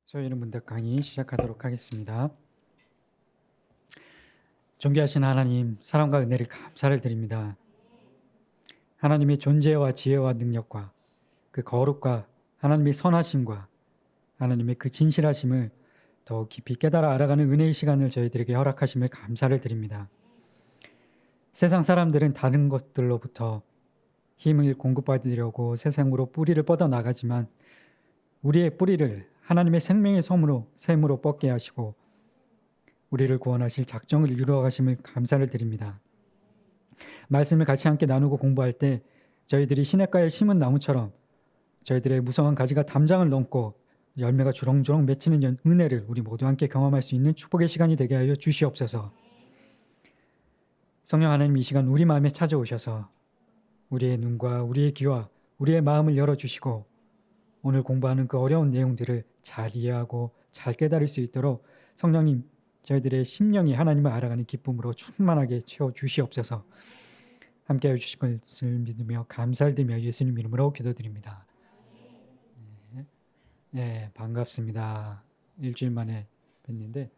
소위는 문답 강의 시작하도록 하겠습니다. 존귀하신 하나님, 사랑과 은혜를 감사를 드립니다. 하나님의 존재와 지혜와 능력과 그 거룩과 하나님의 선하심과 하나님의 그 진실하심을 더욱 깊이 깨달아 알아가는 은혜의 시간을 저희들에게 허락하심을 감사를 드립니다. 세상 사람들은 다른 것들로부터 힘을 공급받으려고 세상으로 뿌리를 뻗어나가지만 우리의 뿌리를 하나님의 생명의 샘으로 뻗게 하시고 우리를 구원하실 작정을 이루어가심을 감사를 드립니다. 말씀을 같이 함께 나누고 공부할 때 저희들이 시냇가에 심은 나무처럼 저희들의 무성한 가지가 담장을 넘고 열매가 주렁주렁 맺히는 은혜를 우리 모두 함께 경험할 수 있는 축복의 시간이 되게 하여 주시옵소서. 성령 하나님, 이 시간 우리 마음에 찾아오셔서 우리의 눈과 우리의 귀와 우리의 마음을 열어주시고 오늘 공부하는 그 어려운 내용들을 잘 이해하고 잘 깨달을 수 있도록 성령님, 저희들의 심령이 하나님을 알아가는 기쁨으로 충만하게 채워주시옵소서. 함께해 주실 것을 믿으며 감사를 드리며 예수님 이름으로 기도드립니다. 네, 반갑습니다. 일주일 만에 뵀는데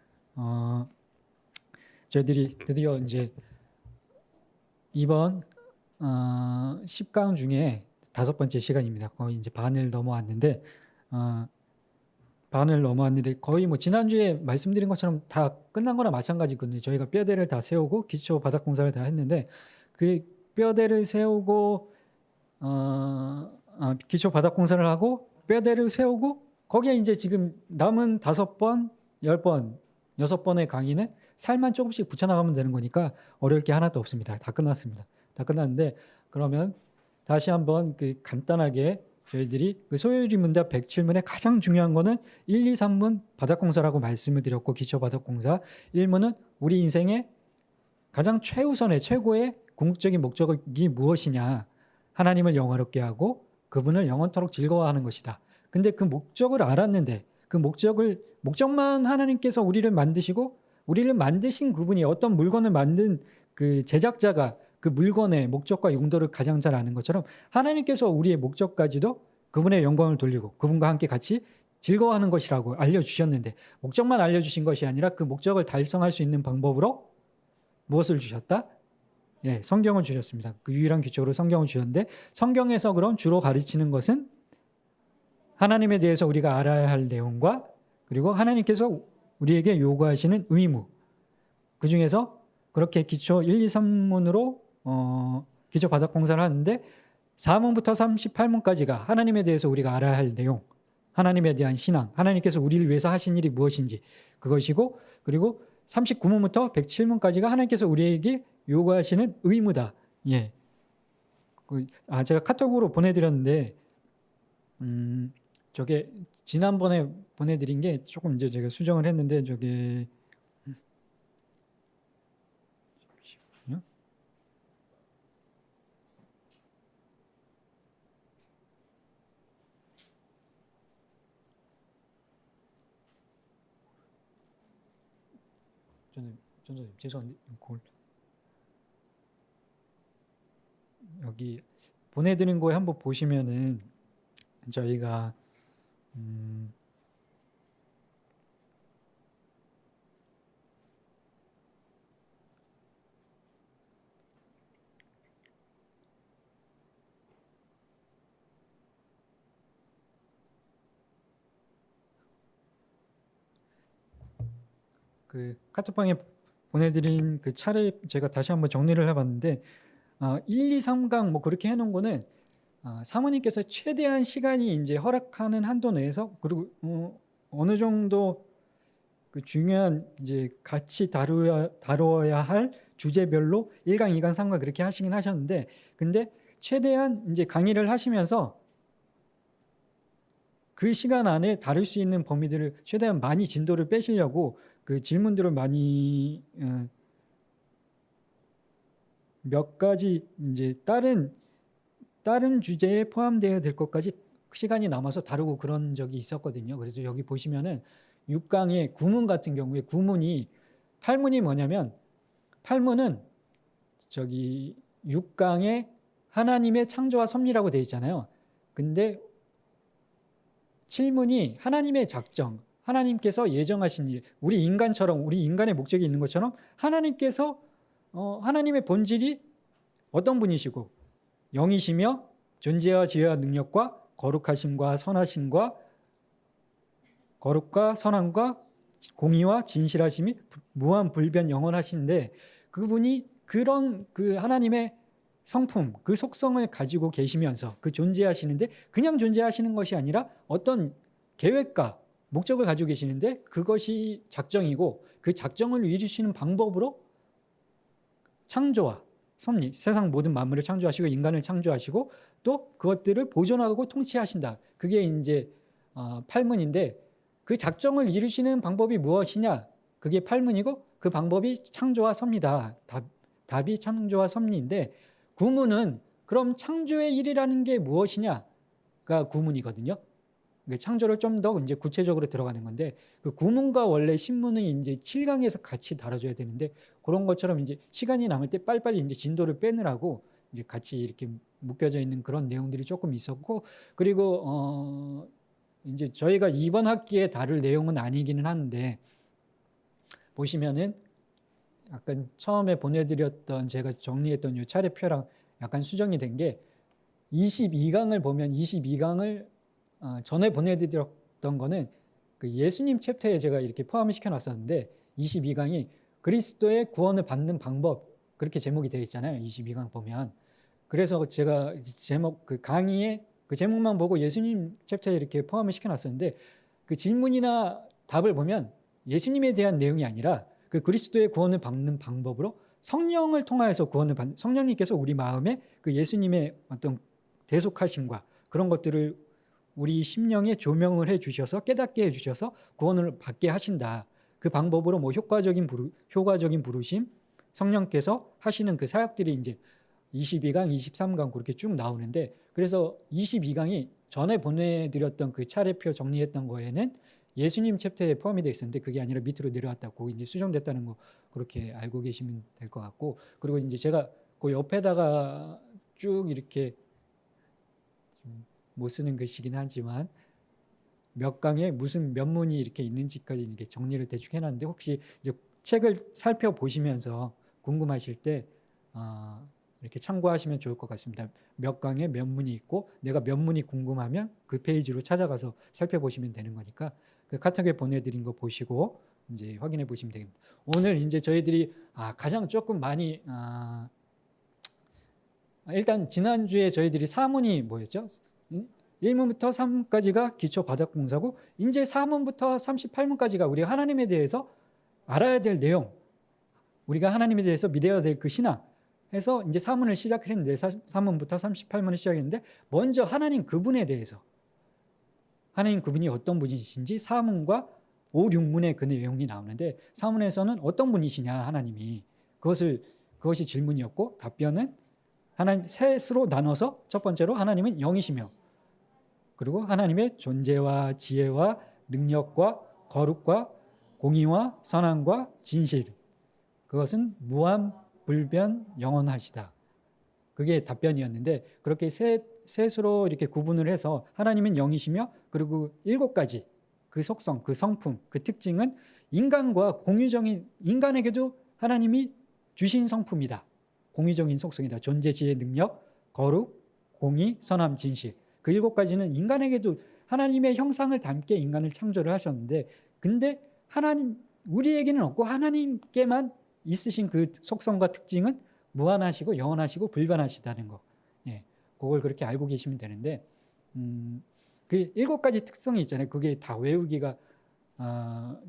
저희들이 드디어 이제 이번 10강 중에 5번째 시간입니다. 거의 이제 반을 넘어왔는데 거의 뭐 지난주에 말씀드린 것처럼 다 끝난 거나 마찬가지거든요. 저희가 뼈대를 다 세우고 기초 바닥 공사를 다 했는데 그 뼈대를 세우고 기초 바닥 공사를 하고 뼈대를 세우고 거기에 이제 지금 남은 5번, 10번, 6번의 강의는 살만 조금씩 붙여나가면 되는 거니까 어려울 게 하나도 없습니다. 다 끝났습니다. 다 끝났는데 그러면 다시 한번 그 간단하게 저희들이 그 소요리 문답 107문의 가장 중요한 거는 1, 2, 3문 바닥공사라고 말씀을 드렸고 기초 바닥공사 1문은 우리 인생의 가장 최우선의 최고의 궁극적인 목적이 무엇이냐, 하나님을 영화롭게 하고 그분을 영원토록 즐거워하는 것이다. 근데 그 목적을 알았는데 그 목적만 하나님께서 우리를 만드시고 우리를 만드신 그분이 어떤 물건을 만든 그 제작자가 그 물건의 목적과 용도를 가장 잘 아는 것처럼 하나님께서 우리의 목적까지도 그분의 영광을 돌리고 그분과 함께 같이 즐거워하는 것이라고 알려주셨는데 목적만 알려주신 것이 아니라 그 목적을 달성할 수 있는 방법으로 무엇을 주셨다? 예, 성경을 주셨습니다. 그 유일한 기초로 성경을 주셨는데 성경에서 그럼 주로 가르치는 것은 하나님에 대해서 우리가 알아야 할 내용과 그리고 하나님께서 우리에게 요구하시는 의무, 그 중에서 그렇게 기초 1, 2, 3문으로 기초 바닥 공사를 하는데 4문부터 38문까지가 하나님에 대해서 우리가 알아야 할 내용, 하나님에 대한 신앙, 하나님께서 우리를 위해서 하신 일이 무엇인지 그것이고, 그리고 39문부터 107문까지가 하나님께서 우리에게 요구하시는 의무다. 예. 제가 카톡으로 보내드렸는데 저게 지난번에 보내드린 게 조금 이제 제가 수정을 했는데 저게 저는 죄송한데 여기 보내드린 거에 한번 보시면은 저희가 그 카톡방에 보내드린 그 차례 제가 다시 한번 정리를 해봤는데 1, 2, 3강 뭐 그렇게 해놓은 거는 사모님께서 최대한 시간이 이제 허락하는 한도 내에서 그리고 어느 정도 그 중요한 이제 같이 다루어야 할 주제별로 1강, 2강, 3강 그렇게 하시긴 하셨는데 근데 최대한 이제 강의를 하시면서 그 시간 안에 다룰 수 있는 범위들을 최대한 많이 진도를 빼시려고 그 질문들을 많이 몇 가지 이제 다른 주제에 포함되어야 될 것까지 시간이 남아서 다루고 그런 적이 있었거든요. 그래서 여기 보시면은 6강의 구문 같은 경우에 구문이 8문이 뭐냐면 8문은 저기 6강에 하나님의 창조와 섭리라고 되어 있잖아요. 근데 7문이 하나님의 작정, 하나님께서 예정하신 일, 우리 인간처럼 우리 인간의 목적이 있는 것처럼 하나님께서 하나님의 본질이 어떤 분이시고 영이시며 존재와 지혜와 능력과 거룩하심과 선하심과 거룩과 선함과 공의와 진실하심이 무한 불변 영원하신데 그분이 그런 그 하나님의 성품, 그 속성을 가지고 계시면서 그 존재하시는데 그냥 존재하시는 것이 아니라 어떤 계획과 목적을 가지고 계시는데 그것이 작정이고 그 작정을 이루시는 방법으로 창조와 섭리, 세상 모든 만물을 창조하시고 인간을 창조하시고 또 그것들을 보존하고 통치하신다. 그게 이제 팔문인데 그 작정을 이루시는 방법이 무엇이냐? 그게 팔문이고 그 방법이 창조와 섭리다. 답이 창조와 섭리인데 구문은 그럼 창조의 일이라는 게 무엇이냐가 구문이거든요. 창조를 좀 더 이제 구체적으로 들어가는 건데 그 구문과 원래 신문은 이제 7강에서 같이 다뤄줘야 되는데 그런 것처럼 이제 시간이 남을 때 빨리빨리 이제 진도를 빼느라고 이제 같이 이렇게 묶여져 있는 그런 내용들이 조금 있었고 그리고 이제 저희가 이번 학기에 다룰 내용은 아니기는 한데 보시면은 약간 처음에 보내드렸던 제가 정리했던 이 차례표랑 약간 수정이 된 게 22강을 보면 22강을 전에 보내드렸던 거는 그 예수님 챕터에 제가 이렇게 포함을 시켜놨었는데 22강이 그리스도의 구원을 받는 방법 그렇게 제목이 되어 있잖아요. 22강 보면 그래서 제가 제목 그 강의에 그 제목만 보고 예수님 챕터에 이렇게 포함을 시켜놨었는데 그 질문이나 답을 보면 예수님에 대한 내용이 아니라 그 그리스도의 구원을 받는 방법으로 성령을 통하여서 구원을 받는 성령님께서 우리 마음에 그 예수님의 어떤 대속하심과 그런 것들을 우리 심령에 조명을 해 주셔서 깨닫게 해 주셔서 구원을 받게 하신다. 그 방법으로 뭐 효과적인 부르심 성령께서 하시는 그 사역들이 이제 22강, 23강 그렇게 쭉 나오는데 그래서 22강이 전에 보내드렸던 그 차례표 정리했던 거에는 예수님 챕터에 포함이 되어 있었는데 그게 아니라 밑으로 내려왔다고 이제 수정됐다는 거 그렇게 알고 계시면 될 것 같고 그리고 이제 제가 그 옆에다가 쭉 이렇게 못 쓰는 글씨긴 하지만 몇 강에 무슨 몇 문이 이렇게 있는지까지 이렇게 정리를 대충 해놨는데 혹시 이제 책을 살펴보시면서 궁금하실 때 이렇게 참고하시면 좋을 것 같습니다. 몇 강에 몇 문이 있고 내가 몇 문이 궁금하면 그 페이지로 찾아가서 살펴보시면 되는 거니까 그 카톡에 보내드린 거 보시고 이제 확인해 보시면 되겠습니다. 오늘 이제 저희들이 가장 조금 많이 일단 지난주에 저희들이 사문이 뭐였죠? 1문부터 3문까지가 기초 바닥공사고 이제 4문부터 38문까지가 우리가 하나님에 대해서 알아야 될 내용 우리가 하나님에 대해서 믿어야 될 그 신앙 해서 이제 4문을 시작했는데 3문부터 38문을 시작했는데 먼저 하나님 그분에 대해서 하나님 그분이 어떤 분이신지 4문과 5, 6문의 그 내용이 나오는데 4문에서는 어떤 분이시냐 하나님이 그것이 질문이었고 답변은 하나님 셋으로 나눠서 첫 번째로 하나님은 영이시며 그리고 하나님의 존재와 지혜와 능력과 거룩과 공의와 선함과 진실 그것은 무한 불변 영원하시다. 그게 답변이었는데 그렇게 셋으로 이렇게 구분을 해서 하나님은 영이시며 그리고 7가지 그 속성, 그 성품, 그 특징은 인간과 공유적인 인간에게도 하나님이 주신 성품이다. 공유적인 속성이다. 존재, 지혜, 능력, 거룩, 공의, 선함, 진실. 그 7가지는 인간에게도 하나님의 형상을 담게 인간을 창조를 하셨는데 근데 하나님 우리에게는 없고 하나님께만 있으신 그 속성과 특징은 무한하시고 영원하시고 불변하시다는 거. 예, 그걸 그렇게 알고 계시면 되는데 그 7가지 특성이 있잖아요. 그게 다 외우기가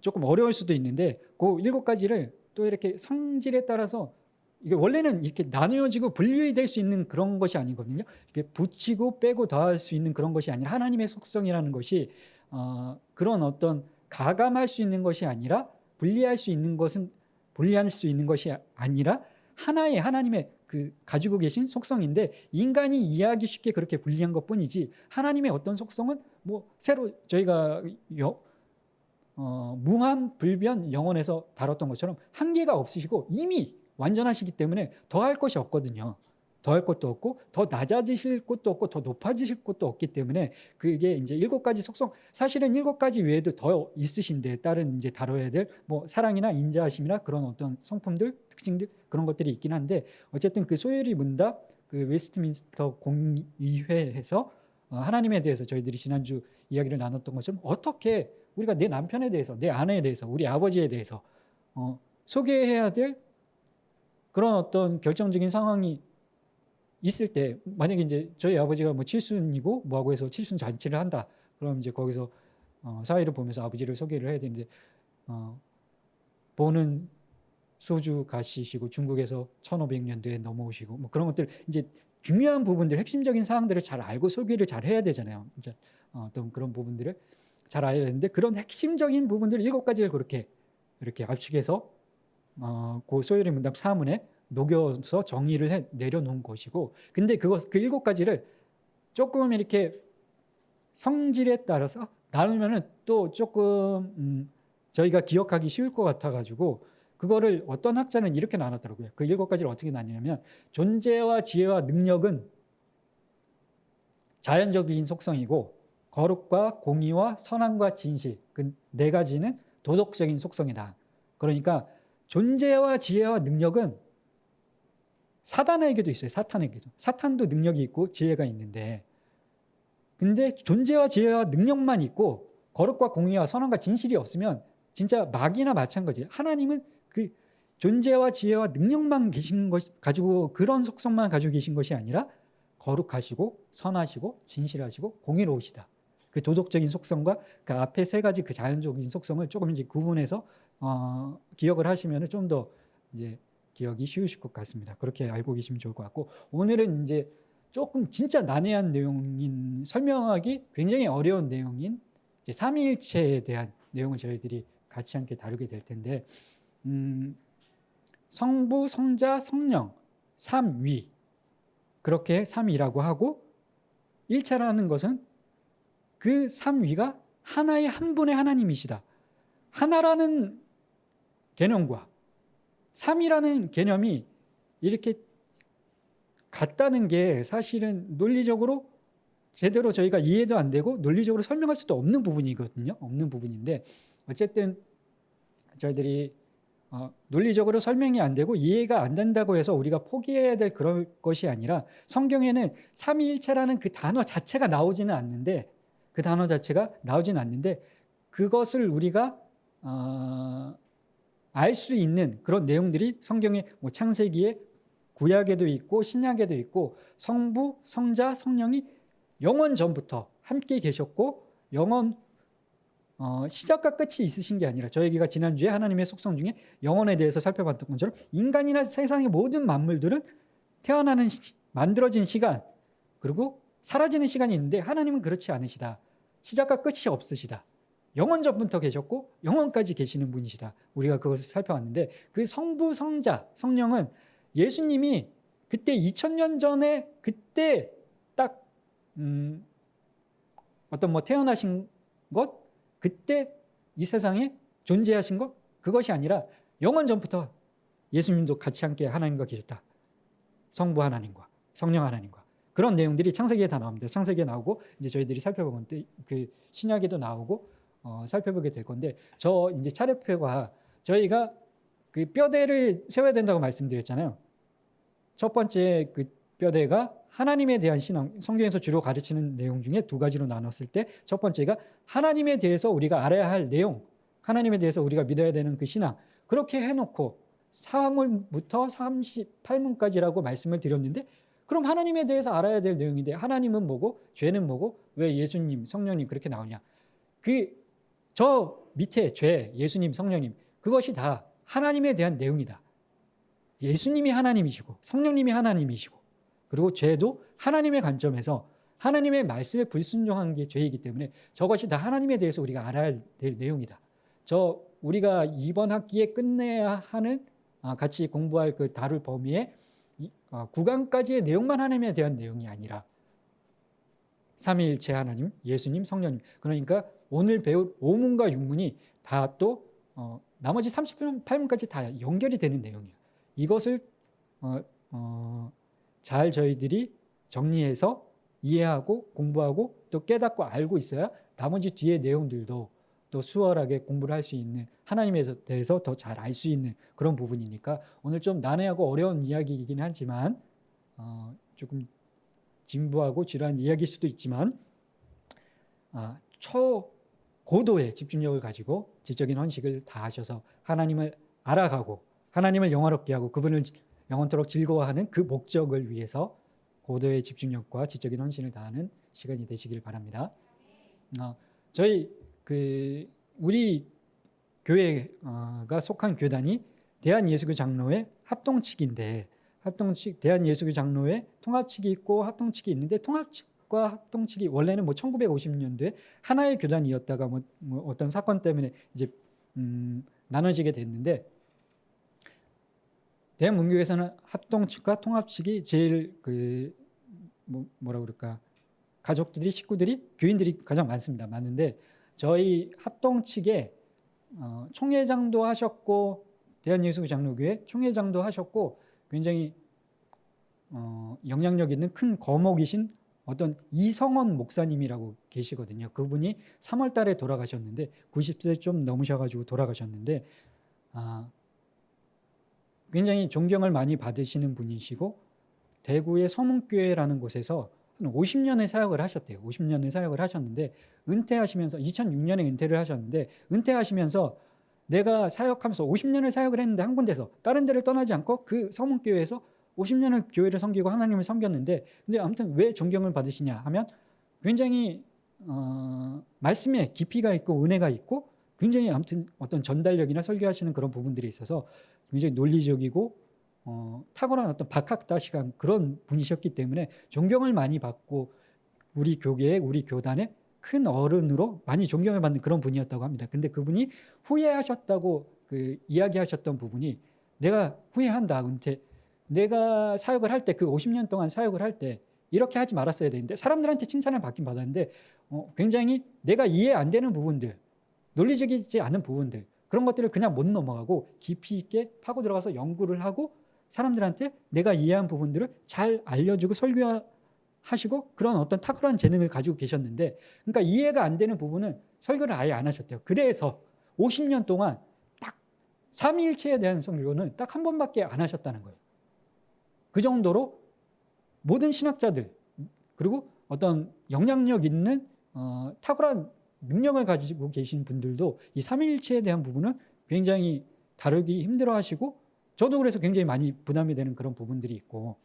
조금 어려울 수도 있는데 그 7가지를 또 이렇게 성질에 따라서 이게 원래는 이렇게 나누어지고 분리될 수 있는 그런 것이 아니거든요. 이게 붙이고 빼고 더할 수 있는 그런 것이 아니라 하나님의 속성이라는 것이 그런 어떤 가감할 수 있는 것이 아니라 분리할 수 있는 것이 아니라 하나의 하나님의 그 가지고 계신 속성인데 인간이 이해하기 쉽게 그렇게 분리한 것뿐이지 하나님의 어떤 속성은 뭐 새로 저희가 무한 불변 영원에서 다뤘던 것처럼 한계가 없으시고 이미 완전하시기 때문에 더할 것이 없거든요. 더할 것도 없고 더 낮아지실 것도 없고 더 높아지실 것도 없기 때문에 그게 이제 7가지 속성, 사실은 7가지 외에도 더 있으신데 다른 이제 다뤄야 될 뭐 사랑이나 인자하심이나 그런 어떤 성품들, 특징들 그런 것들이 있긴 한데 어쨌든 그 소요리 문답 그 웨스트민스터 공의회에서 하나님에 대해서 저희들이 지난주 이야기를 나눴던 것처럼 어떻게 우리가 내 남편에 대해서, 내 아내에 대해서, 우리 아버지에 대해서 소개해야 될 그런 어떤 결정적인 상황이 있을 때, 만약에 이제 저희 아버지가 뭐 칠순이고 뭐하고 해서 칠순 잔치를 한다. 그럼 이제 거기서 사회를 보면서 아버지를 소개를 해야 되는데 보는 소주 가시시고 중국에서 1500년도에 넘어오시고 뭐 그런 것들 이제 중요한 부분들, 핵심적인 사항들을 잘 알고 소개를 잘 해야 되잖아요. 이제 어떤 그런 부분들을 잘 알아야 되는데 그런 핵심적인 부분들 7가지를 그렇게 이렇게 압축해서 그 소요리 문답 사문에 녹여서 정의를 내려놓은 것이고, 근데 그 7가지를 조금 이렇게 성질에 따라서 나누면은 또 조금 저희가 기억하기 쉬울 것 같아가지고 그거를 어떤 학자는 이렇게 나눴더라고요. 그 7가지를 어떻게 나뉘냐면 존재와 지혜와 능력은 자연적인 속성이고 거룩과 공의와 선함과 진실 그 4가지는 도덕적인 속성이다. 그러니까 존재와 지혜와 능력은 사단에게도 있어요. 사탄에게도. 사탄도 능력이 있고 지혜가 있는데 근데 존재와 지혜와 능력만 있고 거룩과 공의와 선함과 진실이 없으면 진짜 마귀나 마찬가지예요. 하나님은 그 존재와 지혜와 능력만 계신 것 가지고 그런 속성만 가지고 계신 것이 아니라 거룩하시고 선하시고 진실하시고 공의로우시다. 그 도덕적인 속성과 그 앞에 3가지 그 자연적인 속성을 조금 이제 구분해서 기억을 하시면 좀 더 이제 기억이 쉬우실 것 같습니다. 그렇게 알고 계시면 좋을 것 같고, 오늘은 이제 조금 진짜 난해한 내용인, 설명하기 굉장히 어려운 내용인 이제 삼위일체에 대한 내용을 저희들이 같이 함께 다루게 될 텐데, 성부, 성자, 성령, 삼위, 그렇게 삼위라고 하고, 일체라는 것은 그 삼위가 하나의 한 분의 하나님이시다. 하나라는 개념과 삼이라는 개념이 이렇게 같다는 게 사실은 논리적으로 제대로 저희가 이해도 안 되고 논리적으로 설명할 수도 없는 부분이거든요. 없는 부분인데 어쨌든 저희들이 논리적으로 설명이 안 되고 이해가 안 된다고 해서 우리가 포기해야 될 그런 것이 아니라 성경에는 삼위일체라는 그 단어 자체가 나오지는 않는데 그것을 우리가 알 수 있는 그런 내용들이 성경의 뭐 창세기에 구약에도 있고 신약에도 있고 성부, 성자, 성령이 영원 전부터 함께 계셨고 영원 시작과 끝이 있으신 게 아니라 저희가 지난주에 하나님의 속성 중에 영원에 대해서 살펴봤던 것처럼 인간이나 세상의 모든 만물들은 태어나는 만들어진 시간 그리고 사라지는 시간이 있는데 하나님은 그렇지 않으시다. 시작과 끝이 없으시다. 영원 전부터 계셨고 영원까지 계시는 분이시다. 우리가 그것을 살펴봤는데 그 성부, 성자, 성령은 예수님이 그때 2000년 전에 그때 딱 어떤 뭐 태어나신 것 그때 이 세상에 존재하신 것 그것이 아니라 영원 전부터 예수님도 같이 함께 하나님과 계셨다. 성부 하나님과 성령 하나님과 그런 내용들이 창세기에 다 나옵니다. 창세기에 나오고 이제 저희들이 살펴본 그 신약에도 나오고 살펴보게 될 건데 저 이제 차례표가 저희가 그 뼈대를 세워야 된다고 말씀드렸잖아요. 첫 번째 그 뼈대가 하나님에 대한 신앙, 성경에서 주로 가르치는 내용 중에 2가지로 나눴을 때 첫 번째가 하나님에 대해서 우리가 알아야 할 내용, 하나님에 대해서 우리가 믿어야 되는 그 신앙 그렇게 해놓고 4문부터 38문까지라고 말씀을 드렸는데 그럼 하나님에 대해서 알아야 될 내용인데 하나님은 뭐고 죄는 뭐고 왜 예수님, 성령님 그렇게 나오냐 저 밑에 죄, 예수님, 성령님 그것이 다 하나님에 대한 내용이다. 예수님이 하나님이시고 성령님이 하나님이시고 그리고 죄도 하나님의 관점에서 하나님의 말씀에 불순종한 게 죄이기 때문에 저것이 다 하나님에 대해서 우리가 알아야 될 내용이다. 우리가 이번 학기에 끝내야 하는 같이 공부할 그 다룰 범위의 9강까지의 내용만 하나님에 대한 내용이 아니라 삼위일체 하나님, 예수님, 성령님 그러니까 오늘 배울 5문과 6문이 다 또 나머지 38문까지 다 연결이 되는 내용이에요. 이것을 잘 저희들이 정리해서 이해하고 공부하고 또 깨닫고 알고 있어야 나머지 뒤에 내용들도 또 수월하게 공부를 할 수 있는, 하나님에 대해서 더 잘 알 수 있는 그런 부분이니까 오늘 좀 난해하고 어려운 이야기이긴 하지만 조금 진부하고 지루한 이야기일 수도 있지만 초고도의 집중력을 가지고 지적인 헌식을 다하셔서 하나님을 알아가고 하나님을 영화롭게 하고 그분을 영원토록 즐거워하는 그 목적을 위해서 고도의 집중력과 지적인 헌신을 다하는 시간이 되시길 바랍니다. 저희 우리 교회가 속한 교단이 대한예수교 장로회 합동측인데 대한예수교 장로회 통합측이 있고 합동측이 있는데 통합측과 합동측이 원래는 1950년도에 하나의 교단이었다가 어떤 사건 때문에 이제 나눠지게 됐는데 대한문교에서는 합동측과 통합측이 제일 뭐라 그럴까, 가족들이, 식구들이, 교인들이 가장 많은데 저희 합동측에 총회장도 하셨고 대한예수교 장로교회 총회장도 하셨고 굉장히 영향력 있는 큰 거목이신 어떤 이성원 목사님이라고 계시거든요. 그분이 3월 달에 돌아가셨는데 90세 좀 넘으셔가지고 돌아가셨는데 굉장히 존경을 많이 받으시는 분이시고 대구의 서문교회라는 곳에서 한 50년의 사역을 하셨대요. 50년의 사역을 하셨는데 은퇴하시면서 2006년에 은퇴를 하셨는데 은퇴하시면서 내가 사역하면서 50년을 사역을 했는데 한 군데서 다른 데를 떠나지 않고 그 서문교회에서 50년을 교회를 섬기고 하나님을 섬겼는데 근데 아무튼 왜 존경을 받으시냐 하면 굉장히 말씀에 깊이가 있고 은혜가 있고 굉장히 아무튼 어떤 전달력이나 설교하시는 그런 부분들이 있어서 굉장히 논리적이고 탁월한 어떤 박학다식한 그런 분이셨기 때문에 존경을 많이 받고 우리 교계에 우리 교단에 큰 어른으로 많이 존경을 받는 그런 분이었다고 합니다. 근데 그분이 후회하셨다고 이야기하셨던 부분이 내가 후회한다. 내가 사역을 할 때 그 50년 동안 사역을 할 때 이렇게 하지 말았어야 되는데 사람들한테 칭찬을 받긴 받았는데 굉장히 내가 이해 안 되는 부분들, 논리적이지 않은 부분들 그런 것들을 그냥 못 넘어가고 깊이 있게 파고 들어가서 연구를 하고 사람들한테 내가 이해한 부분들을 잘 알려주고 설교하시고 그런 어떤 탁월한 재능을 가지고 계셨는데 그러니까 이해가 안 되는 부분은 설교를 아예 안 하셨대요. 그래서 50년 동안 딱 삼위일체에 대한 설교는 딱 한 번밖에 안 하셨다는 거예요. 그 정도로 모든 신학자들 그리고 어떤 영향력 있는 탁월한 능력을 가지고 계신 분들도 이 삼위일체에 대한 부분은 굉장히 다루기 힘들어하시고 저도 그래서 굉장히 많이 부담이 되는 그런 부분들이 있고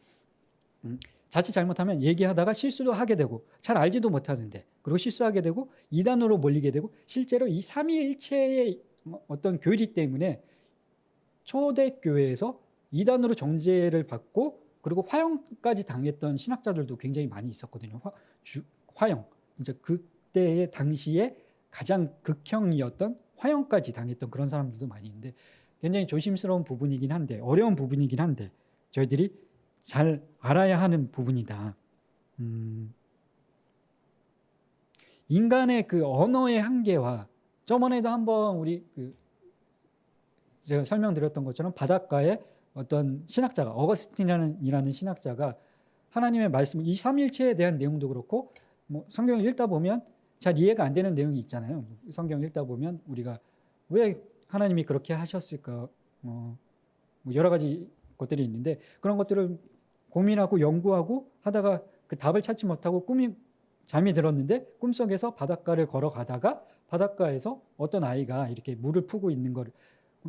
자칫 잘못하면 얘기하다가 실수도 하게 되고 잘 알지도 못하는데 그리고 실수하게 되고 이단으로 몰리게 되고 실제로 이 삼위일체의 어떤 교리 때문에 초대교회에서 이단으로 정죄를 받고 그리고 화형까지 당했던 신학자들도 굉장히 많이 있었거든요. 화형, 진짜 그때의 당시에 가장 극형이었던 화형까지 당했던 그런 사람들도 많이 있는데 굉장히 조심스러운 부분이긴 한데 어려운 부분이긴 한데 저희들이 잘 알아야 하는 부분이다. 인간의 그 언어의 한계와 저번에도 한번 우리 제가 설명드렸던 것처럼 바닷가에 어떤 신학자가 어거스틴이라는 신학자가 하나님의 말씀 이 삼일체에 대한 내용도 그렇고 성경을 읽다 보면 잘 이해가 안 되는 내용이 있잖아요. 성경을 읽다 보면 우리가 왜 하나님이 그렇게 하셨을까 여러 가지 것들이 있는데 그런 것들을 고민하고 연구하고 하다가 그 답을 찾지 못하고 잠이 들었는데 꿈속에서 바닷가를 걸어가다가 바닷가에서 어떤 아이가 이렇게 물을 푸고 있는 걸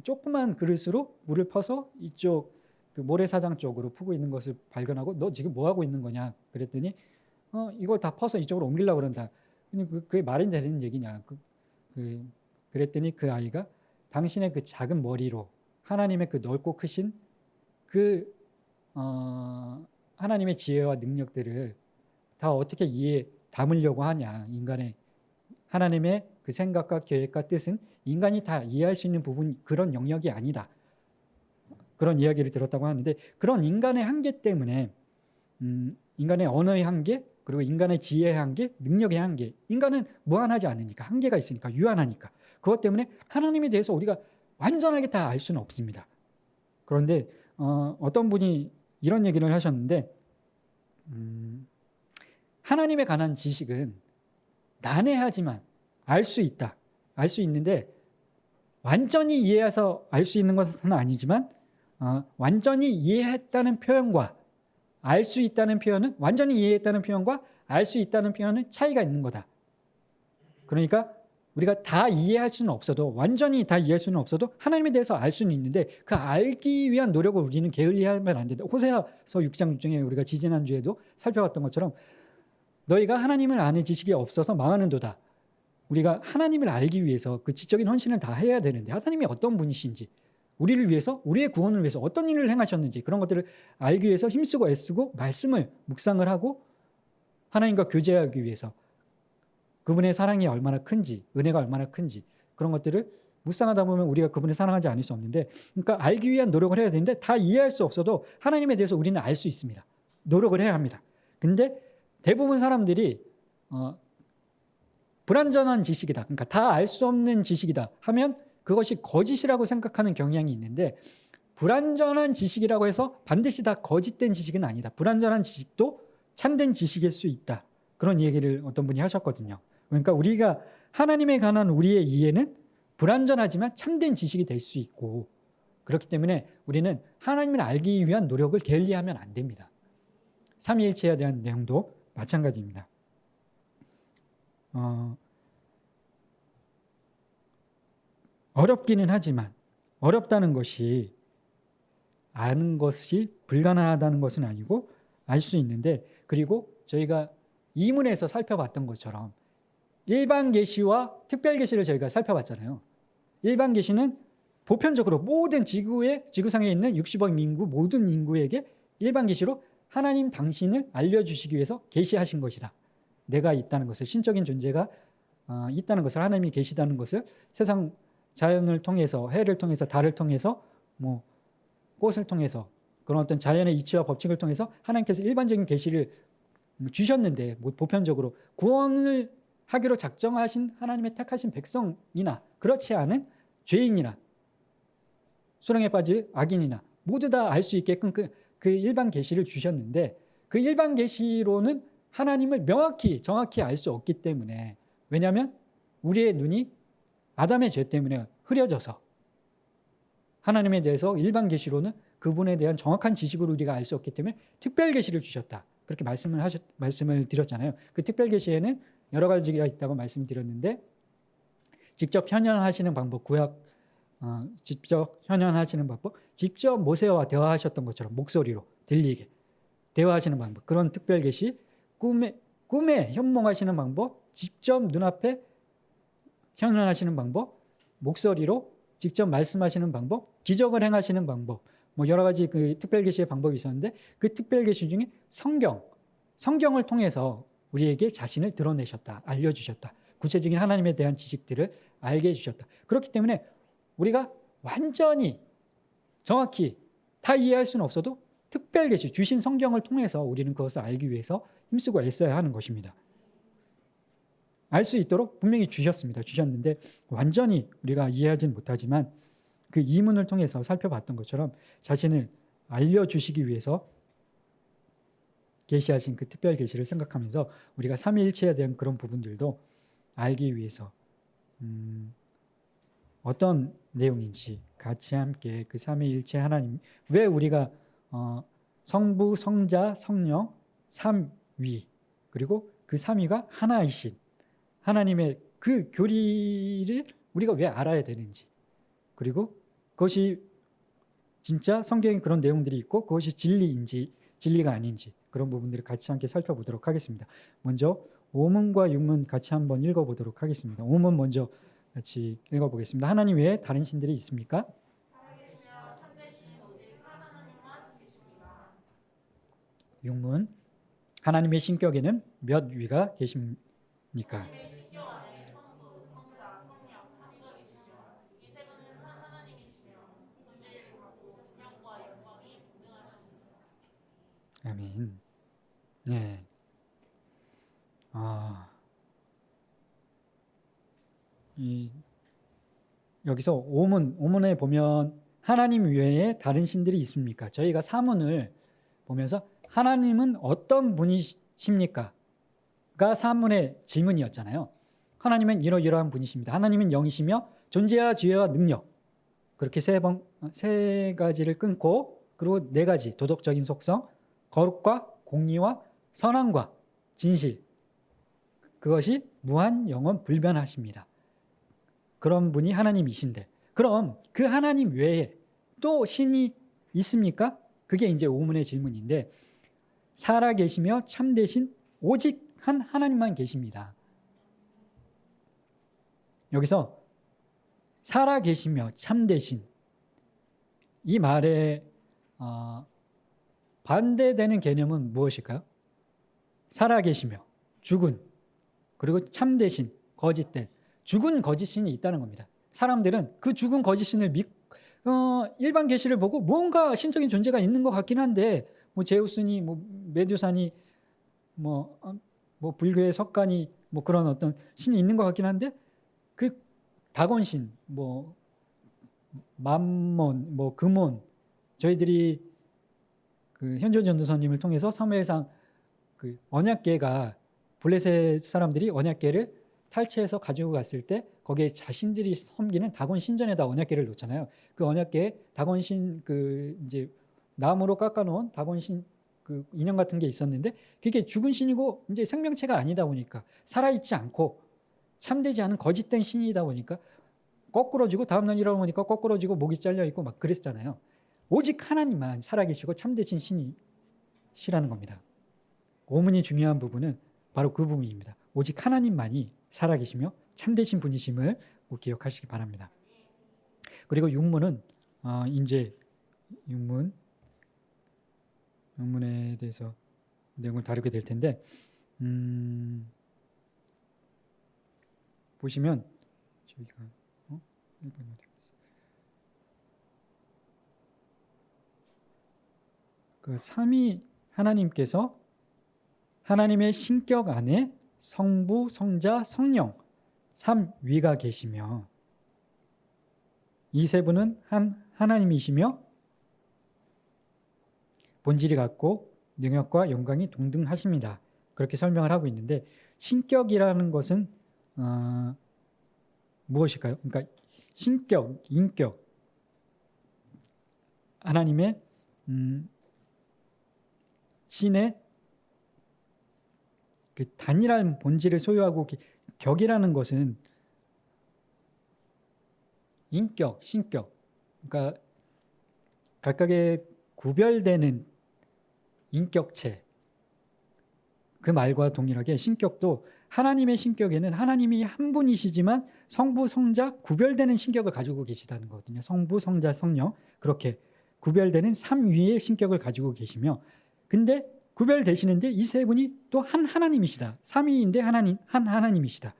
조그만 그릇으로 물을 퍼서 이쪽 그 모래사장 쪽으로 푸고 있는 것을 발견하고 너 지금 뭐 하고 있는 거냐 그랬더니 이걸 다 퍼서 이쪽으로 옮기려고 그런다. 그게 말이 되는 얘기냐. 그랬더니 그 아이가 당신의 그 작은 머리로 하나님의 그 넓고 크신 하나님의 지혜와 능력들을 다 어떻게 담으려고 하냐. 인간의 하나님의 그 생각과 계획과 뜻은 인간이 다 이해할 수 있는 부분 그런 영역이 아니다. 그런 이야기를 들었다고 하는데 그런 인간의 한계 때문에 인간의 언어의 한계 그리고 인간의 지혜의 한계, 능력의 한계 인간은 무한하지 않으니까 한계가 있으니까 유한하니까 그것 때문에 하나님에 대해서 우리가 완전하게 다 알 수는 없습니다. 그런데 어떤 분이 이런 얘기를 하셨는데 하나님에 관한 지식은 난해하지만 알 수 있다. 알 수 있는데 완전히 이해해서 알 수 있는 것은 아니지만 완전히 이해했다는 표현과 알 수 있다는 표현은 완전히 이해했다는 표현과 알 수 있다는 표현은 차이가 있는 거다. 그러니까 우리가 다 이해할 수는 없어도 완전히 다 이해할 수는 없어도 하나님에 대해서 알 수는 있는데 그 알기 위한 노력을 우리는 게을리하면 안 된다. 호세아서 6장 중에 우리가 지지난주에도 살펴봤던 것처럼 너희가 하나님을 아는 지식이 없어서 망하는도다. 우리가 하나님을 알기 위해서 그 지적인 헌신을 다 해야 되는데 하나님이 어떤 분이신지 우리를 위해서 우리의 구원을 위해서 어떤 일을 행하셨는지 그런 것들을 알기 위해서 힘쓰고 애쓰고 말씀을 묵상을 하고 하나님과 교제하기 위해서 그분의 사랑이 얼마나 큰지 은혜가 얼마나 큰지 그런 것들을 묵상하다 보면 우리가 그분을 사랑하지 않을 수 없는데 그러니까 알기 위한 노력을 해야 되는데 다 이해할 수 없어도 하나님에 대해서 우리는 알 수 있습니다. 노력을 해야 합니다. 근데 대부분 사람들이 불완전한 지식이다. 그러니까 다 알 수 없는 지식이다 하면 그것이 거짓이라고 생각하는 경향이 있는데 불완전한 지식이라고 해서 반드시 다 거짓된 지식은 아니다. 불완전한 지식도 참된 지식일 수 있다. 그런 얘기를 어떤 분이 하셨거든요. 그러니까 우리가 하나님에 관한 우리의 이해는 불완전하지만 참된 지식이 될 수 있고 그렇기 때문에 우리는 하나님을 알기 위한 노력을 게을리하면 안 됩니다. 삼위일체에 대한 내용도 마찬가지입니다. 어렵기는 하지만 어렵다는 것이 아는 것이 불가능하다는 것은 아니고 알 수 있는데 그리고 저희가 이문에서 살펴봤던 것처럼 일반 계시와 특별 계시를 저희가 살펴봤잖아요. 일반 계시는 보편적으로 모든 지구상에 있는 60억 인구 모든 인구에게 일반 계시로 하나님 당신을 알려주시기 위해서 계시하신 것이다. 내가 있다는 것을 신적인 존재가 있다는 것을 하나님이 계시다는 것을 세상 자연을 통해서 해를 통해서 달을 통해서 뭐 꽃을 통해서 그런 어떤 자연의 이치와 법칙을 통해서 하나님께서 일반적인 계시를 주셨는데 뭐 보편적으로 구원을 하기로 작정하신 하나님의 택하신 백성이나 그렇지 않은 죄인이나 수렁에 빠질 악인이나 모두 다 알 수 있게끔 그 일반 계시를 주셨는데 그 일반 계시로는 하나님을 명확히 정확히 알 수 없기 때문에 왜냐하면 우리의 눈이 아담의 죄 때문에 흐려져서 하나님에 대해서 일반 계시로는 그분에 대한 정확한 지식으로 우리가 알 수 없기 때문에 특별 계시를 주셨다. 그렇게 말씀을 드렸잖아요. 그 특별 계시에는 여러 가지가 있다고 말씀드렸는데 직접 현현하시는 방법, 직접 현현하시는 방법, 직접 모세와 대화하셨던 것처럼 목소리로 들리게 대화하시는 방법, 그런 특별 계시, 꿈에 현몽하시는 방법, 직접 눈앞에 현현하시는 방법, 목소리로 직접 말씀하시는 방법, 기적을 행하시는 방법, 뭐 여러 가지 그 특별 계시의 방법이 있었는데 그 특별 계시 중에 성경을 통해서 우리에게 자신을 드러내셨다, 알려주셨다. 구체적인 하나님에 대한 지식들을 알게 해주셨다. 그렇기 때문에 우리가 완전히 정확히 다 이해할 수는 없어도 특별 계시, 주신 성경을 통해서 우리는 그것을 알기 위해서 힘쓰고 애써야 하는 것입니다. 알 수 있도록 분명히 주셨는데 완전히 우리가 이해하지는 못하지만 그 이문을 통해서 살펴봤던 것처럼 자신을 알려주시기 위해서 계시하신 그 특별 계시를 생각하면서 우리가 삼위일체에 대한 그런 부분들도 알기 위해서 어떤 내용인지 같이 함께 그 삼위일체 하나님, 왜 우리가 성부, 성자, 성령, 삼위, 그리고 그 삼위가 하나이신 하나님의 그 교리를 우리가 왜 알아야 되는지, 그리고 그것이 진짜 성경에 그런 내용들이 있고 그것이 진리인지 진리가 아닌지 그런 부분들을 같이 함께 살펴보도록 하겠습니다. 먼저 5문과 6문 같이 한번 읽어보도록 하겠습니다. 5문 먼저 같이 읽어보겠습니다. 하나님 외에 다른 신들이 있습니까? 6문, 하나님의 신격에는 몇 위가 계십니까? 아멘. 네. 여기서 5문에 보면 하나님 외에 다른 신들이 있습니까? 저희가 4문을 보면서 하나님은 어떤 분이십니까? 가 사문의 질문이었잖아요. 하나님은 이러이러한 분이십니다. 하나님은 영이시며 존재와 지혜와 능력. 그렇게 세 가지를 끊고, 그리고 네 가지 도덕적인 속성, 거룩과 공의와 선함과 진실. 그것이 무한 영원 불변하십니다. 그런 분이 하나님이신데, 그럼 그 하나님 외에 또 신이 있습니까? 그게 이제 오문의 질문인데, 살아계시며 참되신 오직 한 하나님만 계십니다. 여기서 살아계시며 참되신 이 말에 반대되는 개념은 무엇일까요? 살아계시며 죽은, 그리고 참되신, 거짓된, 죽은 거짓신이 있다는 겁니다. 사람들은 그 죽은 거짓신을 일반 계시를 보고 뭔가 신적인 존재가 있는 것 같긴 한데, 뭐 제우스니 뭐 메두사니 뭐 불교의 석가니 뭐 그런 어떤 신이 있는 것 같긴 한데, 그 다곤신, 뭐 맘몬, 뭐 금온, 저희들이 그 현조 전도사님을 통해서 사무엘상 그 언약궤가, 블레셋 사람들이 언약궤를 탈취해서 가지고 갔을 때 거기에 자신들이 섬기는 다곤 신전에다 언약궤를 놓잖아요. 그 언약궤에 다곤신 그 이제 나무로 깎아놓은 다곤신 그 인형 같은 게 있었는데, 그게 죽은 신이고 이제 생명체가 아니다 보니까, 살아있지 않고 참되지 않은 거짓된 신이다 보니까 거꾸러지고, 다음날 일어나보니까 거꾸러지고 목이 잘려있고 막 그랬잖아요. 오직 하나님만 살아계시고 참되신 신이시라는 겁니다. 오문이 중요한 부분은 바로 그 부분입니다. 오직 하나님만이 살아계시며 참되신 분이심을 꼭 기억하시기 바랍니다. 그리고 육문은 이제 육문에 대해서 내용을 다루게 될 텐데, 보시면 저희가 1번 어디 갔어? 그 삼위 하나님께서 하나님의 신격 안에 성부, 성자, 성령 삼위가 계시며, 이 세 분은 한 하나님이시며 본질이 같고 능력과 영광이 동등하십니다. 그렇게 설명을 하고 있는데, 신격이라는 것은 무엇일까요? 그러니까 신격, 인격, 하나님의 신의 그 단일한 본질을 소유하고, 격이라는 것은 인격, 신격, 그러니까 각각의 구별되는 인격체, 그 말과 동일하게 신격도 하나님의 신격에는 하나님이 한 분이시지만 성부, 성자 구별되는 신격을 가지고 계시다는 거거든요. 성부, 성자, 성령, 그렇게 구별되는 삼위의 신격을 가지고 계시며, 근데 구별되시는데 이 세 분이 또 한 하나님이시다. 삼위인데 한 하나님이시다.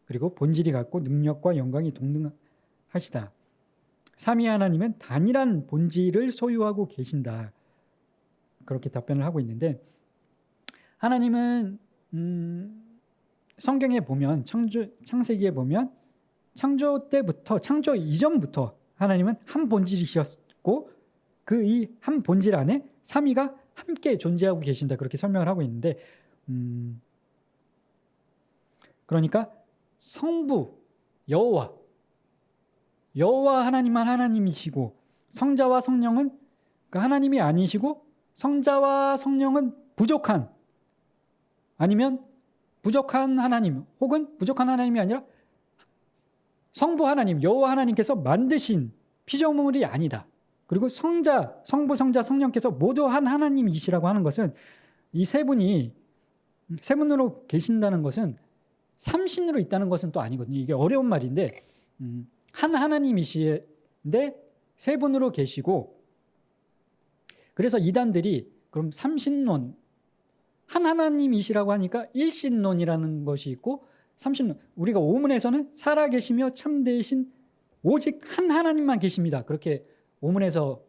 그리고 본질이 같고 능력과 영광이 동등하시다. 삼위 하나님은 단일한 본질을 소유하고 계신다. 그렇게 답변을 하고 있는데, 하나님은 성경에 보면, 창세기에 보면 창조 때부터, 창조 이전부터 하나님은 한 본질이셨고, 그 이 한 본질 안에 삼위가 함께 존재하고 계신다. 그렇게 설명을 하고 있는데, 그러니까 성부 여호와 하나님만 하나님이시고, 성자와 성령은 그 하나님이 아니시고, 성자와 성령은 부족한, 아니면 부족한 하나님, 혹은 부족한 하나님이 아니라 성부 하나님, 여호와 하나님께서 만드신 피조물이 아니다. 그리고 성부, 성자, 성령께서 모두 한 하나님이시라고 하는 것은, 이 세 분이 세 분으로 계신다는 것은 삼신으로 있다는 것은 또 아니거든요. 이게 어려운 말인데, 한 하나님이시는데 세 분으로 계시고, 그래서 이단들이 그럼 삼신론, 한 하나님이시라고 하니까 일신론이라는 것이 있고, 삼신론, 우리가 오문에서는 살아계시며 참되신 오직 한 하나님만 계십니다. 그렇게 오문에서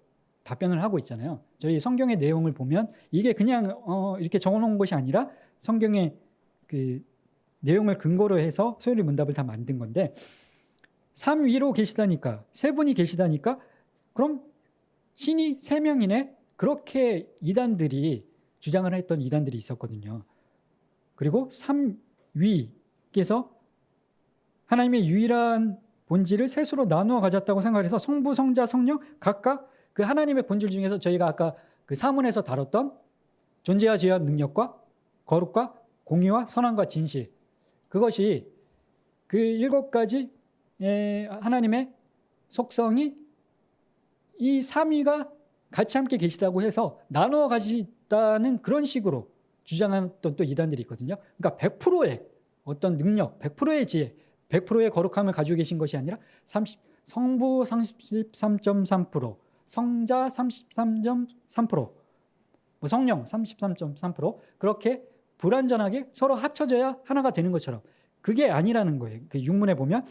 답변을 하고 있잖아요. 저희 성경의 내용을 보면 이게 그냥 이렇게 적어놓은 것이 아니라 성경의 그 내용을 근거로 해서 소요리 문답을 다 만든 건데, 삼위로 계시다니까, 세 분이 계시다니까, 그럼 신이 세 명이네, 그렇게 이단들이 주장을 했던 이단들이 있었거든요. 그리고 삼위께서 하나님의 유일한 본질을 셋으로 나누어 가졌다고 생각해서 성부, 성자, 성령 각각 그 하나님의 본질 중에서 저희가 아까 그 사문에서 다뤘던 존재와 지혜와 능력과 거룩과 공의와 선함과 진실, 그것이 그 7가지 하나님의 속성이 이 삼위가 같이 함께 계시다고 해서 나누어 가시다는 그런 식으로 주장했던 또 이단들이 있거든요. 그러니까 100%의 어떤 능력, 100%의 지혜, 100%의 거룩함을 가지고 계신 것이 아니라 성부 33.3%, 성자 33.3%, 성령 33.3% 그렇게 불완전하게 서로 합쳐져야 하나가 되는 것처럼 그게 아니라는 거예요. 그 육문에 보면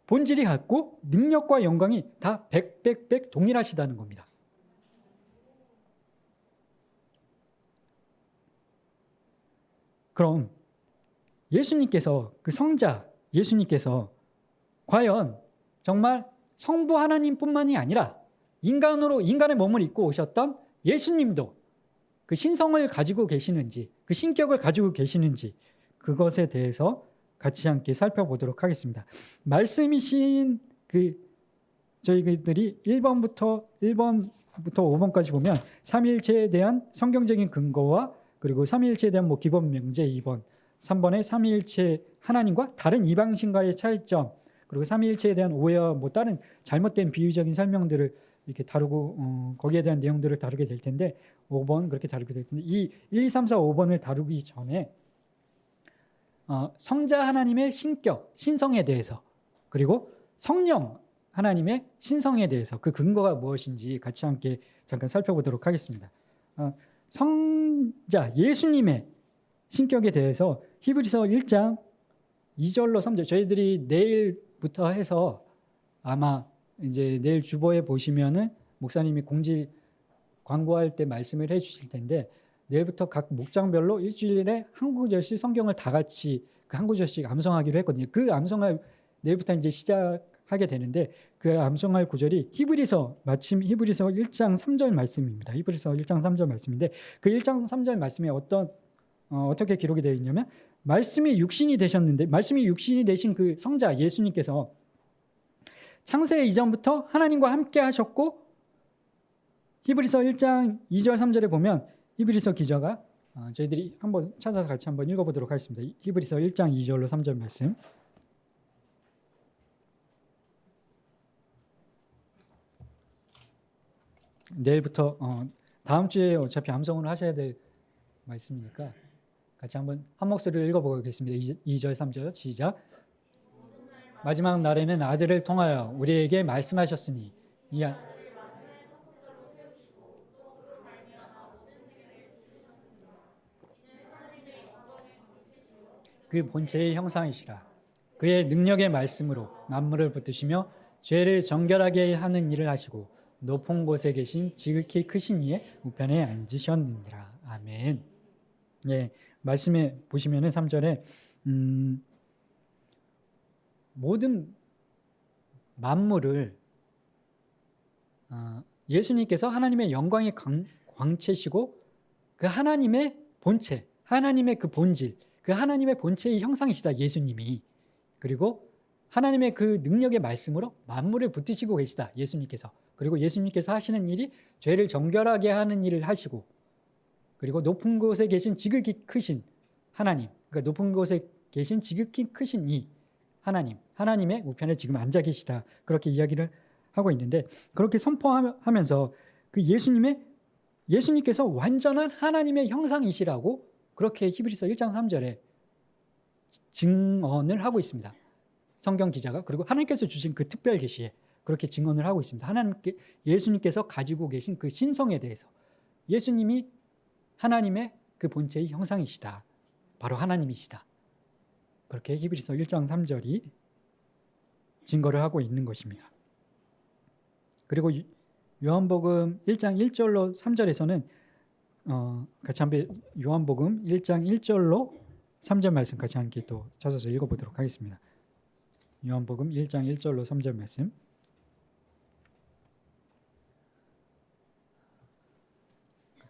본질이 같고 능력과 영광이 다 100 동일하시다는 겁니다. 그럼 예수님께서 그 성자 예수님께서 과연 정말 성부 하나님뿐만이 아니라 인간으로 인간의 몸을 입고 오셨던 예수님도 그 신성을 가지고 계시는지 그 신격을 가지고 계시는지 그것에 대해서 같이 함께 살펴보도록 하겠습니다. 말씀이신 그 저희들이 1번부터 5번까지 보면 삼위일체에 대한 성경적인 근거와 그리고 삼위일체에 대한 뭐 기본 명제 2번, 3번에 삼위일체 하나님과 다른 이방신과의 차이점, 그리고 삼위일체에 대한 오해와 뭐 다른 잘못된 비유적인 설명들을 이렇게 다루고 거기에 대한 내용들을 다루게 될 텐데 5번 그렇게 다루게 될 텐데 이 1, 2, 3, 4, 5번을 다루기 전에 성자 하나님의 신격, 신성에 대해서 그리고 성령 하나님의 신성에 대해서 그 근거가 무엇인지 같이 함께 잠깐 살펴보도록 하겠습니다. 성자 예수님의 신격에 대해서 히브리서 1장 2절로 3절 저희들이 내일부터 해서 아마 이제 내일 주보에 보시면은 목사님이 공지 광고할 때 말씀을 해 주실 텐데 내일부터 각 목장별로 일주일에 한 구절씩 성경을 다 같이 그 한 구절씩 암송하기로 했거든요. 그 암송을 내일부터 이제 시작하게 되는데 그 암송할 구절이 마침 히브리서 1장 3절 말씀입니다. 히브리서 1장 3절 말씀인데 그 1장 3절 말씀에 어떻게 기록이 되어 있냐면 말씀이 육신이 되셨는데 말씀이 육신이 되신 그 성자 예수님께서 창세 이전부터 하나님과 함께 하셨고 히브리서 1장 2절 3절에 보면 히브리서 기자가 저희들이 한번 찾아서 같이 한번 읽어보도록 하겠습니다. 히브리서 1장 2절로 3절 말씀. 내일부터 다음 주에 어차피 암송을 하셔야 될 말씀이니까 같이 한번 한 목소리로 읽어보겠습니다. 2절 3절 시작. 마지막 날에는 아들을 통하여 우리에게 말씀하셨으니 그 본체의 형상이시라. 그의 능력의 말씀으로 만물을 붙드시며 죄를 정결하게 하는 일을 하시고 높은 곳에 계신 지극히 크신 이의 우편에 앉으셨느니라. 아멘. 예, 말씀에 보시면은 3절에 모든 만물을 예수님께서 하나님의 영광의 광채시고 그 하나님의 본체, 하나님의 그 본질, 그 하나님의 본체의 형상이시다 예수님이. 그리고 하나님의 그 능력의 말씀으로 만물을 붙드시고 계시다 예수님께서. 그리고 예수님께서 하시는 일이 죄를 정결하게 하는 일을 하시고 그리고 높은 곳에 계신 지극히 크신 하나님, 그러니까 높은 곳에 계신 지극히 크신 이 하나님의 우편에 지금 앉아 계시다 그렇게 이야기를 하고 있는데 그렇게 선포하면서 그 예수님께서 완전한 하나님의 형상이시라고 그렇게 히브리서 1장 3절에 증언을 하고 있습니다. 성경 기자가. 그리고 하나님께서 주신 그 특별 계시에 그렇게 증언을 하고 있습니다. 예수님께서 가지고 계신 그 신성에 대해서 예수님이 하나님의 그 본체의 형상이시다. 바로 하나님이시다. 그렇게 히브리서 1장 3절이 증거를 하고 있는 것입니다. 그리고 요한복음 1장 1절로 3절에서는 같이 한번 요한복음 1장 1절로 3절 말씀 같이 함께 또 찾아서 읽어보도록 하겠습니다. 요한복음 1장 1절로 3절 말씀.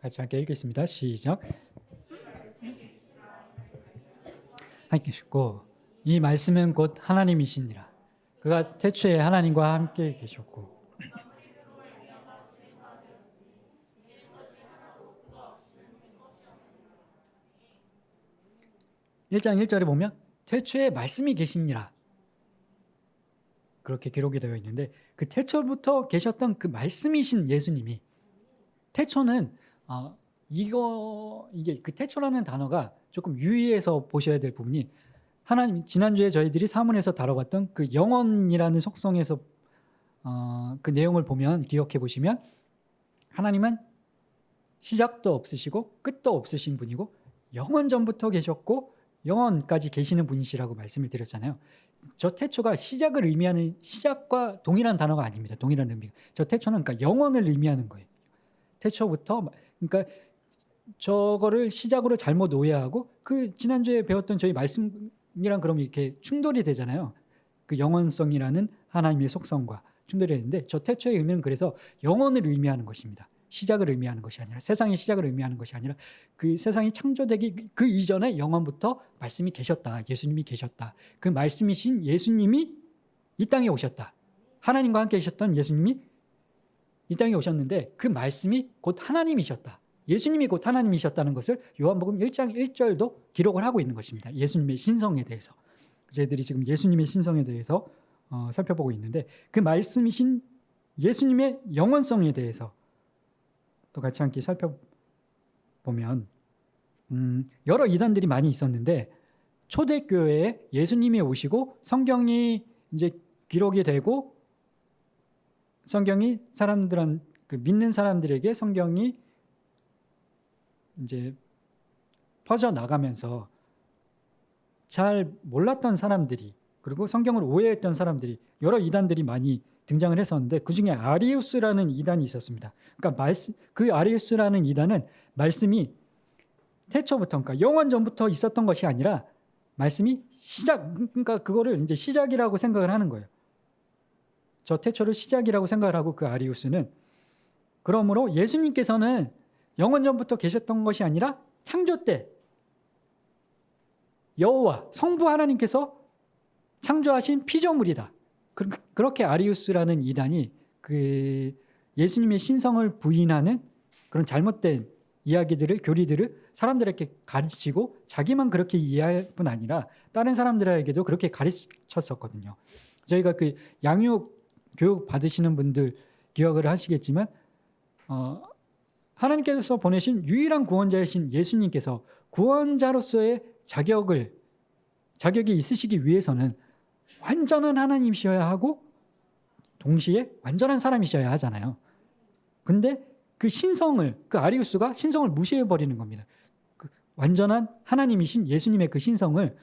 같이 함께 읽겠습니다. 시작. 함께 읽고 이 말씀은 곧 하나님이시니라. 그가 태초에 하나님과 함께 계셨고 1장 1절에 보면 태초에 말씀이 계시니라 그렇게 기록이 되어 있는데 그 태초부터 계셨던 그 말씀이신 예수님이 태초는 이게 그 태초라는 단어가 조금 유의해서 보셔야 될 부분이 하나님 지난주에 저희들이 사문에서 다뤄봤던 그 영원이라는 속성에서 그 내용을 보면 기억해 보시면 하나님은 시작도 없으시고 끝도 없으신 분이고 영원 전부터 계셨고 영원까지 계시는 분이시라고 말씀을 드렸잖아요. 저 태초가 시작을 의미하는 시작과 동일한 단어가 아닙니다. 동일한 의미가. 저 태초는 그러니까 영원을 의미하는 거예요. 태초부터 그러니까 저거를 시작으로 잘못 오해하고 그 지난주에 배웠던 저희 말씀이랑 그럼 이렇게 충돌이 되잖아요. 그 영원성이라는 하나님의 속성과 충돌이 되는데 저 태초의 의미는 그래서 영원을 의미하는 것입니다. 시작을 의미하는 것이 아니라 세상의 시작을 의미하는 것이 아니라 그 세상이 창조되기 그 이전에 영원부터 말씀이 계셨다. 예수님이 계셨다. 그 말씀이신 예수님이 이 땅에 오셨다. 하나님과 함께 계셨던 예수님이 이 땅에 오셨는데 그 말씀이 곧 하나님이셨다. 예수님이 곧 하나님이셨다는 것을 요한복음 1장 1절도 기록을 하고 있는 것입니다. 예수님의 신성에 대해서. 저희들이 지금 예수님의 신성에 대해서 살펴보고 있는데 그 말씀이신 예수님의 영원성에 대해서 또 같이 함께 살펴보면 여러 이단들이 많이 있었는데 초대교회에 예수님이 오시고 성경이 이제 기록이 되고 성경이 그 믿는 사람들에게 성경이 이제 퍼져 나가면서 잘 몰랐던 사람들이 그리고 성경을 오해했던 사람들이 여러 이단들이 많이 등장을 했었는데 그 중에 아리우스라는 이단이 있었습니다. 그러니까 그 아리우스라는 이단은 말씀이 태초부터 그러니까 영원 전부터 있었던 것이 아니라 말씀이 그러니까 그거를 이제 시작이라고 생각을 하는 거예요. 저 태초를 시작이라고 생각을 하고 그 아리우스는 그러므로 예수님께서는 영원 전부터 계셨던 것이 아니라 창조 때 여호와 성부 하나님께서 창조하신 피조물이다. 그렇게 아리우스라는 이단이 그 예수님의 신성을 부인하는 그런 잘못된 이야기들을 교리들을 사람들에게 가르치고 자기만 그렇게 이해할 뿐 아니라 다른 사람들에게도 그렇게 가르쳤었거든요. 저희가 그 양육 교육 받으시는 분들 기억을 하시겠지만 하나님께서 보내신 유일한 구원자이신 예수님께서 구원자로서의 자격이 있으시기 위해서는 완전한 하나님이셔야 하고 동시에 완전한 사람이셔야 하잖아요. 근데 그 아리우스가 신성을 무시해버리는 겁니다. 그 완전한 하나님이신 예수님의 그 신성을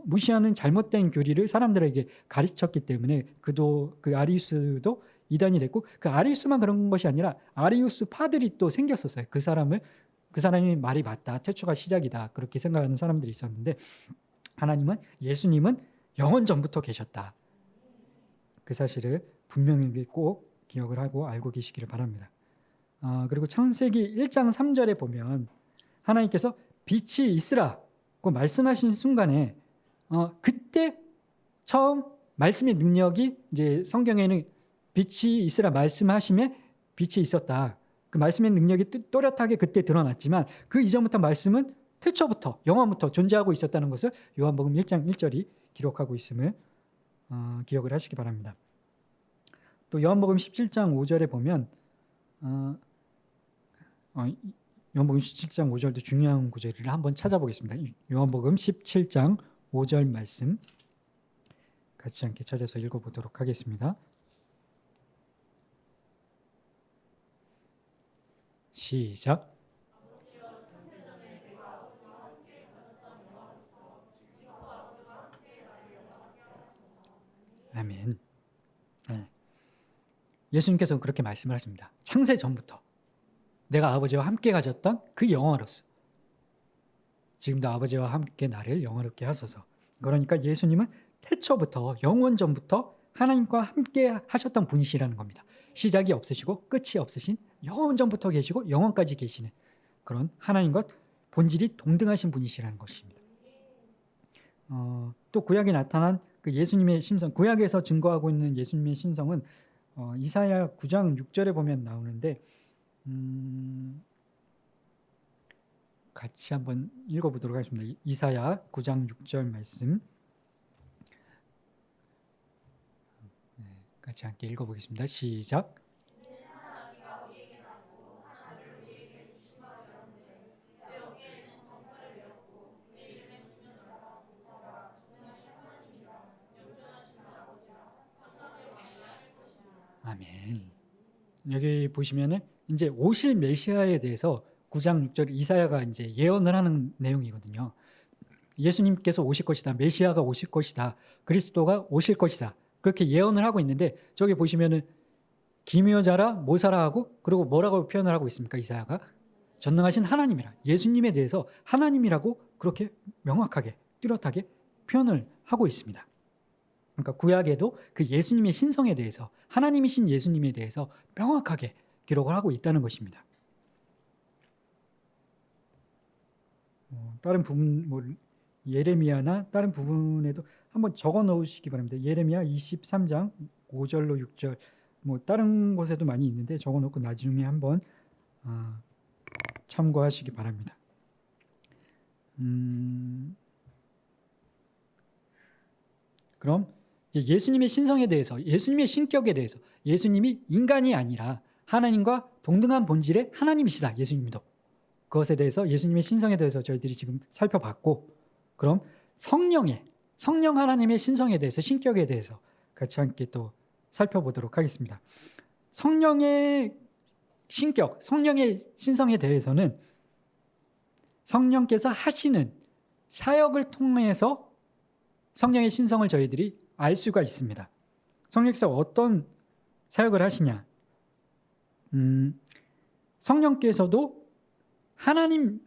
무시하는 잘못된 교리를 사람들에게 가르쳤기 때문에 그 아리우스도 이단이 됐고 그 아리우스만 그런 것이 아니라 아리우스 파들이 또 생겼었어요. 그 사람이 말이 맞다. 태초가 시작이다. 그렇게 생각하는 사람들이 있었는데 예수님은 영원 전부터 계셨다. 그 사실을 분명히 꼭 기억을 하고 알고 계시기를 바랍니다. 그리고 창세기 1장 3절에 보면 하나님께서 빛이 있으라고 말씀하신 순간에 그때 처음 말씀의 능력이 이제 성경에는 빛이 있으라 말씀하심에 빛이 있었다. 그 말씀의 능력이 또렷하게 그때 드러났지만 그 이전부터 말씀은 태초부터 영원부터 존재하고 있었다는 것을 요한복음 1장 1절이 기록하고 있음을 기억을 하시기 바랍니다. 또 요한복음 17장 5절에 보면 요한복음 17장 5절도 중요한 구절을 한번 찾아보겠습니다. 요한복음 17장 5절 말씀 같이 함께 찾아서 읽어보도록 하겠습니다. 시작. 아멘. 네. 예수님께서 그렇게 말씀을 하십니다. 창세 전부터 내가 아버지와 함께 가졌던 그 영화로서 지금도 아버지와 함께 나를 영화롭게 하소서. 그러니까 예수님은 태초부터 영원 전부터 하나님과 함께 하셨던 분이시라는 겁니다. 시작이 없으시고 끝이 없으신, 영원전부터 계시고 영원까지 계시는 그런 하나님과 본질이 동등하신 분이시라는 것입니다. 또 구약에 나타난 그 예수님의 신성, 구약에서 증거하고 있는 예수님의 신성은 이사야 9장 6절에 보면 나오는데 같이 한번 읽어보도록 하겠습니다. 이사야 9장 6절 말씀 같이 함께 읽어보겠습니다. 시작. 아멘. 여기 보시면은 이제 오실 메시아에 대해서 9장 6절 이사야가 이제 예언을 하는 내용이거든요. 예수님께서 오실 것이다. 메시아가 오실 것이다. 그리스도가 오실 것이다. 그렇게 예언을 하고 있는데 저기 보시면은 기묘자라 모사라 하고 그리고 뭐라고 표현을 하고 있습니까? 이사야가 전능하신 하나님이라 예수님에 대해서 하나님이라고 그렇게 명확하게 뚜렷하게 표현을 하고 있습니다. 그러니까 구약에도 그 예수님의 신성에 대해서 하나님이신 예수님에 대해서 명확하게 기록을 하고 있다는 것입니다. 다른 부분 뭐 예레미야나 다른 부분에도 한번 적어 놓으시기 바랍니다. 예레미야 23장 5절로 6절 뭐 다른 곳에도 많이 있는데 적어 놓고 나중에 한번 참고하시기 바랍니다. 그럼 예수님의 신성에 대해서, 예수님의 신격에 대해서, 예수님이 인간이 아니라 하나님과 동등한 본질의 하나님이시다. 예수님도. 그것에 대해서 예수님의 신성에 대해서 저희들이 지금 살펴봤고, 그럼 성령 하나님의 신성에 대해서, 신격에 대해서 같이 함께 또 살펴보도록 하겠습니다. 성령의 신격, 성령의 신성에 대해서는 성령께서 하시는 사역을 통해서 성령의 신성을 저희들이 알 수가 있습니다. 성령께서 어떤 사역을 하시냐? 성령께서도 하나님,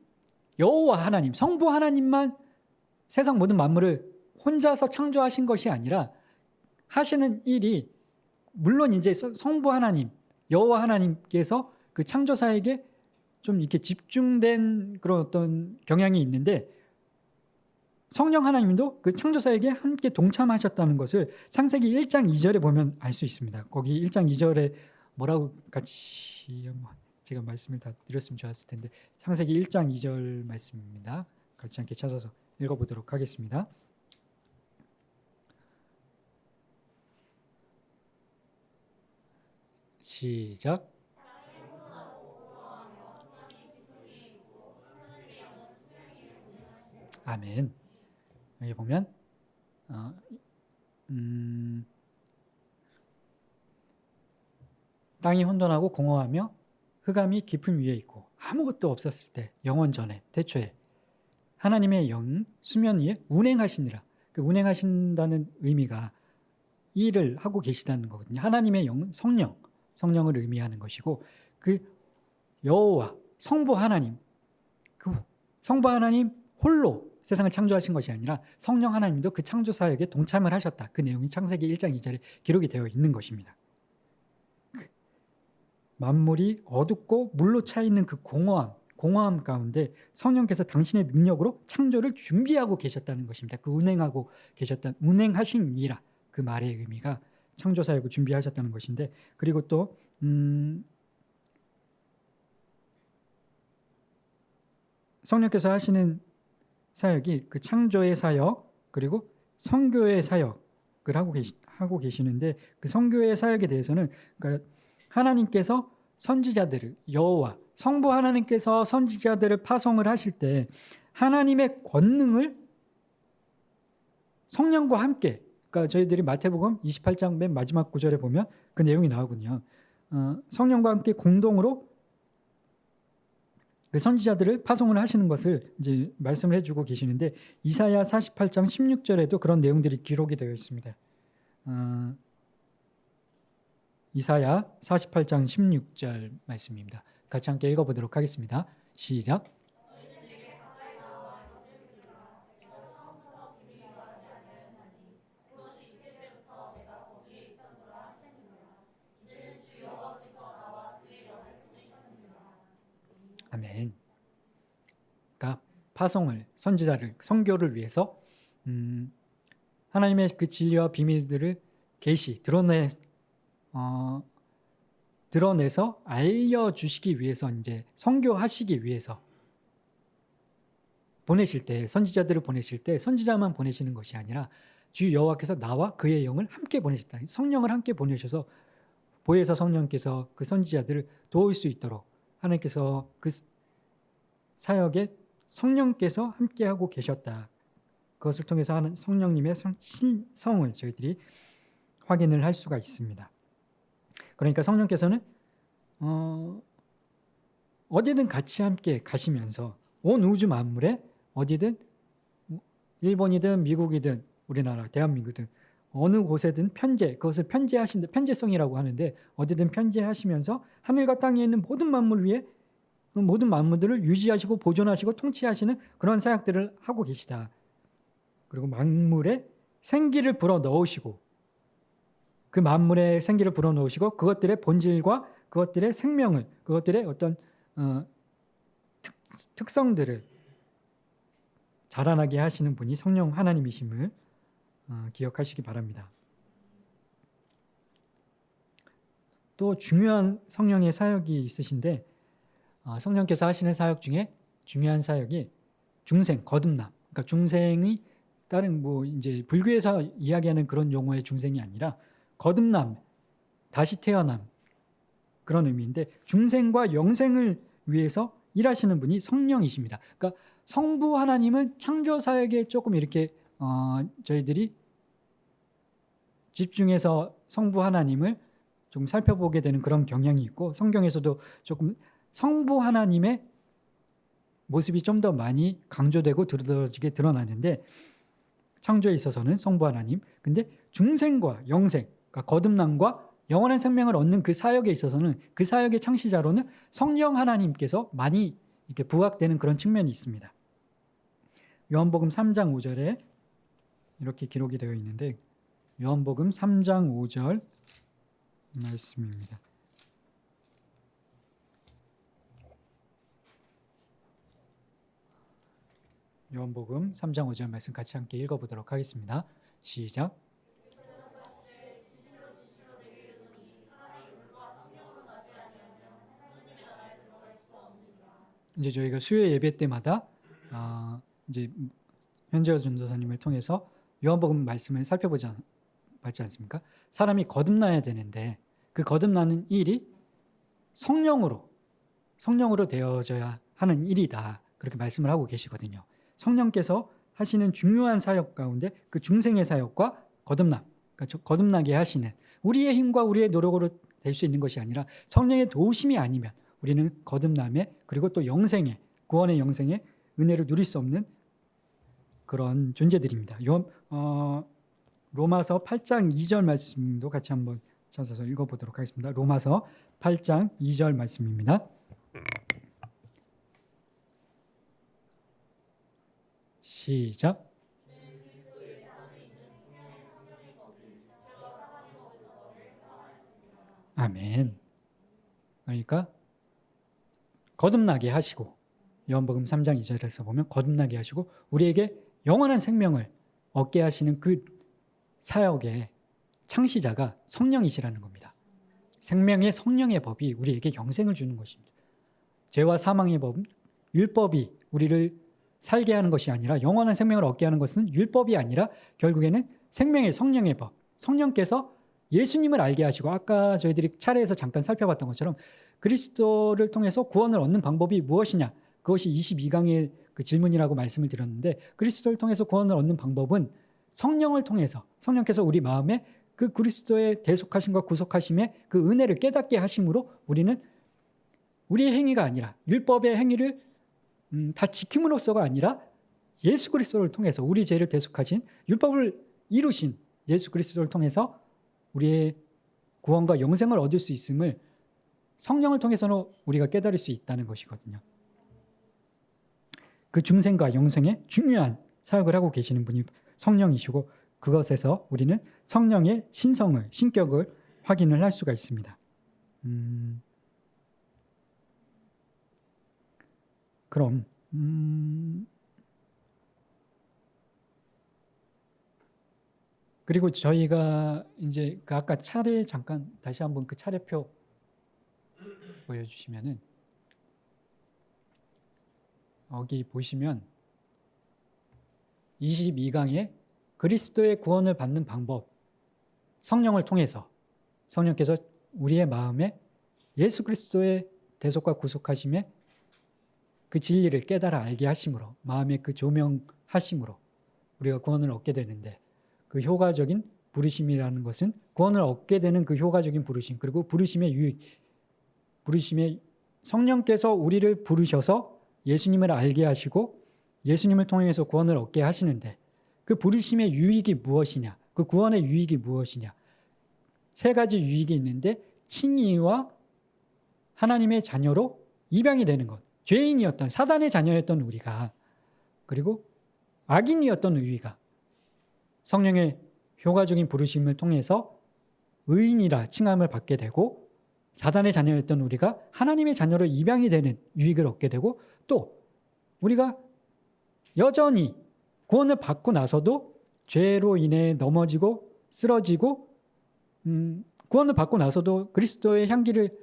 여호와 하나님, 성부 하나님만 세상 모든 만물을 혼자서 창조하신 것이 아니라 하시는 일이 물론 이제 성부 하나님, 여호와 하나님께서 그 창조 사역에 좀 이렇게 집중된 그런 어떤 경향이 있는데 성령 하나님도 그 창조 사역에 함께 동참하셨다는 것을 창세기 1장 2절에 보면 알 수 있습니다. 거기 1장 2절에 뭐라고 같이 한번 제가 말씀을 다 드렸으면 좋았을 텐데 창세기 1장 2절 말씀입니다. 같이 함께 찾아서 읽어보도록 하겠습니다. 시작. 아멘. 여기 보면 땅이 혼돈하고 공허하며 흑암이 깊음 위에 있고 아무것도 없었을 때 영원 전에 태초에 하나님의 영 수면 위에 운행하시니라. 그 운행하신다는 의미가 일을 하고 계시다는 거거든요. 하나님의 영 성령을 의미하는 것이고 그 여호와 성부 하나님 그 성부 하나님 홀로 세상을 창조하신 것이 아니라 성령 하나님도 그 창조 사역에 동참을 하셨다. 그 내용이 창세기 1장 2절에 기록이 되어 있는 것입니다. 만물이 어둡고 물로 차 있는 그 공허함 가운데 성령께서 당신의 능력으로 창조를 준비하고 계셨다는 것입니다. 그 운행하고 계셨다는 운행하신 이라 그 말의 의미가 창조 사역을 준비하셨다는 것인데 그리고 또 성령께서 하시는 사역이 그 창조의 사역 그리고 선교의 사역을 하고 계시는데 그 선교의 사역에 대해서는 그러니까 하나님께서 선지자들을 여호와 성부 하나님께서 선지자들을 파송을 하실 때 하나님의 권능을 성령과 함께 그러니까 저희들이 마태복음 28장 맨 마지막 구절에 보면 그 내용이 나오거든요. 성령과 함께 공동으로 그 선지자들을 파송을 하시는 것을 이제 말씀을 해주고 계시는데 이사야 48장 16절에도 그런 내용들이 기록이 되어 있습니다. 이사야 48장 16절 말씀입니다. 같이 함께 읽어보도록 하겠습니다. 시작. 파송을, 선지자를, 선교를 위해서 하나님의 그 진리와 비밀들을 드러내서 알려주시기 위해서, 이제 선교하시기 위해서 보내실 때, 선지자들을 보내실 때 선지자만 보내시는 것이 아니라 주 여호와께서 나와 그의 영을 함께 보내셨다. 성령을 함께 보내셔서 보혜사 성령께서 그 선지자들을 도울 수 있도록 하나님께서 그 사역에 성령께서 함께하고 계셨다. 그것을 통해서 하는 성령님의 신성을 저희들이 확인을 할 수가 있습니다. 그러니까 성령께서는 어디든 같이 함께 가시면서 온 우주 만물에 어디든 일본이든 미국이든 우리나라 대한민국이든 어느 곳에든 그것을 편재성이라고 하는데 어디든 편재하시면서 하늘과 땅에 있는 모든 만물 위에 모든 만물들을 유지하시고 보존하시고 통치하시는 그런 사역들을 하고 계시다. 그리고 만물에 생기를 불어넣으시고 그 만물에 생기를 불어넣으시고 그것들의 본질과 그것들의 생명을, 그것들의 어떤 특성들을 자라나게 하시는 분이 성령 하나님이심을 기억하시기 바랍니다. 또 중요한 성령의 사역이 있으신데 성령께서 하시는 사역 중에 중요한 사역이 중생, 거듭남. 그러니까 중생이 다른 이제 불교에서 이야기하는 그런 용어의 중생이 아니라 거듭남, 다시 태어남 그런 의미인데 중생과 영생을 위해서 일하시는 분이 성령이십니다. 그러니까 성부 하나님은 창조 사역에 조금 이렇게 저희들이 집중해서 성부 하나님을 좀 살펴보게 되는 그런 경향이 있고 성경에서도 조금 성부 하나님의 모습이 좀 더 많이 강조되고 두드러지게 드러나는데 창조에 있어서는 성부 하나님, 근데 중생과 영생, 그러니까 거듭남과 영원한 생명을 얻는 그 사역에 있어서는 그 사역의 창시자로는 성령 하나님께서 많이 이렇게 부각되는 그런 측면이 있습니다. 요한복음 3장 5절에 이렇게 기록이 되어 있는데 요한복음 3장 5절 말씀입니다. 요한복음 3장 5절 말씀 같이 함께 읽어보도록 하겠습니다. 시작. 이제 저희가 수요 예배 때마다 이제 현재호 전도사님을 통해서 요한복음 말씀을 살펴보지 않습니까? 사람이 거듭나야 되는데 그 거듭나는 일이 성령으로 되어져야 하는 일이다. 그렇게 말씀을 하고 계시거든요. 성령께서 하시는 중요한 사역 가운데 그 중생의 사역과 거듭남, 그러니까 거듭나게 하시는 우리의 힘과 우리의 노력으로 될 수 있는 것이 아니라 성령의 도우심이 아니면 우리는 거듭남에 그리고 또 영생의 구원의 영생의 은혜를 누릴 수 없는 그런 존재들입니다. 로마서 8장 2절 말씀도 같이 한번 찾아서 읽어보도록 하겠습니다. 로마서 8장 2절 말씀입니다. 시작. 아멘. 그러니까 거듭나게 하시고 요한복음 3장 2절에서 보면 거듭나게 하시고 우리에게 영원한 생명을 얻게 하시는 그 사역의 창시자가 성령이시라는 겁니다. 생명의 성령의 법이 우리에게 영생을 주는 것입니다. 죄와 사망의 법은 율법이 우리를 살게 하는 것이 아니라 영원한 생명을 얻게 하는 것은 율법이 아니라 결국에는 생명의 성령의 법. 성령께서 예수님을 알게 하시고 아까 저희들이 차례에서 잠깐 살펴봤던 것처럼 그리스도를 통해서 구원을 얻는 방법이 무엇이냐? 그것이 22강의 그 질문이라고 말씀을 드렸는데 그리스도를 통해서 구원을 얻는 방법은 성령을 통해서 성령께서 우리 마음에 그 그리스도의 대속하심과 구속하심의 그 은혜를 깨닫게 하심으로 우리는 우리의 행위가 아니라 율법의 행위를 다 지킴으로써가 아니라 예수 그리스도를 통해서 우리 죄를 대속하신 율법을 이루신 예수 그리스도를 통해서 우리의 구원과 영생을 얻을 수 있음을 성령을 통해서는 우리가 깨달을 수 있다는 것이거든요. 그 중생과 영생의 중요한 사역을 하고 계시는 분이 성령이시고 그것에서 우리는 성령의 신격을 확인을 할 수가 있습니다. 그럼 그리고 저희가 이제 그 아까 차례 잠깐 다시 한번 그 차례표 보여주시면은 여기 보시면 22강에 그리스도의 구원을 받는 방법, 성령을 통해서 성령께서 우리의 마음에 예수 그리스도의 대속과 구속하심에 그 진리를 깨달아 알게 하심으로, 마음에 그 조명하심으로 우리가 구원을 얻게 되는데, 그 효과적인 부르심이라는 것은 구원을 얻게 되는 그 효과적인 부르심, 그리고 부르심의 유익, 부르심의 성령께서 우리를 부르셔서 예수님을 알게 하시고 예수님을 통해서 구원을 얻게 하시는데, 그 부르심의 유익이 무엇이냐, 그 구원의 유익이 무엇이냐, 세 가지 유익이 있는데, 칭의와 하나님의 자녀로 입양이 되는 것, 죄인이었던 사단의 자녀였던 우리가, 그리고 악인이었던 우리가 성령의 효과적인 부르심을 통해서 의인이라 칭함을 받게 되고, 사단의 자녀였던 우리가 하나님의 자녀로 입양이 되는 유익을 얻게 되고, 또 우리가 여전히 구원을 받고 나서도 죄로 인해 넘어지고 쓰러지고, 구원을 받고 나서도 그리스도의 향기를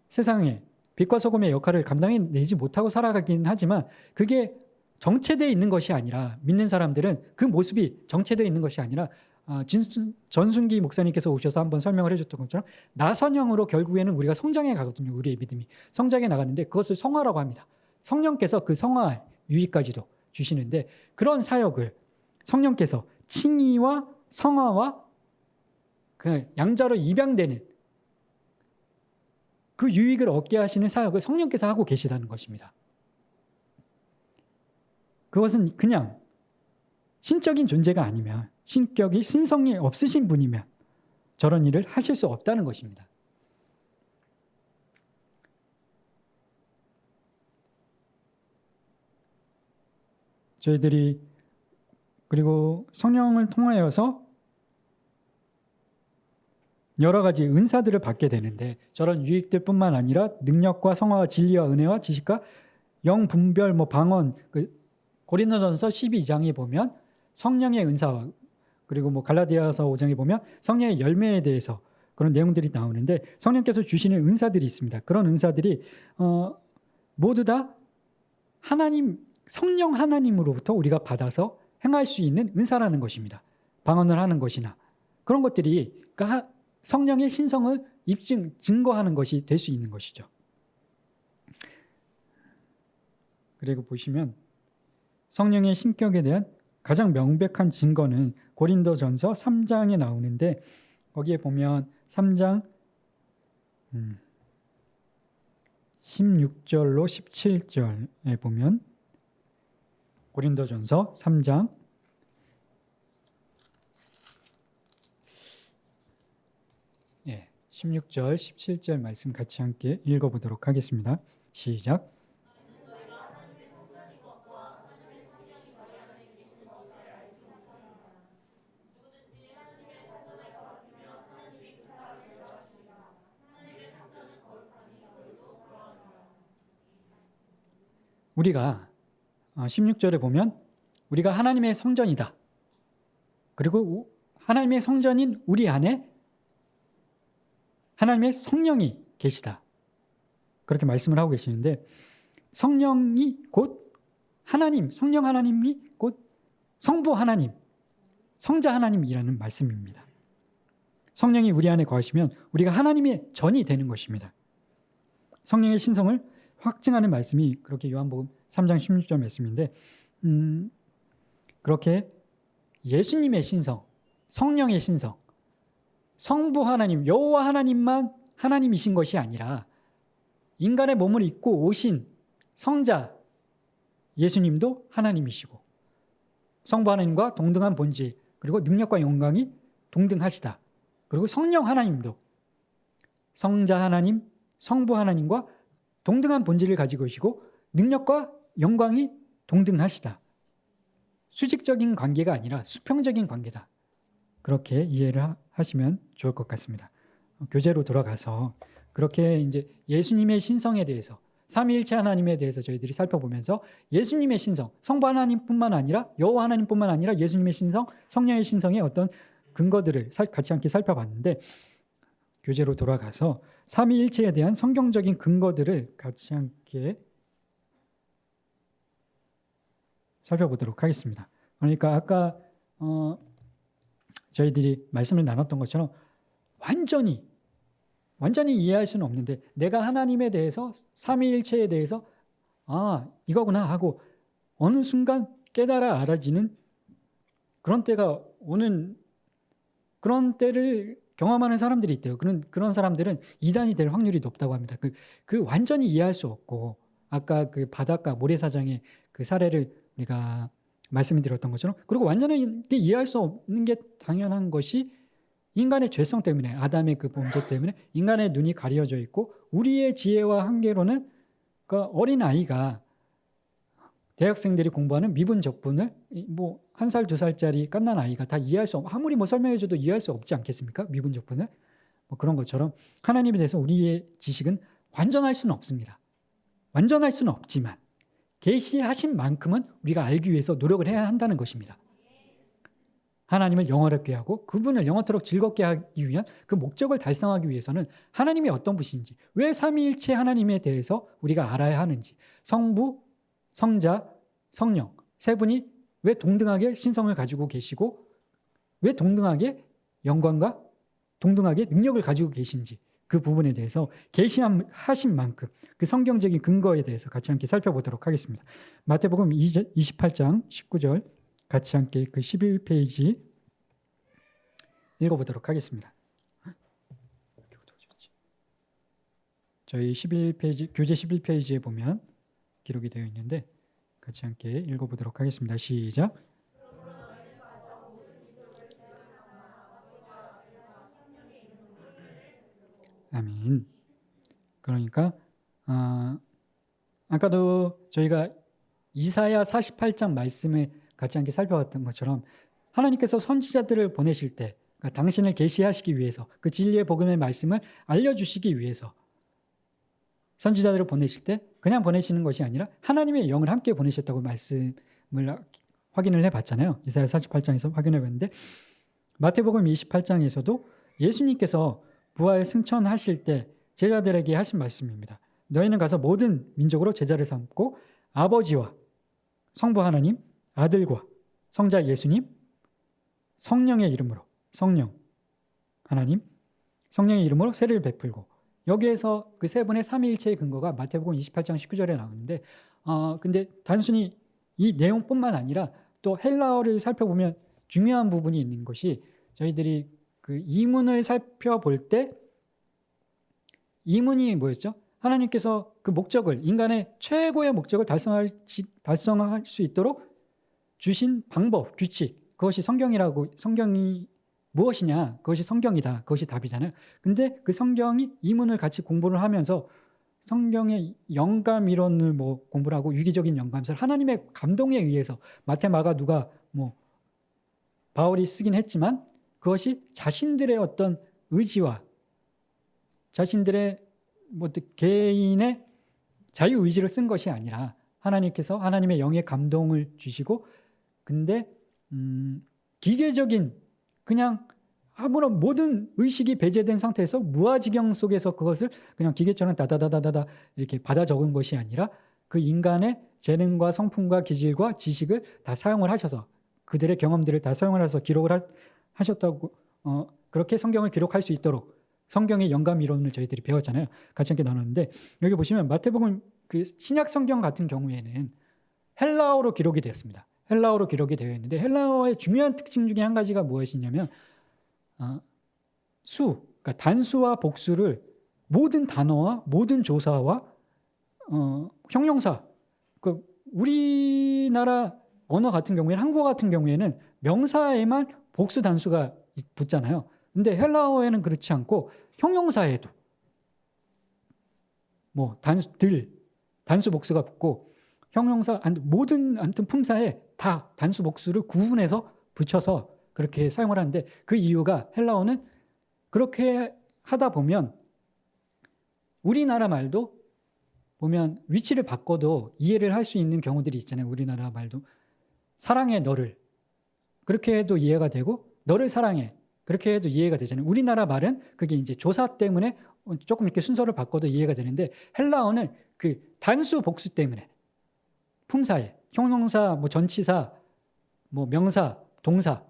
세상에 빛과 소금의 역할을 감당해내지 못하고 살아가긴 하지만, 그게 정체되어 있는 것이 아니라, 믿는 사람들은 그 모습이 정체되어 있는 것이 아니라, 전순기 목사님께서 오셔서 한번 설명을 해줬던 것처럼 나선형으로 결국에는 우리가 성장해 가거든요. 우리의 믿음이 성장해 나가는데, 그것을 성화라고 합니다. 성령께서 그 성화 유익까지도 주시는데, 그런 사역을 성령께서 칭의와 성화와 그 양자로 입양되는 그 유익을 얻게 하시는 사역을 성령께서 하고 계시다는 것입니다. 그것은 그냥 신적인 존재가 아니면, 신격이 신성이 없으신 분이면 저런 일을 하실 수 없다는 것입니다. 저희들이 그리고 성령을 통하여서 여러 가지 은사들을 받게 되는데, 저런 유익들뿐만 아니라 능력과 성화와 진리와 은혜와 지식과 영분별, 방언, 고린도전서 12장에 보면 성령의 은사와, 그리고 갈라디아서 5장에 보면 성령의 열매에 대해서 그런 내용들이 나오는데, 성령께서 주시는 은사들이 있습니다. 그런 은사들이 모두 다 하나님, 성령 하나님으로부터 우리가 받아서 행할 수 있는 은사라는 것입니다. 방언을 하는 것이나 그런 것들이 성령의 신성을 증거하는 것이 될 수 있는 것이죠. 그리고 보시면 성령의 신격에 대한 가장 명백한 증거는 고린도전서 3장에 나오는데, 거기에 보면 3장 16절로 17절에 보면, 고린도전서 3장 16절, 17절 말씀 같이 함께 읽어보도록 하겠습니다. 시작. 우리가 16절에 보면 우리가 하나님의 성전이다. 그리고 하나님의 성전인 우리 안에 하나님의 성령이 계시다. 그렇게 말씀을 하고 계시는데, 성령이 곧 하나님, 성령 하나님이 곧 성부 하나님, 성자 하나님이라는 말씀입니다. 성령이 우리 안에 거하시면 우리가 하나님의 전이 되는 것입니다. 성령의 신성을 확증하는 말씀이 그렇게 요한복음 3장 16절 말씀인데, 그렇게 예수님의 신성, 성령의 신성, 성부 하나님, 여호와 하나님만 하나님이신 것이 아니라 인간의 몸을 입고 오신 성자 예수님도 하나님이시고, 성부 하나님과 동등한 본질, 그리고 능력과 영광이 동등하시다. 그리고 성령 하나님도 성자 하나님, 성부 하나님과 동등한 본질을 가지고 계시고 능력과 영광이 동등하시다. 수직적인 관계가 아니라 수평적인 관계다. 그렇게 이해를 하시면 좋을 것 같습니다. 교재로 돌아가서 그렇게 이제 예수님의 신성에 대해서, 삼위일체 하나님에 대해서 저희들이 살펴보면서 예수님의 신성, 성부 하나님뿐만 아니라 여호와 하나님뿐만 아니라 예수님의 신성, 성령의 신성의 어떤 근거들을 같이 함께 살펴봤는데 교재로 돌아가서 삼위일체에 대한 성경적인 근거들을 같이 함께 살펴보도록 하겠습니다. 그러니까 아까 저희들이 말씀을 나눴던 것처럼 완전히 이해할 수는 없는데 내가 하나님에 대해서 삼위일체에 대해서 이거구나 하고 어느 순간 깨달아 알아지는 그런 때가 오는 그런 때를 경험하는 사람들이 있대요. 그런 사람들은 이단이 될 확률이 높다고 합니다. 그 완전히 이해할 수 없고 아까 그 바닷가 모래사장의 그 사례를 우리가 말씀을 드렸던 것처럼 그리고 완전히 이해할 수 없는 게 당연한 것이 인간의 죄성 때문에 아담의 그 범죄 때문에 인간의 눈이 가려져 있고 우리의 지혜와 한계로는 그 어린 아이가 대학생들이 공부하는 미분 적분을 뭐 1살, 2살짜리 갓난 아이가 다 이해할 수 아무리 뭐 설명해줘도 이해할 수 없지 않겠습니까? 미분 적분을 뭐 그런 것처럼 하나님에 대해서 우리의 지식은 완전할 수는 없습니다. 완전할 수는 없지만 계시하신 만큼은 우리가 알기 위해서 노력을 해야 한다는 것입니다. 하나님을 영원하게 하고 그분을 영원토록 즐겁게 하기 위한 그 목적을 달성하기 위해서는 하나님이 어떤 분이신지 왜 삼위일체 하나님에 대해서 우리가 알아야 하는지 성부, 성자, 성령 세 분이 왜 동등하게 신성을 가지고 계시고 왜 동등하게 영광과 동등하게 능력을 가지고 계신지 그 부분에 대해서 계시하신 만큼 그 성경적인 근거에 대해서 같이 함께 살펴보도록 하겠습니다. 마태복음 28장 19절 같이 함께 그 11페이지 읽어보도록 하겠습니다. 저희 11페이지, 교재 11페이지에 보면 기록이 되어 있는데 같이 함께 읽어보도록 하겠습니다. 시작. 아멘. 그러니까 아까도 저희가 이사야 48장 말씀을 같이 함께 살펴봤던 것처럼 하나님께서 선지자들을 보내실 때 그러니까 당신을 계시하시기 위해서 그 진리의 복음의 말씀을 알려주시기 위해서 선지자들을 보내실 때 그냥 보내시는 것이 아니라 하나님의 영을 함께 보내셨다고 말씀을 확인을 해봤잖아요. 이사야 48장에서 확인해봤는데 마태복음 28장에서도 예수님께서 부활 승천하실 때 제자들에게 하신 말씀입니다. 너희는 가서 모든 민족으로 제자를 삼고 아버지와 성부 하나님, 아들과 성자 예수님, 성령의 이름으로 성령 하나님, 성령의 이름으로 세례를 베풀고 여기에서 그 세 분의 삼위일체의 근거가 마태복음 28장 19절에 나오는데 근데 단순히 이 내용뿐만 아니라 또 헬라어를 살펴보면 중요한 부분이 있는 것이 저희들이 그 이문을 살펴볼 때 이문이 뭐였죠? 하나님께서 그 목적을 인간의 최고의 목적을 달성할 수 있도록 주신 방법, 규칙 그것이 성경이 무엇이냐? 그것이 성경이다. 그것이 답이잖아요. 근데 그 성경이 이문을 같이 공부를 하면서 성경의 영감 이론을 뭐 공부를 하고 유기적인 영감설 하나님의 감동에 의해서 마태, 마가, 누가 뭐 바울이 쓰긴 했지만 그것이 자신들의 어떤 의지와 자신들의 뭐 개인의 자유 의지를 쓴 것이 아니라 하나님께서 하나님의 영의 감동을 주시고 근데 기계적인 그냥 아무런 모든 의식이 배제된 상태에서 무아지경 속에서 그것을 그냥 기계처럼 다다다다다 이렇게 받아 적은 것이 아니라 그 인간의 재능과 성품과 기질과 지식을 다 사용을 하셔서 그들의 경험들을 다 사용을 해서 기록을 하셨다고 그렇게 성경을 기록할 수 있도록 성경의 영감 이론을 저희들이 배웠잖아요. 같이 함께 나눴는데 여기 보시면 마태복음 그 신약 성경 같은 경우에는 헬라어로 기록이 되었습니다. 헬라어로 기록이 되어 있는데 헬라어의 중요한 특징 중에 한 가지가 무엇이냐면 그러니까 단수와 복수를 모든 단어와 모든 조사와 형용사 그 우리나라 언어 같은 경우에는 한국어 같은 경우에는 명사에만 복수 단수가 붙잖아요. 근데 헬라어에는 그렇지 않고 형용사에도 뭐 단수 복수가 붙고 형용사 모든 아무튼 품사에 다 단수 복수를 구분해서 붙여서 그렇게 사용을 하는데 그 이유가 헬라어는 그렇게 하다 보면 우리나라 말도 보면 위치를 바꿔도 이해를 할 수 있는 경우들이 있잖아요. 우리나라 말도 사랑해 너를 그렇게 해도 이해가 되고 너를 사랑해 그렇게 해도 이해가 되잖아요. 우리나라 말은 그게 이제 조사 때문에 조금 이렇게 순서를 바꿔도 이해가 되는데 헬라어는 그 단수 복수 때문에 품사에 형용사, 뭐 전치사, 뭐 명사, 동사,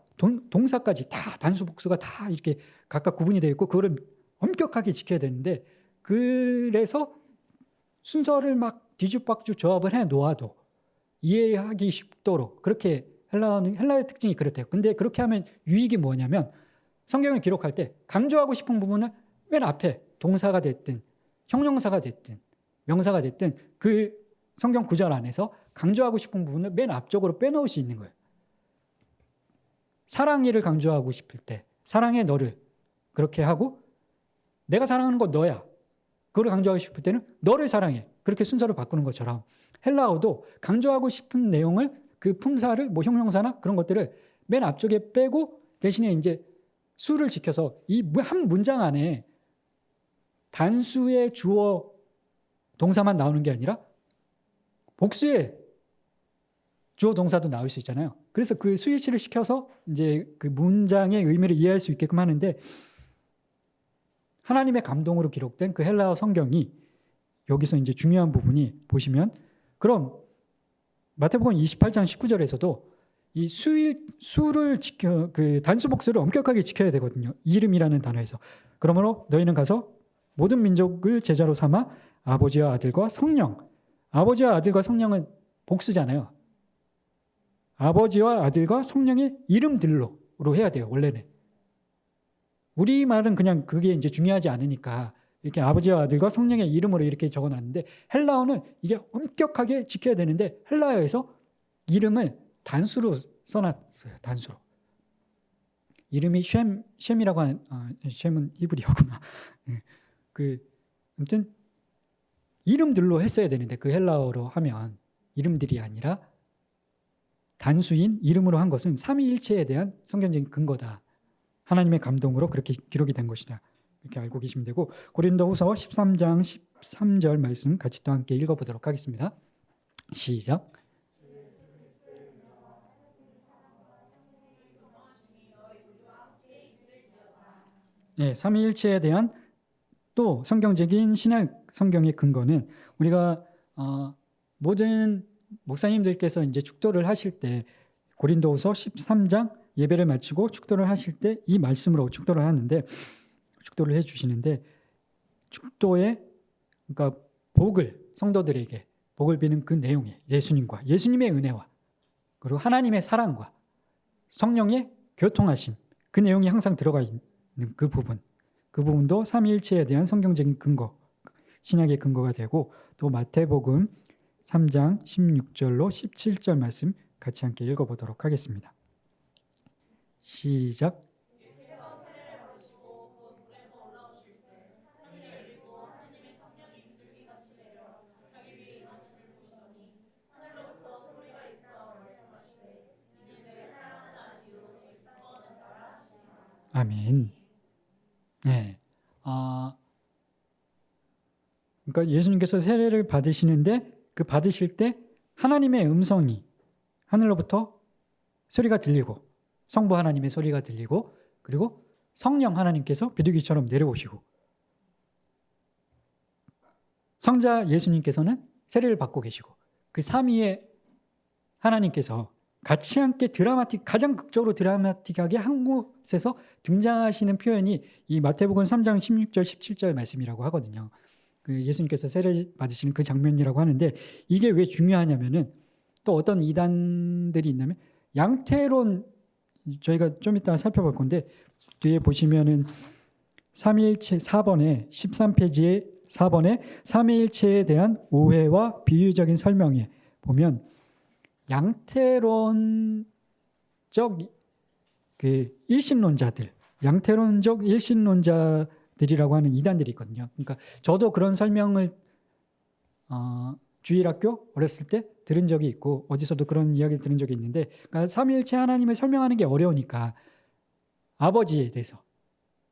동사까지 다 단수 복수가 다 이렇게 각각 구분이 되어 있고 그거를 엄격하게 지켜야 되는데 그래서 순서를 막 뒤죽박죽 조합을 해 놓아도 이해하기 쉽도록 그렇게 헬라의 특징이 그렇대요. 근데 그렇게 하면 유익이 뭐냐면 성경을 기록할 때 강조하고 싶은 부분을 맨 앞에 동사가 됐든 형용사가 됐든 명사가 됐든 그 성경 구절 안에서 강조하고 싶은 부분을 맨 앞쪽으로 빼놓을 수 있는 거예요. 사랑이를 강조하고 싶을 때 사랑해 너를 그렇게 하고 내가 사랑하는 건 너야. 그걸 강조하고 싶을 때는 너를 사랑해. 그렇게 순서를 바꾸는 것처럼 헬라어도 강조하고 싶은 내용을 그 품사를 뭐 형용사나 그런 것들을 맨 앞쪽에 빼고 대신에 이제 수를 지켜서 이 한 문장 안에 단수의 주어 동사만 나오는 게 아니라 복수의 주어 동사도 나올 수 있잖아요. 그래서 그 스위치를 시켜서 이제 그 문장의 의미를 이해할 수 있게끔 하는데 하나님의 감동으로 기록된 그 헬라어 성경이 여기서 이제 중요한 부분이 보시면 그럼 마태복음 28장 19절에서도 이 수를 지켜 그 단수 복수를 엄격하게 지켜야 되거든요. 이름이라는 단어에서. 그러므로 너희는 가서 모든 민족을 제자로 삼아 아버지와 아들과 성령. 아버지와 아들과 성령은 복수잖아요. 아버지와 아들과 성령의 이름들로 해야 돼요. 원래는. 우리말은 그냥 그게 이제 중요하지 않으니까 이렇게 아버지와 아들과 성령의 이름으로 이렇게 적어놨는데 헬라어는 이게 엄격하게 지켜야 되는데 헬라어에서 이름을 단수로 써놨어요. 단수로. 이름이 쉔이라고 하는 쉔은 히브리어구나. 아무튼 이름들로 했어야 되는데 그 헬라어로 하면 이름들이 아니라 단수인 이름으로 한 것은 삼위일체에 대한 성경적인 근거다. 하나님의 감동으로 그렇게 기록이 된 것이다. 이렇게 알고 계시면 되고 고린도후서 13장 13절 말씀 같이 또 함께 읽어보도록 하겠습니다. 시작. 네, 삼위일체에 대한 또 성경적인 신약 성경의 근거는 우리가 모든 목사님들께서 이제 축도를 하실 때 고린도후서 13장 예배를 마치고 축도를 하실 때 이 말씀으로 축도를 하는데 축도를 해주시는데 축도의 그러니까 복을 성도들에게 복을 비는 그 내용이 예수님과 예수님의 은혜와 그리고 하나님의 사랑과 성령의 교통하심 그 내용이 항상 들어가 있는 그 부분도 삼위일체에 대한 성경적인 근거 신약의 근거가 되고 또 마태복음 3장 16절로 17절 말씀 같이 함께 읽어보도록 하겠습니다. 시작. 아멘. 네. 그러니까 예수님께서 세례를 받으시는데 그 받으실 때 하나님의 음성이 하늘로부터 소리가 들리고 성부 하나님의 소리가 들리고 그리고 성령 하나님께서 비둘기처럼 내려오시고 성자 예수님께서는 세례를 받고 계시고 그 삼위의 하나님께서 같이 함께 가장 극적으로 드라마틱하게 한 곳에서 등장하시는 표현이 이 마태복음 3장 16절 17절 말씀이라고 하거든요. 그 예수님께서 세례 받으시는 그 장면이라고 하는데 이게 왜 중요하냐면은 또 어떤 이단들이 있냐면 양태론 저희가 좀 이따 살펴볼 건데 뒤에 보시면은 삼위일체 4번에 13페이지에 4번에 삼위일체에 대한 오해와 비유적인 설명에 보면 양태론적 그 일신론자들, 양태론적 일신론자들이라고 하는 이단들이 있거든요. 그러니까 저도 그런 설명을 주일학교 어렸을 때 들은 적이 있고 어디서도 그런 이야기 들은 적이 있는데 그러니까 삼위일체 하나님을 설명하는 게 어려우니까 아버지에 대해서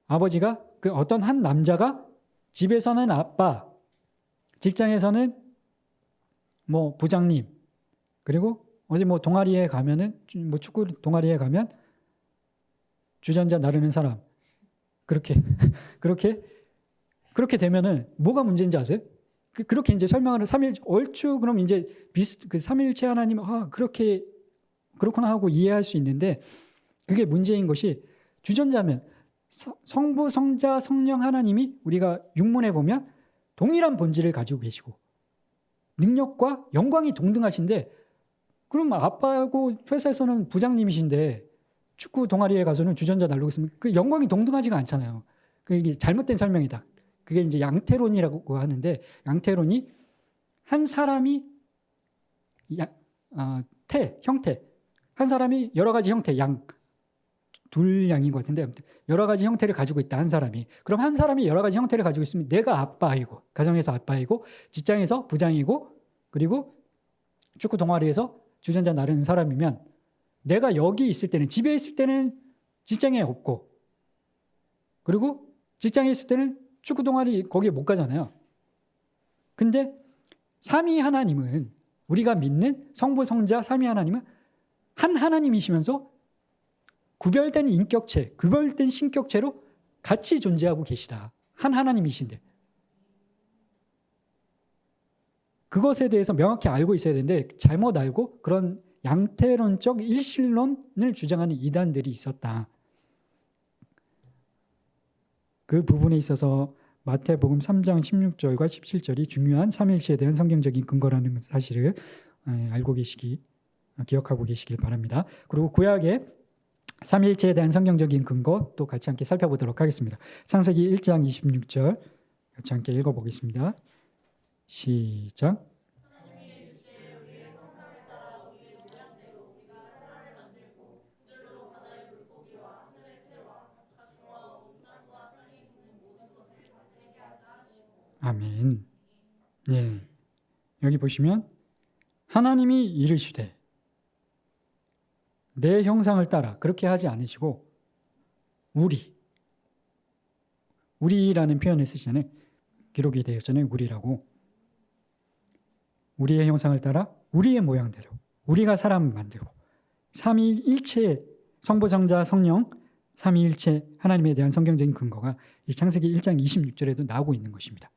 아버지가 그 어떤 한 남자가 집에서는 아빠, 직장에서는 뭐 부장님 그리고 어디 뭐 동아리에 가면은 뭐 축구 동아리에 가면 주전자 나르는 사람. 그렇게 되면은 뭐가 문제인지 아세요? 그렇게 이제 설명하는 얼추 그럼 이제 그 삼위일체 하나님 그렇구나 하고 이해할 수 있는데, 그게 문제인 것이, 주전자면 성부, 성자, 성령 하나님이 우리가 육문에 보면 동일한 본질을 가지고 계시고 능력과 영광이 동등하신데, 그럼 아빠하고 회사에서는 부장님이신데 축구 동아리에 가서는 주전자 날르고 있으면 그 영광이 동등하지가 않잖아요. 그게 잘못된 설명이다. 그게 이제 양태론이라고 하는데, 양태론이 한 사람이 형태, 한 사람이 여러 가지 형태, 둘 양인 것 같은데, 여러 가지 형태를 가지고 있다, 한 사람이. 그럼 한 사람이 여러 가지 형태를 가지고 있으면 내가 아빠이고, 가정에서 아빠이고, 직장에서 부장이고, 그리고 축구 동아리에서 주전자 나르는 사람이면, 내가 여기 있을 때는, 집에 있을 때는 직장에 없고, 그리고 직장에 있을 때는 축구 동아리 거기에 못 가잖아요. 근데 삼위 하나님은, 우리가 믿는 성부, 성자, 삼위 하나님은 한 하나님이시면서 구별된 인격체, 구별된 신격체로 같이 존재하고 계시다. 한 하나님이신데. 그것에 대해서 명확히 알고 있어야 되는데, 잘못 알고 그런 양태론적 일신론을 주장하는 이단들이 있었다. 그 부분에 있어서 마태복음 3장 16절과 17절이 중요한 삼일체에 대한 성경적인 근거라는 사실을 기억하고 계시길 바랍니다. 그리고 구약의 삼일체에 대한 성경적인 근거 또 같이 함께 살펴보도록 하겠습니다. 창세기 1장 26절 같이 함께 읽어보겠습니다. 시작. 아멘. 네. 여기 보시면 하나님이 이르시되 내 형상을 따라, 그렇게 하지 않으시고 우리라는 표현을 쓰시잖아요. 기록이 되었잖아요. 우리라고. 우리의 형상을 따라 우리의 모양대로 우리가 사람을 만들고, 삼위일체, 성부, 성자, 성령 삼위일체 하나님에 대한 성경적인 근거가 이 창세기 1장 26절에도 나오고 있는 것입니다.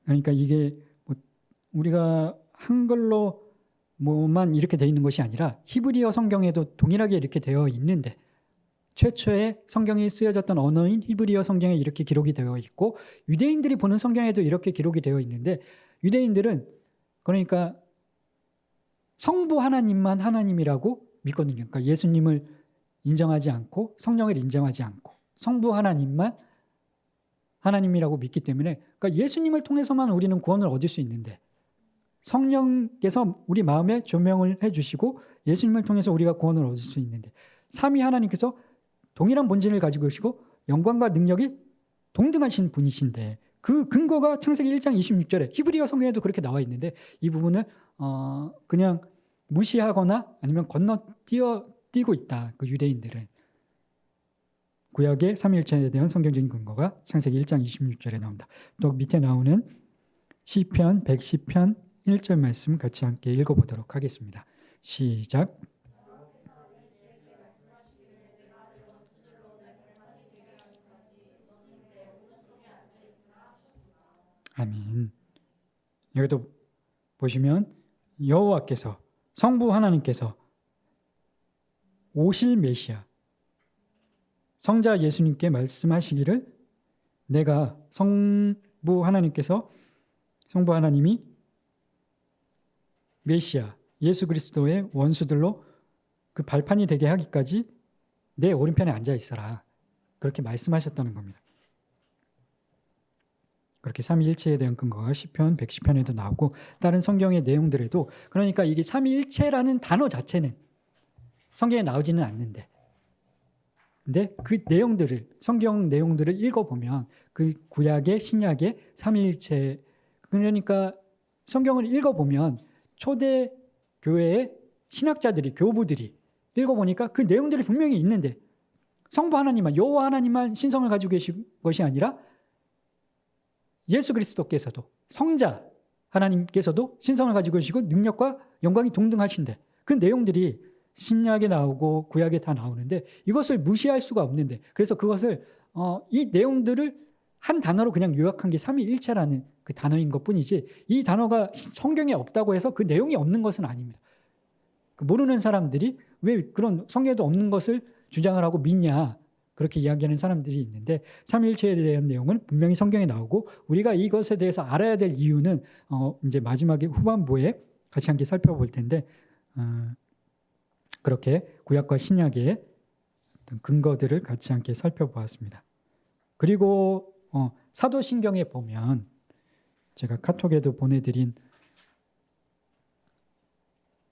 그러니까 이게 우리가 한글로만 이렇게 되어 있는 것이 아니라 히브리어 성경에도 동일하게 이렇게 되어 있는데, 최초의 성경이 쓰여졌던 언어인 히브리어 성경에 이렇게 기록이 되어 있고, 유대인들이 보는 성경에도 이렇게 기록이 되어 있는데, 유대인들은 그러니까 성부 하나님만 하나님이라고 믿거든요. 그러니까 예수님을 인정하지 않고 성령을 인정하지 않고 성부 하나님만 하나님이라고 믿기 때문에, 그러니까 예수님을 통해서만 우리는 구원을 얻을 수 있는데, 성령께서 우리 마음에 조명을 해주시고 예수님을 통해서 우리가 구원을 얻을 수 있는데, 삼위 하나님께서 동일한 본질을 가지고 계시고 영광과 능력이 동등하신 분이신데, 그 근거가 창세기 1장 26절에 히브리어 성경에도 그렇게 나와 있는데, 이 부분을 그냥 무시하거나 아니면 건너뛰고 있다. 그 유대인들은. 구약의 삼위일체에 대한 성경적인 근거가 창세기 1장 26절에 나온다. 또 밑에 나오는 시편 110편 1절 말씀 같이 함께 읽어보도록 하겠습니다. 시작. 아멘. 여기도 보시면 여호와께서, 성부 하나님께서 오실 메시아 성자 예수님께 말씀하시기를, 내가 성부 하나님이 메시아 예수 그리스도의 원수들로 그 발판이 되게 하기까지 내 오른편에 앉아 있어라. 그렇게 말씀하셨다는 겁니다. 그렇게 삼위일체에 대한 근거가 시편 110편에도 나오고 다른 성경의 내용들에도, 그러니까 이게 삼위일체라는 단어 자체는 성경에 나오지는 않는데, 근데 그 내용들을, 성경 내용들을 읽어보면 그 구약의 신약의 삼위일체, 그러니까 성경을 읽어보면 초대 교회의 신학자들이, 교부들이 읽어보니까 그 내용들이 분명히 있는데, 성부 하나님만, 여호와 하나님만 신성을 가지고 계신 것이 아니라 예수 그리스도께서도, 성자 하나님께서도 신성을 가지고 계시고 능력과 영광이 동등하신데, 그 내용들이 신약에 나오고 구약에 다 나오는데 이것을 무시할 수가 없는데 그래서 그것을 이 내용들을 한 단어로 그냥 요약한 게 삼위일체라는 그 단어인 것뿐이지 이 단어가 성경에 없다고 해서 그 내용이 없는 것은 아닙니다. 모르는 사람들이 왜 그런 성경에도 없는 것을 주장을 하고 믿냐 그렇게 이야기하는 사람들이 있는데 삼위일체에 대한 내용은 분명히 성경에 나오고 우리가 이것에 대해서 알아야 될 이유는 이제 마지막에 후반부에 같이 함께 살펴볼 텐데 그렇게 구약과 신약의 근거들을 같이 함께 살펴보았습니다. 그리고 사도신경에 보면 제가 카톡에도 보내드린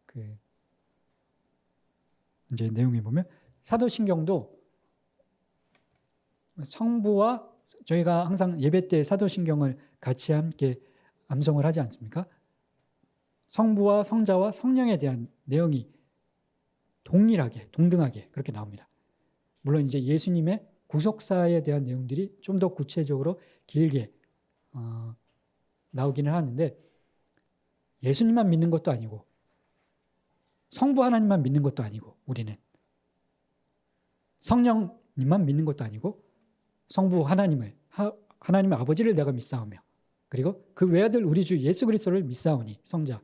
그 이제 내용에 보면 사도신경도 성부와 저희가 항상 예배 때 사도신경을 같이 함께 암송을 하지 않습니까? 성부와 성자와 성령에 대한 내용이 동일하게 동등하게 그렇게 나옵니다. 물론 이제 예수님의 구속사에 대한 내용들이 좀 더 구체적으로 길게 나오기는 하는데 예수님만 믿는 것도 아니고 성부 하나님만 믿는 것도 아니고 우리는 성령님만 믿는 것도 아니고 성부 하나님을 하나님의 아버지를 내가 믿사오며 그리고 그 외아들 우리 주 예수 그리스도를 믿사오니 성자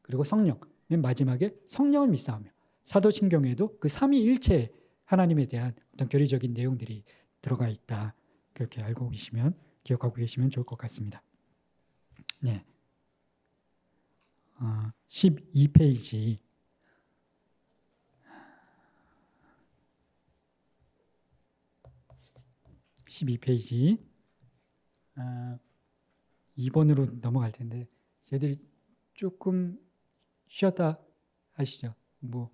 그리고 성령 맨 마지막에 성령을 믿사오며 사도신경에도 그 삼위일체 하나님에 대한 어떤 교리적인 내용들이 들어가 있다. 그렇게 알고 계시면 기억하고 계시면 좋을 것 같습니다. 네. 12페이지 12페이지 2번으로 넘어갈 텐데 저희들이 조금 쉬었다 하시죠. 뭐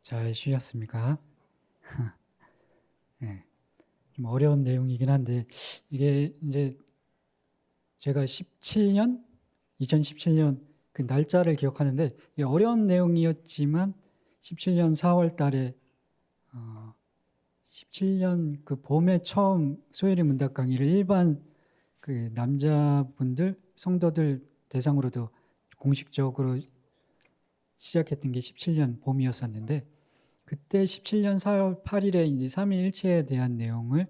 잘 쉬었습니까? 네. 좀 어려운 내용이긴 한데 이게 이제 제가 2017년 그 날짜를 기억하는데 이게 어려운 내용이었지만 17년 4월 달에 17년 그 봄에 처음 소요리 문답 강의를 일반 그 남자분들 성도들 대상으로도 공식적으로 시작했던 게 17년 봄이었었는데 그때 17년 4월 8일에 이제 삼위일체에 대한 내용을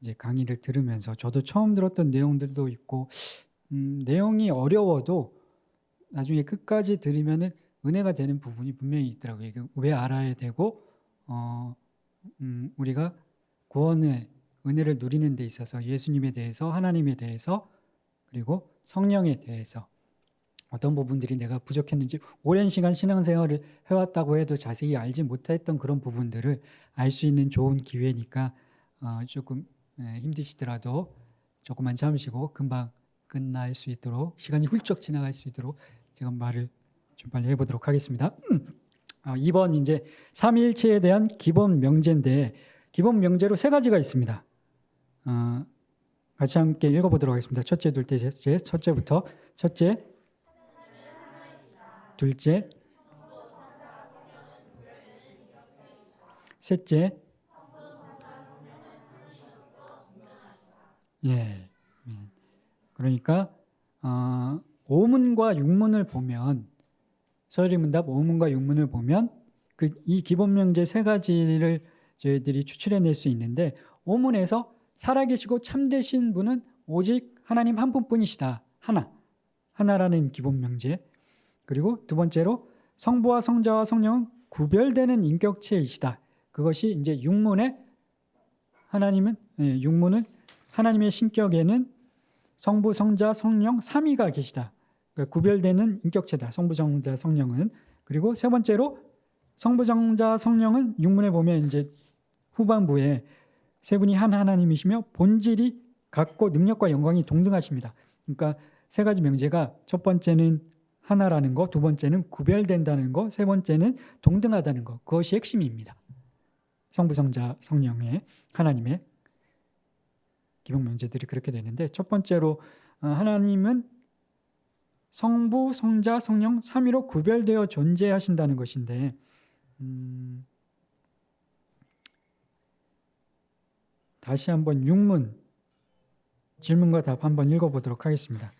이제 강의를 들으면서 저도 처음 들었던 내용들도 있고 내용이 어려워도 나중에 끝까지 들으면은 은혜가 되는 부분이 분명히 있더라고요. 이게 왜 알아야 되고 우리가 구원의 은혜를 누리는 데 있어서 예수님에 대해서 하나님에 대해서 그리고 성령에 대해서 어떤 부분들이 내가 부족했는지 오랜 시간 신앙생활을 해왔다고 해도 자세히 알지 못했던 그런 부분들을 알 수 있는 좋은 기회니까 조금 힘드시더라도 조금만 참으시고 금방 끝날 수 있도록 시간이 훌쩍 지나갈 수 있도록 제가 말을 좀 빨리 해보도록 하겠습니다. 2번 이제 삼위일체에 대한 기본 명제인데 기본 명제로 세 가지가 있습니다. 같이 함께 읽어보도록 하겠습니다. 첫째, 둘째, 셋째. 첫째부터 첫째, 둘째, 셋째. 예. 그러니까 오문과 육문을 보면 소요리 문답 오문과 육문을 보면 이 기본 명제 세 가지를 저희들이 추출해낼 수 있는데 오문에서 살아계시고 참되신 분은 오직 하나님 한 분뿐이시다. 하나라는 기본 명제. 그리고 두 번째로 성부와 성자와 성령은 구별되는 인격체이시다. 그것이 이제 육문은 하나님의 신격에는 성부, 성자, 성령 삼위가 계시다. 그러니까 구별되는 인격체다. 성부, 성자, 성령은. 그리고 세 번째로 성부, 성자, 성령은 육문에 보면 이제 후반부에 세 분이 한 하나님이시며 본질이 같고 능력과 영광이 동등하십니다. 그러니까 세 가지 명제가 첫 번째는 하나라는 거, 두 번째는 구별된다는 거, 세 번째는 동등하다는 거. 그것이 핵심입니다. 성부, 성자, 성령의 하나님의 기본 명제들이 그렇게 되는데 첫 번째로 하나님은 성부, 성자, 성령 삼위로 구별되어 존재하신다는 것인데 다시 한번 육문 질문과 답 한번 읽어보도록 하겠습니다.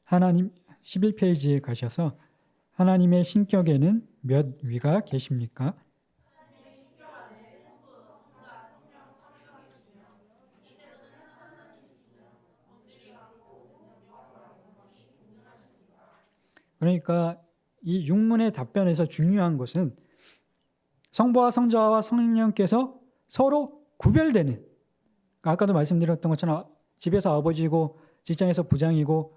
하나님 11페이지에 가셔서 하나님의 신격에는 몇 위가 계십니까? 그러니까 이 육문의 답변에서 중요한 것은 성부와 성자와 성령께서 서로 구별되는, 그러니까 아까도 말씀드렸던 것처럼 집에서 아버지고 직장에서 부장이고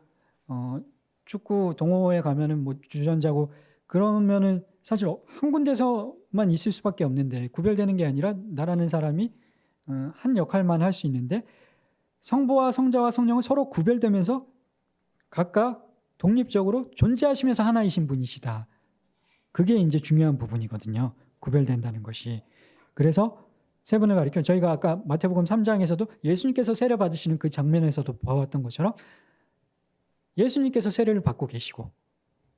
축구 동호회 가면은 뭐 주전자고 그러면은 사실 한 군데서만 있을 수밖에 없는데 구별되는 게 아니라 나라는 사람이 한 역할만 할 수 있는데 성부와 성자와 성령은 서로 구별되면서 각각 독립적으로 존재하시면서 하나이신 분이시다. 그게 이제 중요한 부분이거든요. 구별된다는 것이. 그래서 세 분을 가리켜 저희가 아까 마태복음 3장에서도 예수님께서 세례 받으시는 그 장면에서도 보았던 것처럼 예수님께서 세례를 받고 계시고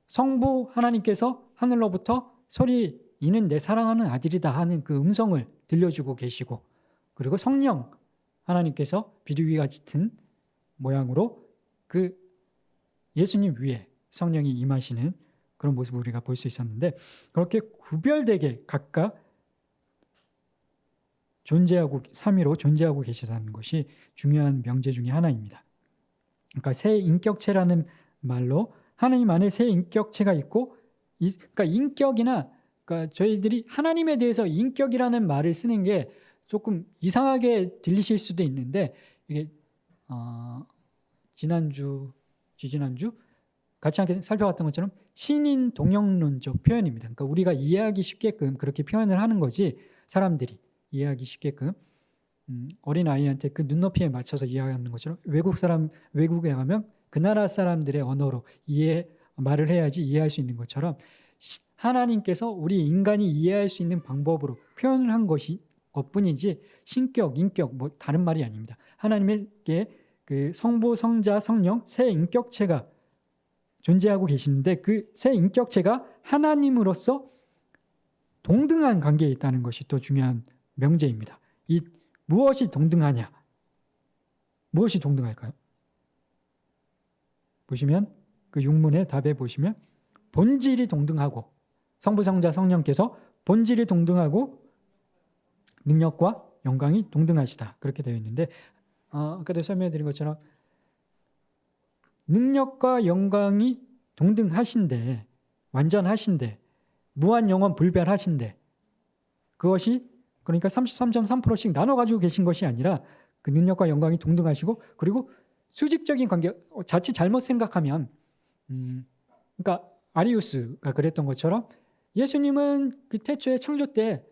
성부 하나님께서 하늘로부터 소리 이는 내 사랑하는 아들이다 하는 그 음성을 들려주고 계시고 그리고 성령 하나님께서 비둘기 같은 모양으로 그 예수님 위에 성령이 임하시는 그런 모습을 우리가 볼 수 있었는데 그렇게 구별되게 각각 존재하고 삼위로 존재하고 계시다는 것이 중요한 명제 중에 하나입니다. 그러니까 새 인격체라는 말로 하나님 안에 새 인격체가 있고 그러니까 인격이나 그러니까 저희들이 하나님에 대해서 인격이라는 말을 쓰는 게 조금 이상하게 들리실 수도 있는데 이게 지지난주 같이 함께 살펴봤던 것처럼 신인 동형론적 표현입니다. 그러니까 우리가 이해하기 쉽게끔 그렇게 표현을 하는 거지 말들이 이해하기 쉽게끔 어린 아이한테 그 눈높이에 맞춰서 이해하는 것처럼 외국에 가면 그 나라 사람들의 언어로 말을 해야지 이해할 수 있는 것처럼 하나님께서 우리 인간이 이해할 수 있는 방법으로 표현을 한 것뿐이지 신격, 인격 뭐 다른 말이 아닙니다. 하나님에게 그 성부, 성자, 성령 세 인격체가 존재하고 계시는데 그 세 인격체가 하나님으로서 동등한 관계에 있다는 것이 또 중요한 명제입니다. 이 무엇이 동등하냐? 무엇이 동등할까요? 보시면 그 육문의 답에 보시면 본질이 동등하고 성부, 성자, 성령께서 본질이 동등하고 능력과 영광이 동등하시다. 그렇게 되어 있는데 아까도 설명해 드린 것처럼 능력과 영광이 동등하신데 완전하신데 무한 영원 불변하신데 그것이 그러니까 33.3%씩 나눠 가지고 계신 것이 아니라 그 능력과 영광이 동등하시고 그리고 수직적인 관계 자칫 잘못 생각하면 그러니까 아리우스가 그랬던 것처럼 예수님은 그 태초에 창조 때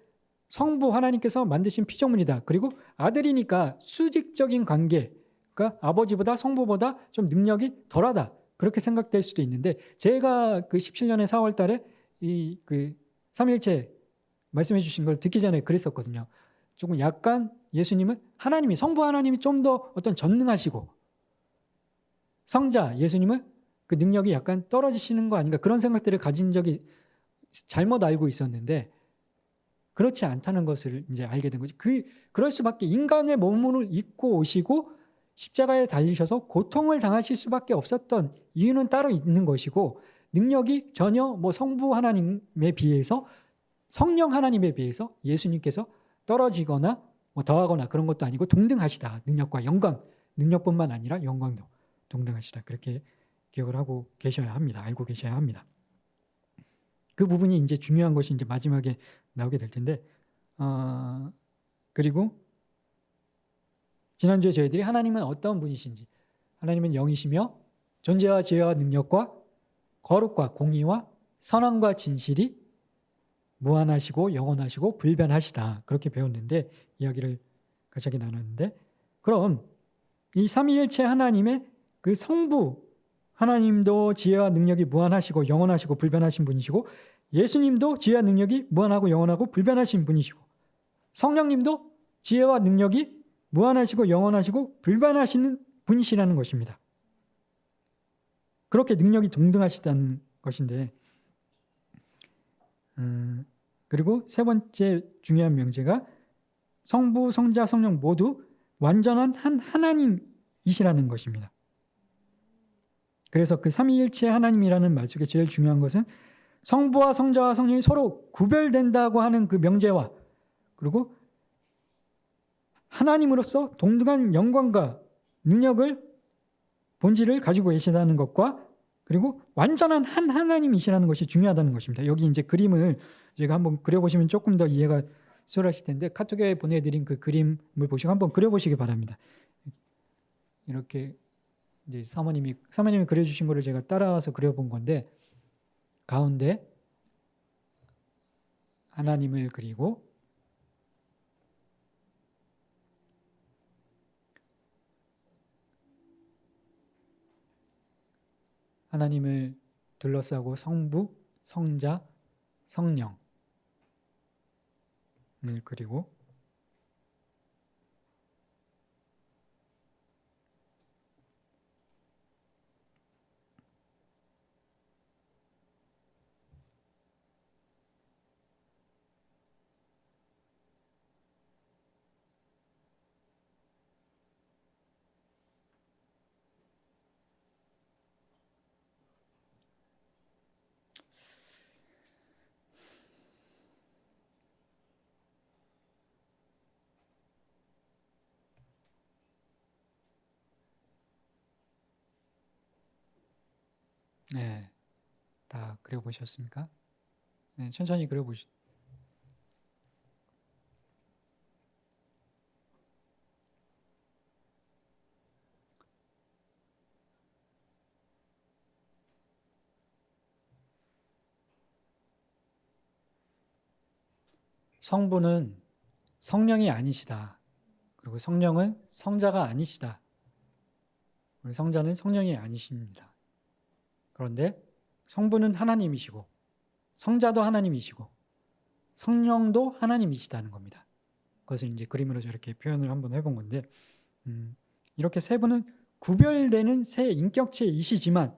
성부 하나님께서 만드신 피조물이다. 그리고 아들이니까 수직적인 관계 그러니까 아버지보다 성부보다 좀 능력이 덜하다. 그렇게 생각될 수도 있는데 제가 그 17년의 4월 달에 이 그 삼위일체 말씀해 주신 걸 듣기 전에 그랬었거든요. 조금 약간 예수님은 하나님이 성부 하나님이 좀 더 어떤 전능하시고 성자 예수님은 그 능력이 약간 떨어지시는 거 아닌가 그런 생각들을 가진 적이 잘못 알고 있었는데 그렇지 않다는 것을 이제 알게 된 거지. 그럴 수밖에 인간의 몸을 입고 오시고 십자가에 달리셔서 고통을 당하실 수밖에 없었던 이유는 따로 있는 것이고 능력이 전혀 뭐 성부 하나님에 비해서 성령 하나님에 비해서 예수님께서 떨어지거나 뭐 더하거나 그런 것도 아니고 동등하시다. 능력과 영광, 능력뿐만 아니라 영광도 동등하시다. 그렇게 기억을 하고 계셔야 합니다. 알고 계셔야 합니다. 그 부분이 이제 중요한 것이 이제 마지막에 나오게 될 텐데, 그리고 지난주에 저희들이 하나님은 어떤 분이신지, 하나님은 영이시며 존재와 지혜와 능력과 거룩과 공의와 선함과 진실이 무한하시고 영원하시고 불변하시다. 그렇게 배웠는데 이야기를 같이 나눴는데 그럼 이 삼위일체 하나님의 그 성부 하나님도 지혜와 능력이 무한하시고 영원하시고 불변하신 분이시고 예수님도 지혜와 능력이 무한하고 영원하고 불변하신 분이시고 성령님도 지혜와 능력이 무한하시고 영원하시고 불변하시는 분이시라는 것입니다. 그렇게 능력이 동등하시다는 것인데 그리고 세 번째 중요한 명제가 성부, 성자, 성령 모두 완전한 한 하나님이시라는 것입니다. 그래서 그 삼위일체 하나님이라는 말 속에 제일 중요한 것은 성부와 성자와 성령이 서로 구별된다고 하는 그 명제와 그리고 하나님으로서 동등한 영광과 능력을 본질을 가지고 계시다는 것과 그리고 완전한 한 하나님이시라는 것이 중요하다는 것입니다. 여기 이제 그림을 제가 한번 그려보시면 조금 더 이해가 수월하실 텐데, 카톡에 보내드린 그 그림을 보시고 한번 그려보시기 바랍니다. 이렇게 이제 사모님이 그려주신 거를 제가 따라와서 그려본 건데, 가운데 하나님을 그리고 하나님을 둘러싸고 성부, 성자, 성령을 그리고 네, 다 그려보셨습니까? 네, 천천히 그려보시. 성부는 성령이 아니시다. 그리고 성령은 성자가 아니시다. 우리 성자는 성령이 아니십니다. 그런데 성부는 하나님이시고 성자도 하나님이시고 성령도 하나님이시다는 겁니다. 그것을 이제 그림으로 저렇게 표현을 한번 해본 건데, 이렇게 세 분은 구별되는 세 인격체이시지만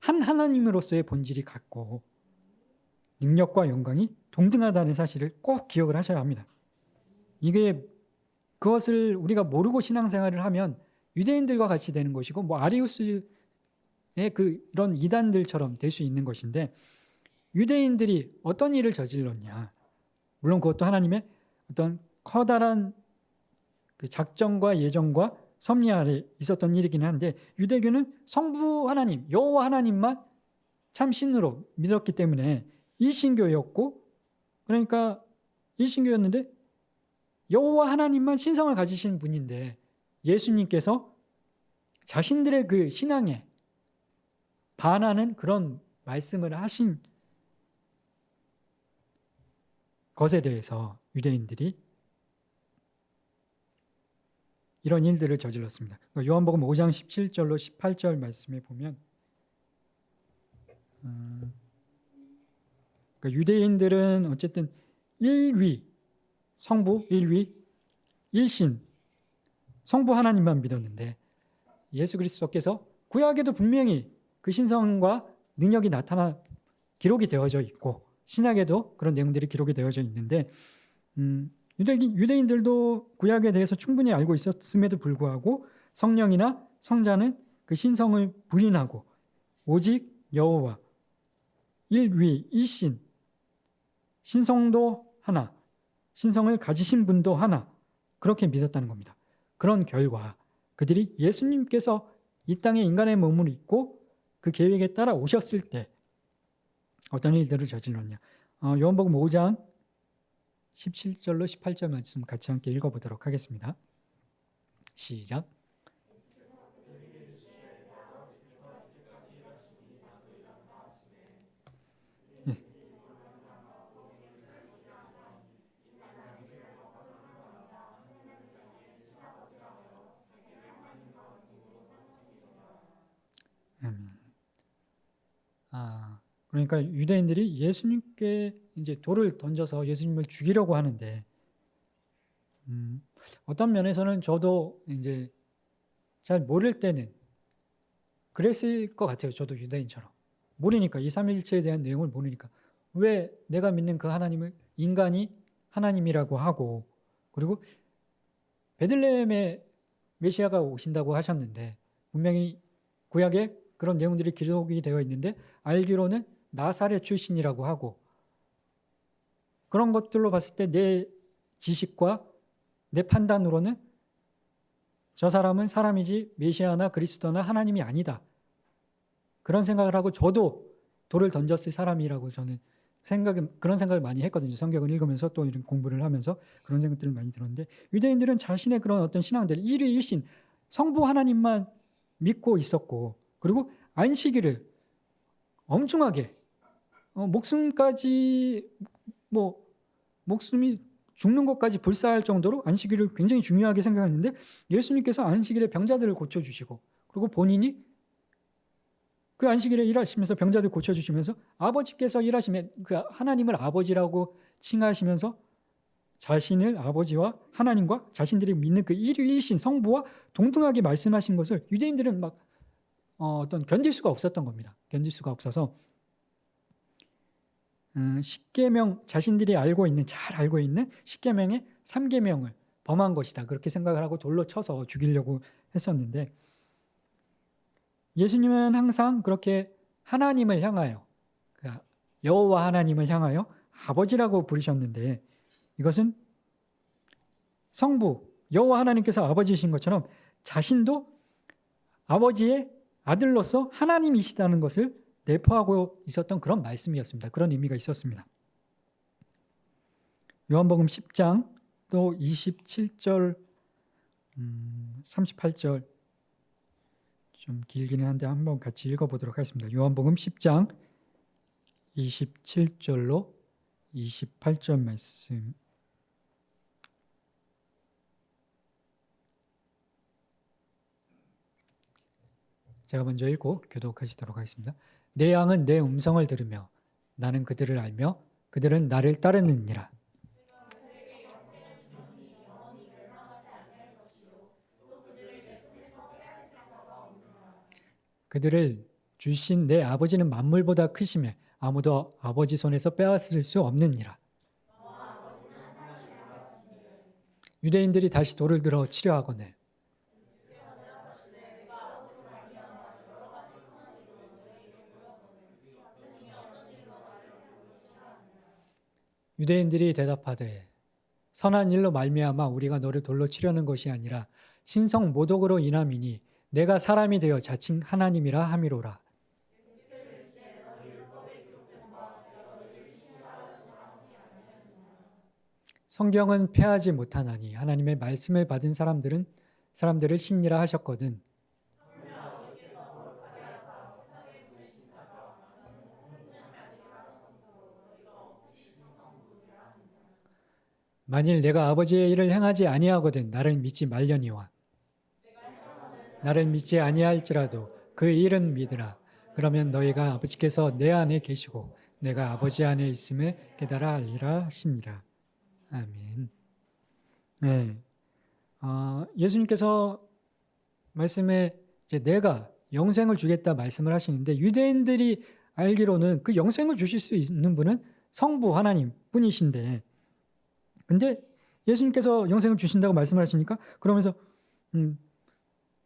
한 하나님으로서의 본질이 같고 능력과 영광이 동등하다는 사실을 꼭 기억을 하셔야 합니다. 이게 그것을 우리가 모르고 신앙생활을 하면 유대인들과 같이 되는 것이고, 뭐 아리우스의 이런 이단들처럼 될 수 있는 것인데, 유대인들이 어떤 일을 저질렀냐? 물론 그것도 하나님의 어떤 커다란 그 작정과 예정과 섭리 아래 있었던 일이긴 한데, 유대교는 성부 하나님, 여호와 하나님만 참 신으로 믿었기 때문에 일신교였고, 그러니까 일신교였는데 여호와 하나님만 신성을 가지신 분인데, 예수님께서 자신들의 그 신앙에 반하는 그런 말씀을 하신 것에 대해서 유대인들이 이런 일들을 저질렀습니다. 요한복음 5장 17절로 18절 말씀에 보면, 그러니까 유대인들은 어쨌든 일위, 성부, 일위, 일신, 성부 하나님만 믿었는데, 예수 그리스도께서 구약에도 분명히 그 신성과 능력이 나타나 기록이 되어져 있고, 신약에도 그런 내용들이 기록이 되어져 있는데, 유대인들도 구약에 대해서 충분히 알고 있었음에도 불구하고 성령이나 성자는 그 신성을 부인하고 오직 여호와, 일위, 일신, 신성도 하나, 신성을 가지신 분도 하나, 그렇게 믿었다는 겁니다. 그런 결과 그들이 예수님께서 이 땅에 인간의 몸을 입고 그 계획에 따라 오셨을 때 어떤 일들을 저질렀냐. 요한복음 5장 17절로 18절 말씀 같이 함께 읽어보도록 하겠습니다. 시작. 그러니까 유대인들이 예수님께 이제 돌을 던져서 예수님을 죽이려고 하는데, 어떤 면에서는 저도 이제 잘 모를 때는 그랬을 것 같아요. 저도 유대인처럼 모르니까, 이 삼위일체에 대한 내용을 모르니까 왜 내가 믿는 그 하나님을 인간이 하나님이라고 하고, 그리고 베들레헴에 메시아가 오신다고 하셨는데 분명히 구약에 그런 내용들이 기록이 되어 있는데, 알기로는 나사렛 출신이라고 하고, 그런 것들로 봤을 때 내 지식과 내 판단으로는 저 사람은 사람이지 메시아나 그리스도나 하나님이 아니다. 그런 생각을 하고 저도 돌을 던졌을 사람이라고 저는 그런 생각을 많이 했거든요. 성경을 읽으면서 또 이런 공부를 하면서 그런 생각들을 많이 들었는데, 유대인들은 자신의 그런 어떤 신앙들, 일위일신 성부 하나님만 믿고 있었고, 그리고 안식일을 엄중하게 목숨까지 목숨이 죽는 것까지 불사할 정도로 안식일을 굉장히 중요하게 생각했는데, 예수님께서 안식일에 병자들을 고쳐주시고, 그리고 본인이 그 안식일에 일하시면서 병자들 고쳐주시면서 아버지께서 일하시면 그 하나님을 아버지라고 칭하시면서 자신을 아버지와 하나님과 자신들이 믿는 그 일위일신 성부와 동등하게 말씀하신 것을 유대인들은 막 어떤 견딜 수가 없었던 겁니다. 견딜 수가 없어서 십계명, 자신들이 잘 알고 있는 십계명의 3계명을 범한 것이다, 그렇게 생각을 하고 돌로 쳐서 죽이려고 했었는데, 예수님은 항상 그렇게 하나님을 향하여, 여호와 하나님을 향하여 아버지라고 부르셨는데, 이것은 성부 여호와 하나님께서 아버지이신 것처럼 자신도 아버지의 아들로서 하나님이시다는 것을 내포하고 있었던 그런 말씀이었습니다. 그런 의미가 있었습니다. 요한복음 10장 또 27절 38절 좀 길기는 한데 한번 같이 읽어보도록 하겠습니다. 요한복음 10장 27절로 28절 말씀. 제가 먼저 읽고 교독하시도록 하겠습니다. 내 양은 내 음성을 들으며 나는 그들을 알며 그들은 나를 따르느니라. 그들을 주신 내 아버지는 만물보다 크심에 아무도 아버지 손에서 빼앗을 수 없느니라. 유대인들이 다시 돌을 들어 치려 하거늘 유대인들이 대답하되 선한 일로 말미암아 우리가 너를 돌로 치려는 것이 아니라 신성 모독으로 인함이니 내가 사람이 되어 자칭 하나님이라 함이로라. 성경은 폐하지 못하나니 하나님의 말씀을 받은 사람들을 신이라 하셨거든. 만일 내가 아버지의 일을 행하지 아니하거든 나를 믿지 말려니와 나를 믿지 아니할지라도 그 일은 믿으라. 그러면 너희가 아버지께서 내 안에 계시고 내가 아버지 안에 있음을 깨달아 알리라 하시니라. 아멘. 네. 예수님께서 말씀에 이제 내가 영생을 주겠다 말씀을 하시는데, 유대인들이 알기로는 그 영생을 주실 수 있는 분은 성부 하나님 뿐이신데, 근데 예수님께서 영생을 주신다고 말씀을 하시니까 그러면서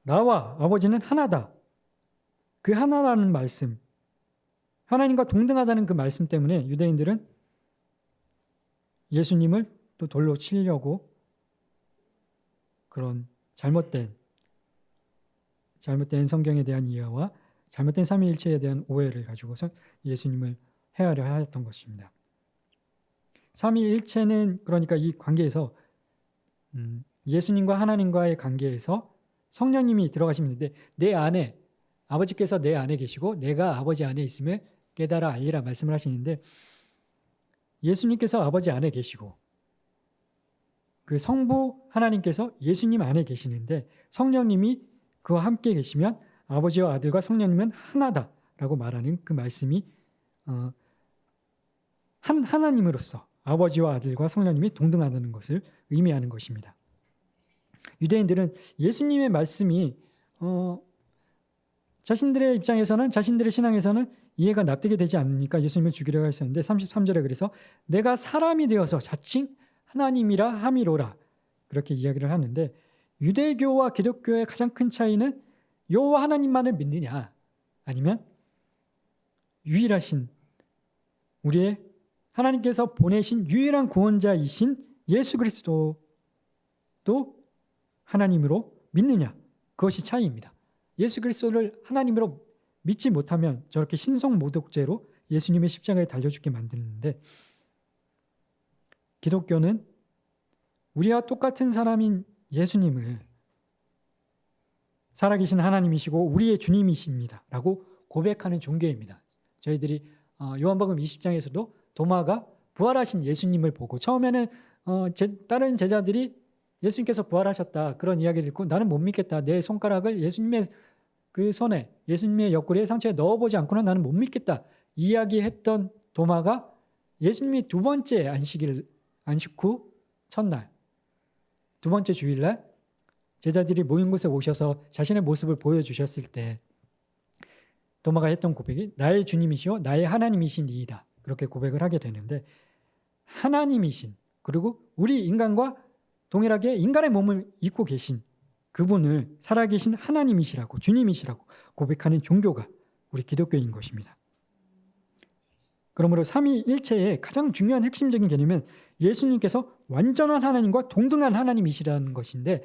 나와 아버지는 하나다. 그 하나라는 말씀, 하나님과 동등하다는 그 말씀 때문에 유대인들은 예수님을 또 돌로 치려고 그런 잘못된 성경에 대한 이해와 잘못된 삼위일체에 대한 오해를 가지고서 예수님을 해하려 하였던 것입니다. 삼위일체는 그러니까 이 관계에서 예수님과 하나님과의 관계에서 성령님이 들어가시는데, 내 안에 아버지께서 내 안에 계시고 내가 아버지 안에 있음을 깨달아 알리라 말씀을 하시는데, 예수님께서 아버지 안에 계시고 그 성부 하나님께서 예수님 안에 계시는데, 성령님이 그와 함께 계시면 아버지와 아들과 성령님은 하나다라고 말하는 그 말씀이 한 하나님으로서 아버지와 아들과 성령님이 동등하다는 것을 의미하는 것입니다. 유대인들은 예수님의 말씀이 자신들의 입장에서는, 자신들의 신앙에서는 이해가 납득이 되지 않으니까 예수님을 죽이려고 했었는데, 33절에 그래서 내가 사람이 되어서 자칭 하나님이라 함이로라 그렇게 이야기를 하는데, 유대교와 기독교의 가장 큰 차이는 여호와 하나님만을 믿느냐, 아니면 유일하신 우리의 하나님께서 보내신 유일한 구원자이신 예수 그리스도도 하나님으로 믿느냐, 그것이 차이입니다. 예수 그리스도를 하나님으로 믿지 못하면 저렇게 신성모독죄로 예수님의 십자가에 달려 죽게 만드는데, 기독교는 우리와 똑같은 사람인 예수님을 살아계신 하나님이시고 우리의 주님이십니다 라고 고백하는 종교입니다. 저희들이 요한복음 20장에서도 도마가 부활하신 예수님을 보고, 처음에는 다른 제자들이 예수님께서 부활하셨다 그런 이야기를 듣고 나는 못 믿겠다, 내 손가락을 예수님의 그 손에, 예수님의 옆구리에 상처에 넣어보지 않고는 나는 못 믿겠다 이야기했던 도마가 예수님이 두 번째 안식 후 첫날, 두 번째 주일날 제자들이 모인 곳에 오셔서 자신의 모습을 보여주셨을 때 도마가 했던 고백이 나의 주님이시오 나의 하나님이신 이이다, 그렇게 고백을 하게 되는데, 하나님이신, 그리고 우리 인간과 동일하게 인간의 몸을 입고 계신 그분을 살아계신 하나님이시라고, 주님이시라고 고백하는 종교가 우리 기독교인 것입니다. 그러므로 삼위일체의 가장 중요한 핵심적인 개념은 예수님께서 완전한 하나님과 동등한 하나님이시라는 것인데,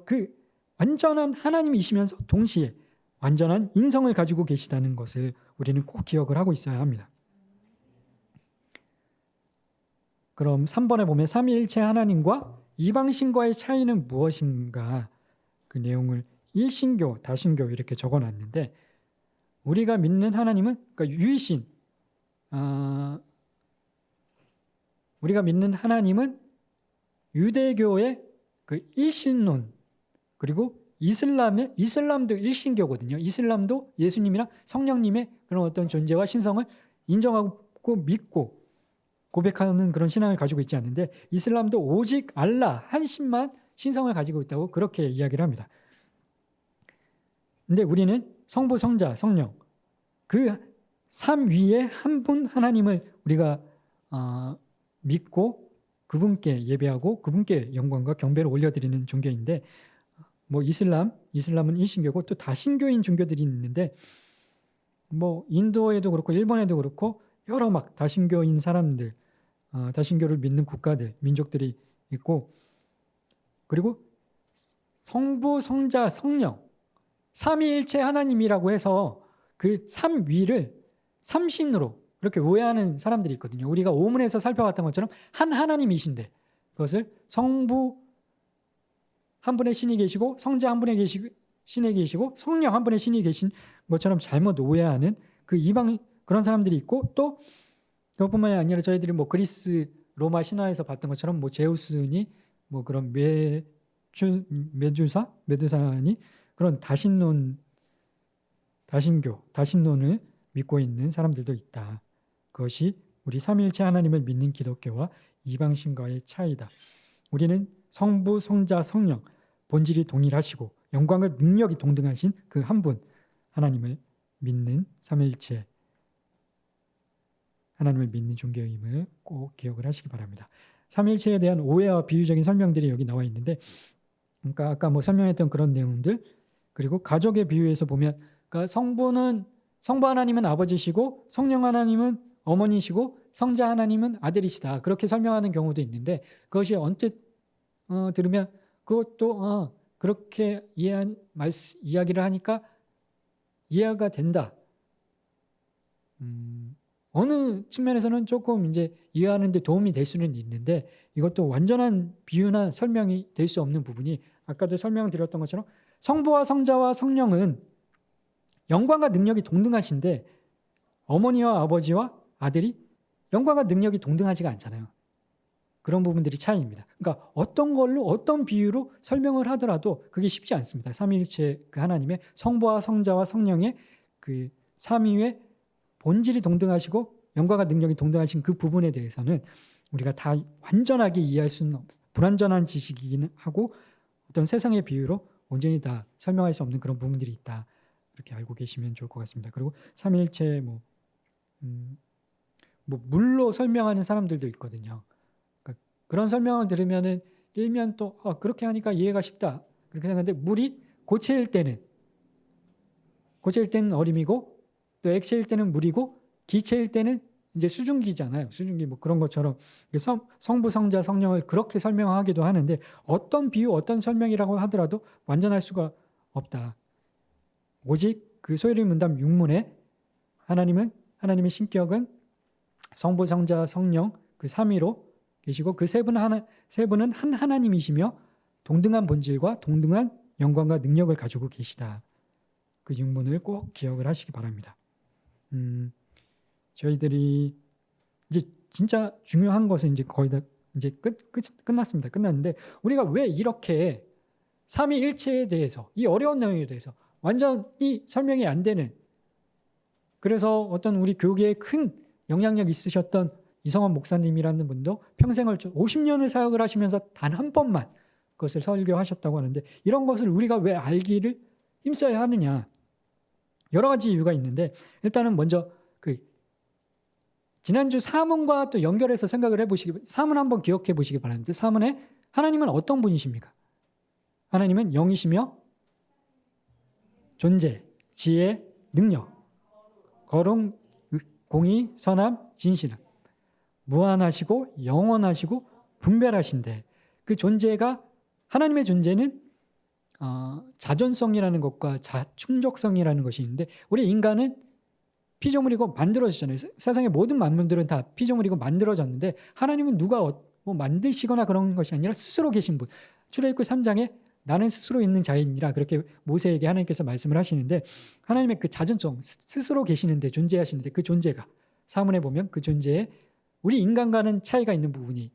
그 완전한 하나님이시면서 동시에 완전한 인성을 가지고 계시다는 것을 우리는 꼭 기억을 하고 있어야 합니다. 그럼 3번에 보면 삼위일체 하나님과 이방신과의 차이는 무엇인가, 그 내용을 일신교, 다신교 이렇게 적어놨는데, 우리가 믿는 하나님은, 그러니까 유이신, 우리가 믿는 하나님은 유대교의 그 일신론, 그리고 이슬람도 일신교거든요. 이슬람도 예수님이나 성령님의 그런 어떤 존재와 신성을 인정하고 믿고 고백하는 그런 신앙을 가지고 있지 않는데, 이슬람도 오직 알라 한 신만 신성을 가지고 있다고 그렇게 이야기를 합니다. 근데 우리는 성부, 성자, 성령, 그 삼위의 한 분 하나님을 우리가 믿고 그분께 예배하고 그분께 영광과 경배를 올려드리는 종교인데, 뭐 이슬람은 일신교고 또 다신교인 종교들이 있는데, 뭐 인도에도 그렇고 일본에도 그렇고 여러 막 다신교인 사람들, 다신교를 믿는 국가들, 민족들이 있고, 그리고 성부, 성자, 성령, 삼위일체 하나님이라고 해서 그 삼위를 삼신으로 그렇게 오해하는 사람들이 있거든요. 우리가 오문에서 살펴봤던 것처럼 한 하나님이신데 그것을 성부 한 분의 신이 계시고 성자 한 분의 신이 계시고 성령 한 분의 신이 계신 것처럼 잘못 오해하는 그 이방 그런 사람들이 있고, 또 그것뿐만이 아니라 저희들이 뭐 그리스 로마 신화에서 봤던 것처럼 뭐 제우스니 뭐 그런 메두사니 그런 다신론을 믿고 있는 사람들도 있다. 그것이 우리 삼위일체 하나님을 믿는 기독교와 이방신과의 차이다. 우리는 성부, 성자, 성령 본질이 동일하시고 영광과 능력이 동등하신 그 한 분 하나님을 믿는 삼위일체 하나님을 믿는 종교임을 꼭 기억을 하시기 바랍니다. 삼위일체에 대한 오해와 비유적인 설명들이 여기 나와 있는데, 그러니까 아까 뭐 설명했던 그런 내용들, 그리고 가족의 비유에서 보면, 그러니까 성부 하나님은 아버지시고 성령 하나님은 어머니시고 성자 하나님은 아들이시다, 그렇게 설명하는 경우도 있는데, 그것이 언뜻 들으면 그것도 그렇게 이야기를 하니까 이해가 된다. 어느 측면에서는 조금 이제 이해하는 데 도움이 될 수는 있는데, 이것도 완전한 비유나 설명이 될 수 없는 부분이, 아까도 설명드렸던 것처럼 성부와 성자와 성령은 영광과 능력이 동등하신데 어머니와 아버지와 아들이 영광과 능력이 동등하지가 않잖아요. 그런 부분들이 차이입니다. 그러니까 어떤 걸로 어떤 비유로 설명을 하더라도 그게 쉽지 않습니다. 삼위일체 그 하나님의 성부와 성자와 성령의 그 삼위의 본질이 동등하시고 영광과 능력이 동등하신 그 부분에 대해서는 우리가 다 완전하게 이해할 수는 불완전한 지식이긴 하고, 어떤 세상의 비유로 온전히 다 설명할 수 없는 그런 부분들이 있다, 이렇게 알고 계시면 좋을 것 같습니다. 그리고 삼위일체 뭐 물로 설명하는 사람들도 있거든요. 그러니까 그런 설명을 들으면은 일면 또 그렇게 하니까 이해가 쉽다 그렇게 생각하는데, 물이 고체일 때는 얼음이고, 또 액체일 때는 물이고, 기체일 때는 이제 수증기잖아요. 수증기 뭐 그런 것처럼 성부, 성자, 성령을 그렇게 설명하기도 하는데, 어떤 비유, 어떤 설명이라고 하더라도 완전할 수가 없다. 오직 그 소요리 문답 6문에 하나님의 신격은 성부, 성자, 성령 그 삼위로 계시고 그 세 분은 한 하나님이시며 동등한 본질과 동등한 영광과 능력을 가지고 계시다. 그 6문을 꼭 기억을 하시기 바랍니다. 저희들이 이제 진짜 중요한 것은 이제 거의 다 이제 끝났습니다. 끝났는데 우리가 왜 이렇게 삼위일체에 대해서 이 어려운 내용에 대해서 완전히 설명이 안 되는, 그래서 어떤 우리 교계에 큰 영향력 있으셨던 이성원 목사님이라는 분도 평생을 50년을 사역을 하시면서 단 한 번만 그것을 설교하셨다고 하는데, 이런 것을 우리가 왜 알기를 힘써야 하느냐, 여러 가지 이유가 있는데, 일단은 먼저 지난주 사문과 또 연결해서 생각을 사문 한번 기억해 보시기 바랍니다. 사문에 하나님은 어떤 분이십니까? 하나님은 영이시며 존재, 지혜, 능력, 거룩, 공의, 선함, 진실함, 무한하시고 영원하시고 분별하신데, 그 존재가, 하나님의 존재는 자존성이라는 것과 자충족성이라는 것이 있는데, 우리 인간은 피조물이고 만들어지잖아요. 세상의 모든 만물들은 다 피조물이고 만들어졌는데, 하나님은 누가 뭐 만드시거나 그런 것이 아니라 스스로 계신 분. 출애굽기 3장에 나는 스스로 있는 자이니라, 그렇게 모세에게 하나님께서 말씀을 하시는데, 하나님의 그 자존성, 스스로 계시는데, 존재하시는데, 그 존재가 사문에 보면 그 존재에 우리 인간과는 차이가 있는 부분이,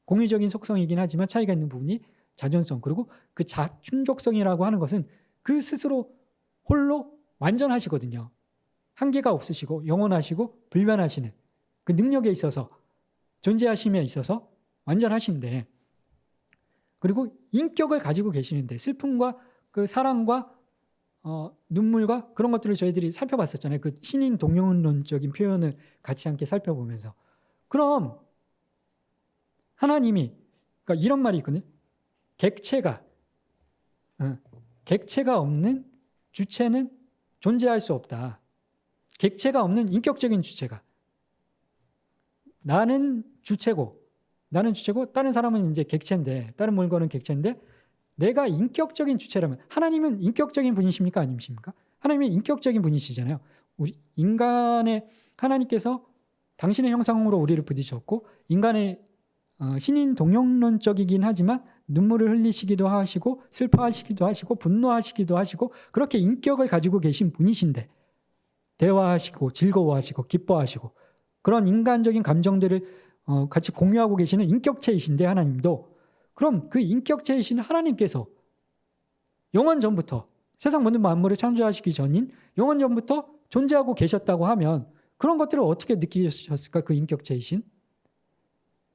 공유적인 속성이긴 하지만 차이가 있는 부분이 자존성, 그리고 그 자충족성이라고 하는 것은 그 스스로 홀로 완전하시거든요. 한계가 없으시고 영원하시고 불변하시는 그 능력에 있어서, 존재하심에 있어서 완전하신데, 그리고 인격을 가지고 계시는데, 슬픔과 그 사랑과 눈물과 그런 것들을 저희들이 살펴봤었잖아요. 그 신인 동영론적인 표현을 같이 함께 살펴보면서. 그럼 하나님이, 그러니까 이런 말이 있거든요. 객체가 없는 주체는 존재할 수 없다. 객체가 없는 인격적인 주체가, 나는 주체고 다른 사람은 이제 객체인데, 다른 물건은 객체인데, 내가 인격적인 주체라면, 하나님은 인격적인 분이십니까? 아니십니까? 하나님은 인격적인 분이시잖아요. 우리 인간의, 하나님께서 당신의 형상으로 우리를 부딪혔고, 인간의 신인 동영론적이긴 하지만 눈물을 흘리시기도 하시고 슬퍼하시기도 하시고 분노하시기도 하시고, 그렇게 인격을 가지고 계신 분이신데, 대화하시고 즐거워하시고 기뻐하시고 그런 인간적인 감정들을 같이 공유하고 계시는 인격체이신데, 하나님도, 그럼 그 인격체이신 하나님께서 영원 전부터, 세상 모든 만물을 창조하시기 전인 영원 전부터 존재하고 계셨다고 하면, 그런 것들을 어떻게 느끼셨을까? 그 인격체이신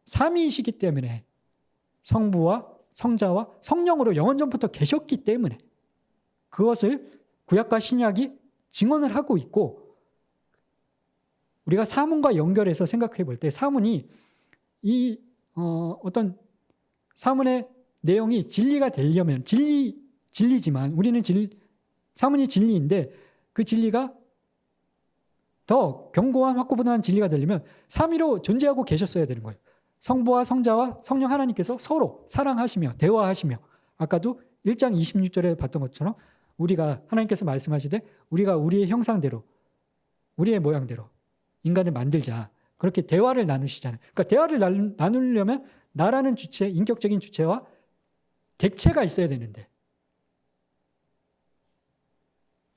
삼위이시기 때문에, 성부와 성자와 성령으로 영원 전부터 계셨기 때문에, 그것을 구약과 신약이 증언을 하고 있고, 우리가 사문과 연결해서 생각해 볼 때, 사문이 어떤 사문의 내용이 진리가 되려면, 진리지만 우리는 사문이 진리인데, 그 진리가 더 견고한 확고부동한 진리가 되려면 삼위로 존재하고 계셨어야 되는 거예요. 성부와 성자와 성령 하나님께서 서로 사랑하시며 대화하시며, 아까도 1장 26절에 봤던 것처럼 우리가, 하나님께서 말씀하시되 우리가 우리의 형상대로 우리의 모양대로 인간을 만들자, 그렇게 대화를 나누시잖아요. 그러니까 대화를 나누려면 나라는 주체, 인격적인 주체와 객체가 있어야 되는데,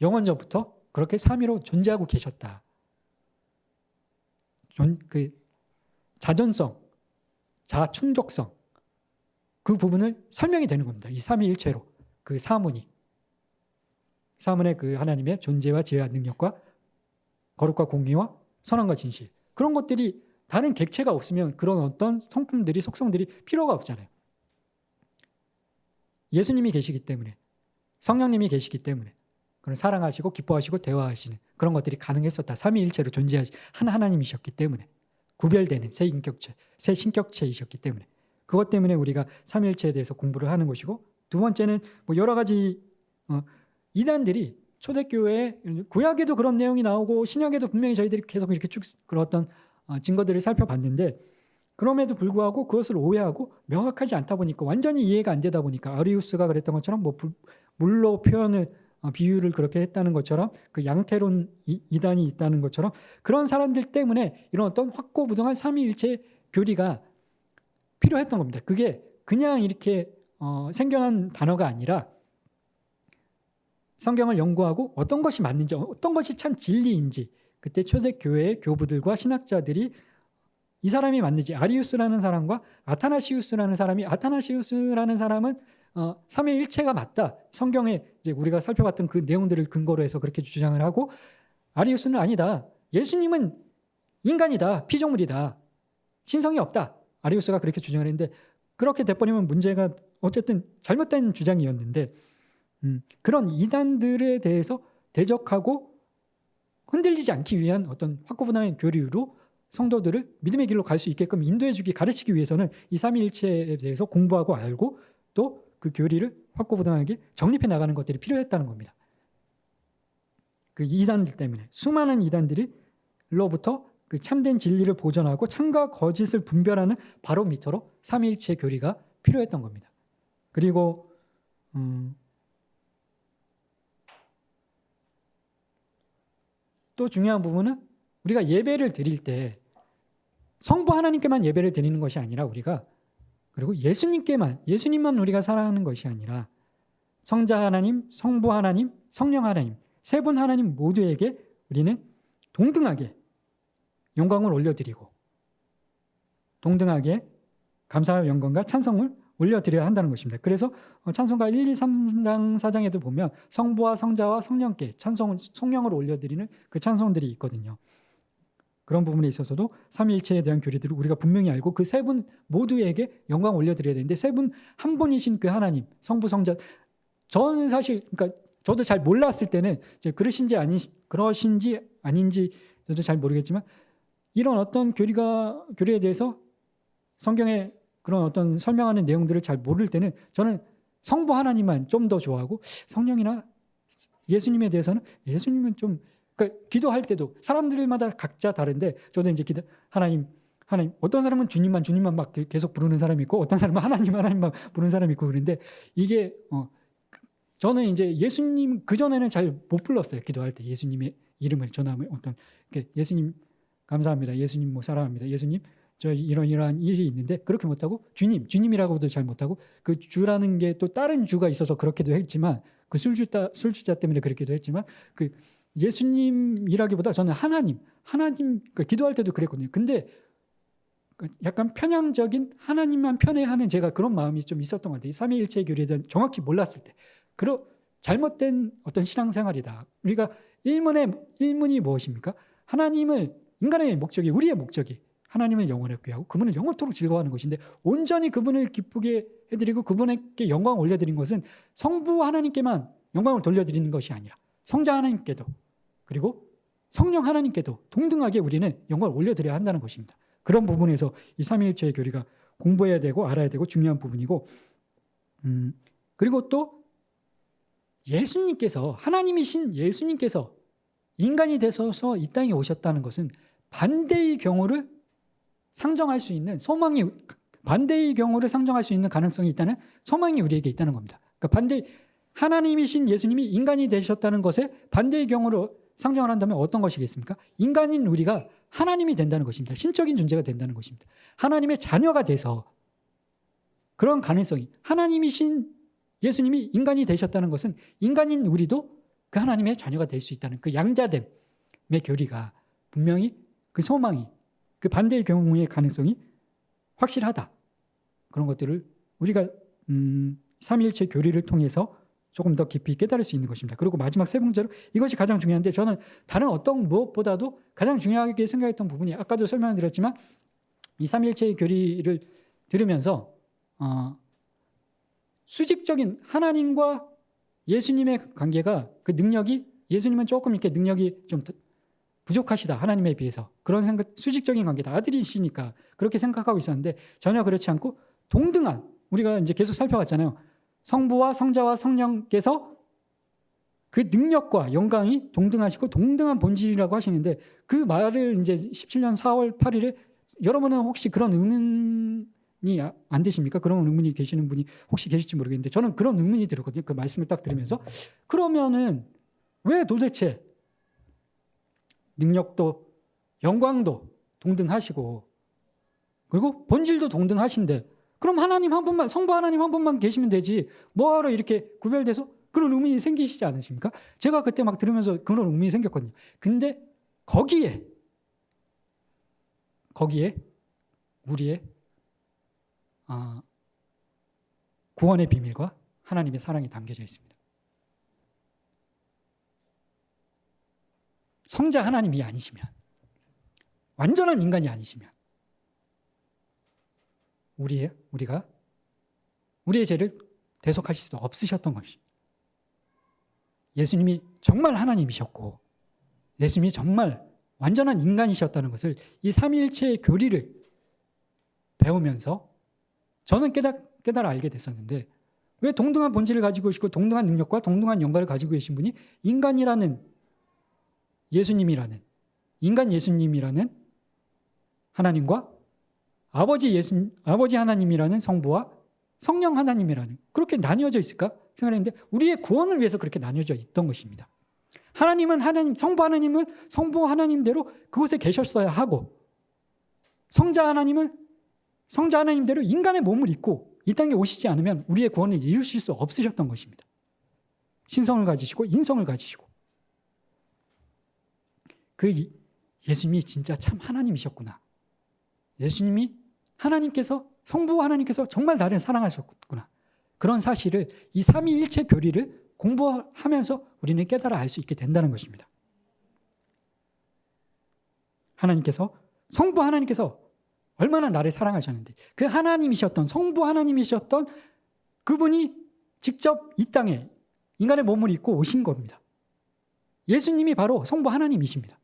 영원 전부터 그렇게 삼위로 존재하고 계셨다. 그 자존성, 자충족성, 그 부분을 설명이 되는 겁니다. 이 삼위일체로 그 사문의 그 하나님의 존재와 지혜와 능력과 거룩과 공의와 선함과 진실, 그런 것들이 다른 객체가 없으면 그런 어떤 성품들이, 속성들이 필요가 없잖아요. 예수님이 계시기 때문에, 성령님이 계시기 때문에, 그런 사랑하시고 기뻐하시고 대화하시는 그런 것들이 가능했었다. 삼위일체로 존재하신 한 하나님이셨기 때문에, 구별되는 새 인격체, 새 신격체이셨기 때문에, 그것 때문에 우리가 삼위일체에 대해서 공부를 하는 것이고, 두 번째는 뭐 여러 가지 이단들이 초대교회에, 구약에도 그런 내용이 나오고 신약에도 분명히 저희들이 계속 이렇게 쭉 그런 어떤 증거들을 살펴봤는데, 그럼에도 불구하고 그것을 오해하고 명확하지 않다 보니까, 완전히 이해가 안 되다 보니까, 아리우스가 그랬던 것처럼 뭐 물로 표현을 비유를 그렇게 했다는 것처럼 그 양태론 이단이 있다는 것처럼 그런 사람들 때문에 이런 어떤 확고부동한 삼위일체 교리가 필요했던 겁니다. 그게 그냥 이렇게 생겨난 단어가 아니라 성경을 연구하고 어떤 것이 맞는지 어떤 것이 참 진리인지 그때 초대교회의 교부들과 신학자들이 이 사람이 맞는지 아리우스라는 사람과 아타나시우스라는 사람은 삼위일체가 맞다. 성경에 이제 우리가 살펴봤던 그 내용들을 근거로 해서 그렇게 주장을 하고 아리우스는 아니다. 예수님은 인간이다. 피조물이다. 신성이 없다. 아리우스가 그렇게 주장을 했는데 그렇게 돼버리면 문제가 어쨌든 잘못된 주장이었는데 그런 이단들에 대해서 대적하고 흔들리지 않기 위한 어떤 확고부동한 교리로 성도들을 믿음의 길로 갈 수 있게끔 인도해주기 가르치기 위해서는 이 삼위일체에 대해서 공부하고 알고 또 그 교리를 확고부동하게 정립해 나가는 것들이 필요했다는 겁니다. 그 이단들 때문에 수많은 이단들로부터 그 참된 진리를 보존하고 참과 거짓을 분별하는 바로미터로 삼위일체 교리가 필요했던 겁니다. 그리고 또 중요한 부분은 우리가 예배를 드릴 때 성부 하나님께만 예배를 드리는 것이 아니라 우리가 그리고 예수님만 우리가 사랑하는 것이 아니라 성자 하나님, 성부 하나님, 성령 하나님 세 분 하나님 모두에게 우리는 동등하게 영광을 올려드리고 동등하게 감사와 영광과 찬송을 올려드려야 한다는 것입니다. 그래서 찬송가 1, 2, 3장, 4장에도 보면 성부와 성자와 성령께 성령을 올려드리는 그 찬송들이 있거든요. 그런 부분에 있어서도 삼위일체에 대한 교리들을 우리가 분명히 알고 그 세 분 모두에게 영광 올려드려야 되는데 세 분 한 분이신 그 하나님, 성부, 성자 저는 사실 그러니까 저도 잘 몰랐을 때는 그러신지 아닌지 저도 잘 모르겠지만 이런 어떤 교리에 대해서 성경에 그런 어떤 설명하는 내용들을 잘 모를 때는 저는 성부 하나님만 좀 더 좋아하고 성령이나 예수님에 대해서는 예수님은 좀 그러니까 기도할 때도 사람들마다 각자 다른데 저도 이제 하나님 어떤 사람은 주님만 막 계속 부르는 사람이 있고 어떤 사람은 하나님만 부르는 사람이 있고 그런데 이게 저는 이제 예수님 그전에는 잘 못 불렀어요. 기도할 때 예수님의 이름을 전하면 예수님 감사합니다. 예수님 뭐 사랑합니다. 예수님 저 이러한 일이 있는데 그렇게 못하고 주님이라고도 잘 못하고 그 주라는 게 또 다른 주가 있어서 그렇게도 했지만 그 술주자 때문에 그렇게도 했지만 그 예수님이라기보다 저는 하나님 그러니까 기도할 때도 그랬거든요. 근데 약간 편향적인 하나님만 편애하는 제가 그런 마음이 좀 있었던 것 같아요. 삼위일체 교리에 대한 정확히 몰랐을 때. 잘못된 어떤 신앙생활이다. 우리가 일문이 무엇입니까? 하나님을 인간의 목적이 우리의 목적이 하나님을 영원하게 하고 그분을 영원토록 즐거워하는 것인데 온전히 그분을 기쁘게 해드리고 그분에게 영광을 올려드린 것은 성부 하나님께만 영광을 돌려드리는 것이 아니라 성자 하나님께도 그리고 성령 하나님께도 동등하게 우리는 영광을 올려드려야 한다는 것입니다. 그런 부분에서 이 삼위일체의 교리가 공부해야 되고 알아야 되고 중요한 부분이고 그리고 또 하나님이신 예수님께서 인간이 되셔서 이 땅에 오셨다는 것은 반대의 경우를 상정할 수 있는 가능성이 있다는 소망이 우리에게 있다는 겁니다. 그러니까 하나님이신 예수님이 인간이 되셨다는 것에 반대의 경우로 상정을 한다면 어떤 것이겠습니까? 인간인 우리가 하나님이 된다는 것입니다. 신적인 존재가 된다는 것입니다. 하나님의 자녀가 돼서 그런 가능성이 하나님이신 예수님이 인간이 되셨다는 것은 인간인 우리도 그 하나님의 자녀가 될 수 있다는 그 양자됨의 교리가 분명히 그 소망이 그 반대의 경우의 가능성이 확실하다. 그런 것들을 우리가 삼위일체 교리를 통해서 조금 더 깊이 깨달을 수 있는 것입니다. 그리고 마지막 세 번째로 이것이 가장 중요한데 저는 다른 어떤 무엇보다도 가장 중요하게 생각했던 부분이 아까도 설명드렸지만 이 삼위일체의 교리를 들으면서 수직적인 하나님과 예수님의 관계가 그 능력이 예수님은 조금 이렇게 능력이 좀 부족하시다 하나님에 비해서 그런 수직적인 관계다 아들이시니까 그렇게 생각하고 있었는데 전혀 그렇지 않고 동등한 우리가 이제 계속 살펴봤잖아요. 성부와 성자와 성령께서 그 능력과 영광이 동등하시고 동등한 본질이라고 하시는데 그 말을 이제 17년 4월 8일에 여러분은 혹시 그런 안 드십니까? 그런 의문이 계시는 분이 혹시 계실지 모르겠는데 저는 그런 의문이 들었거든요. 그 말씀을 딱 들으면서 그러면은 왜 도대체 능력도 영광도 동등하시고 그리고 본질도 동등하신데 그럼 하나님 한 분만, 성부 하나님 한 분만 계시면 되지 뭐하러 이렇게 구별돼서 그런 의문이 생기시지 않으십니까? 제가 그때 막 들으면서 그런 의문이 생겼거든요. 근데 거기에 우리의 구원의 비밀과 하나님의 사랑이 담겨져 있습니다. 성자 하나님이 아니시면, 완전한 인간이 아니시면 우리가 우리의 죄를 대속하실 수 없으셨던 것입니다. 예수님이 정말 하나님이셨고 예수님이 정말 완전한 인간이셨다는 것을 이 삼위일체의 교리를 배우면서 저는 깨달아 알게 됐었는데 왜 동등한 본질을 가지고 계시고 동등한 능력과 동등한 영광을 가지고 계신 분이 인간 예수님이라는 하나님과 아버지 하나님이라는 성부와 성령 하나님이라는 그렇게 나뉘어져 있을까 생각했는데 우리의 구원을 위해서 그렇게 나뉘어져 있던 것입니다. 하나님은 성부 하나님은 성부 하나님대로 그곳에 계셨어야 하고 성자 하나님대로 인간의 몸을 입고 이 땅에 오시지 않으면 우리의 구원을 이루실 수 없으셨던 것입니다. 신성을 가지시고 인성을 가지시고 그 예수님이 진짜 참 하나님이셨구나. 예수님이 성부 하나님께서 정말 나를 사랑하셨구나. 그런 사실을 이 삼위일체 교리를 공부하면서 우리는 깨달아 알 수 있게 된다는 것입니다. 성부 하나님께서 얼마나 나를 사랑하셨는데 그 하나님이셨던 성부 하나님이셨던 그분이 직접 이 땅에 인간의 몸을 입고 오신 겁니다. 예수님이 바로 성부 하나님이십니다.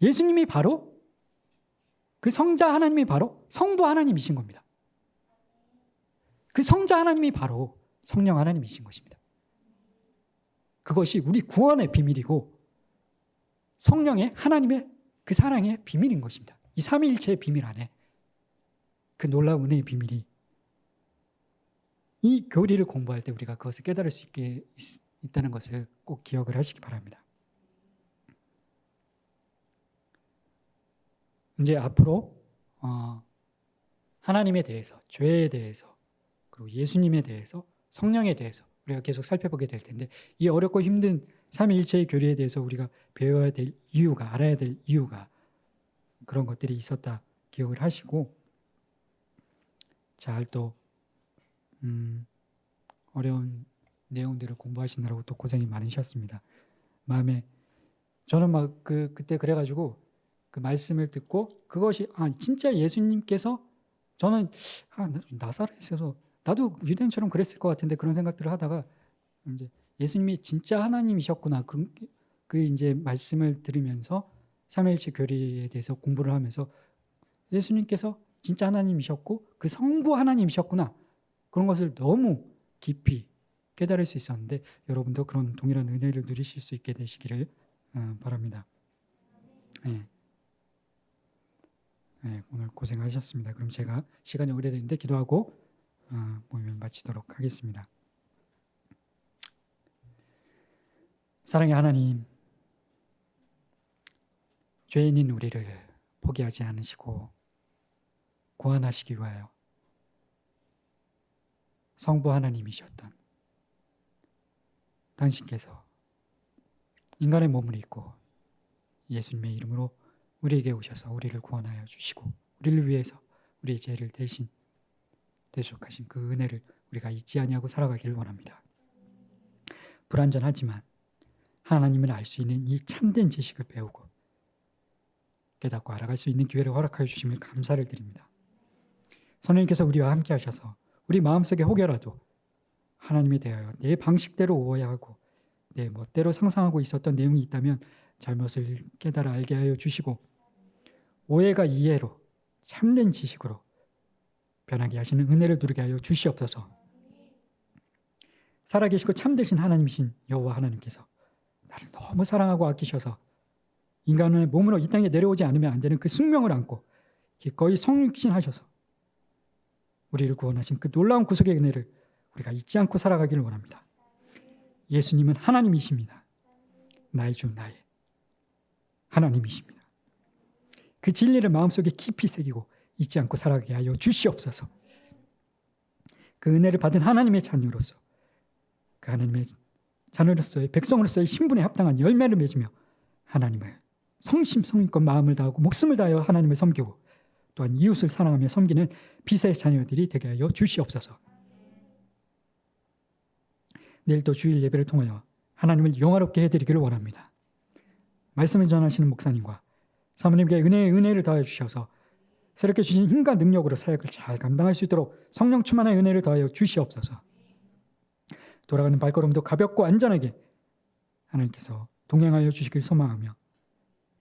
예수님이 바로 그 성자 하나님이 바로 성부 하나님이신 겁니다. 그 성자 하나님이 바로 성령 하나님이신 것입니다. 그것이 우리 구원의 비밀이고 성령의 하나님의 그 사랑의 비밀인 것입니다. 이 삼위일체의 비밀 안에 그 놀라운 은혜의 비밀이 이 교리를 공부할 때 우리가 그것을 깨달을 수 있게 있다는 것을 꼭 기억을 하시기 바랍니다. 이제 앞으로 하나님에 대해서, 죄에 대해서, 그리고 예수님에 대해서, 성령에 대해서 우리가 계속 살펴보게 될 텐데 이 어렵고 힘든 삼위일체의 교리에 대해서 우리가 배워야 될 이유가, 알아야 될 이유가 그런 것들이 있었다 기억을 하시고 잘 또 어려운 내용들을 공부하시느라고 또 고생이 많으셨습니다. 저는 막 그때 그래가지고 그 말씀을 듣고 그것이 진짜 예수님께서 저는 나사렛에서 나도 유대인처럼 그랬을 것 같은데 그런 생각들을 하다가 이제 예수님이 진짜 하나님이셨구나 그 이제 말씀을 들으면서 삼위일체 교리에 대해서 공부를 하면서 예수님께서 진짜 하나님이셨고 그 성부 하나님이셨구나 그런 것을 너무 깊이 깨달을 수 있었는데 여러분도 그런 동일한 은혜를 누리실 수 있게 되시기를 바랍니다. 네, 오늘 고생하셨습니다. 그럼 제가 시간이 오래됐는데 기도하고 모임을 마치도록 하겠습니다. 사랑의 하나님, 죄인인 우리를 포기하지 않으시고 구원하시기 위하여 성부 하나님이셨던 당신께서 인간의 몸을 입고 예수님의 이름으로 우리에게 오셔서 우리를 구원하여 주시고 우리를 위해서 우리의 죄를 대신 대속하신 그 은혜를 우리가 잊지 아니하고 살아가기를 원합니다. 불완전하지만 하나님을 알 수 있는 이 참된 지식을 배우고 깨닫고 알아갈 수 있는 기회를 허락하여 주심을 감사를 드립니다. 선생님께서 우리와 함께 하셔서 우리 마음속에 혹여라도 하나님에 대하여 내 방식대로 오해하고 내 멋대로 상상하고 있었던 내용이 있다면 잘못을 깨달아 알게 하여 주시고 오해가 이해로 참된 지식으로 변하게 하시는 은혜를 누리게 하여 주시옵소서. 살아계시고 참되신 하나님이신 여호와 하나님께서 나를 너무 사랑하고 아끼셔서 인간의 몸으로 이 땅에 내려오지 않으면 안 되는 그 숙명을 안고 기꺼이 성육신하셔서 우리를 구원하신 그 놀라운 구속의 은혜를 우리가 잊지 않고 살아가기를 원합니다. 예수님은 하나님이십니다. 나의 주 나의 하나님이십니다. 그 진리를 마음속에 깊이 새기고 잊지 않고 살아가게 하여 주시옵소서. 그 은혜를 받은 하나님의 자녀로서 그 하나님의 자녀로서의 백성으로서의 신분에 합당한 열매를 맺으며 하나님을 성심성의껏 마음을 다하고 목숨을 다하여 하나님을 섬기고 또한 이웃을 사랑하며 섬기는 빛의 자녀들이 되게 하여 주시옵소서. 내일도 주일 예배를 통하여 하나님을 영화롭게 해드리기를 원합니다. 말씀을 전하시는 목사님과 사모님께 은혜를 더하여 주셔서 새롭게 주신 힘과 능력으로 사역을 잘 감당할 수 있도록 성령 충만의 은혜를 더하여 주시옵소서. 돌아가는 발걸음도 가볍고 안전하게 하나님께서 동행하여 주시길 소망하며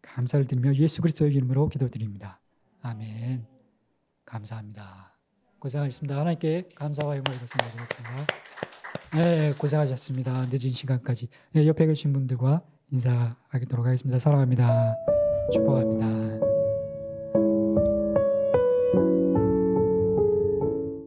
감사를 드리며 예수 그리스도의 이름으로 기도드립니다. 아멘. 감사합니다. 고생하셨습니다. 하나님께 감사와 영광을 드리겠습니다. 네, 고생하셨습니다. 늦은 시간까지. 네, 옆에 계신 분들과 인사하도록 하겠습니다. 사랑합니다. 축복합니다.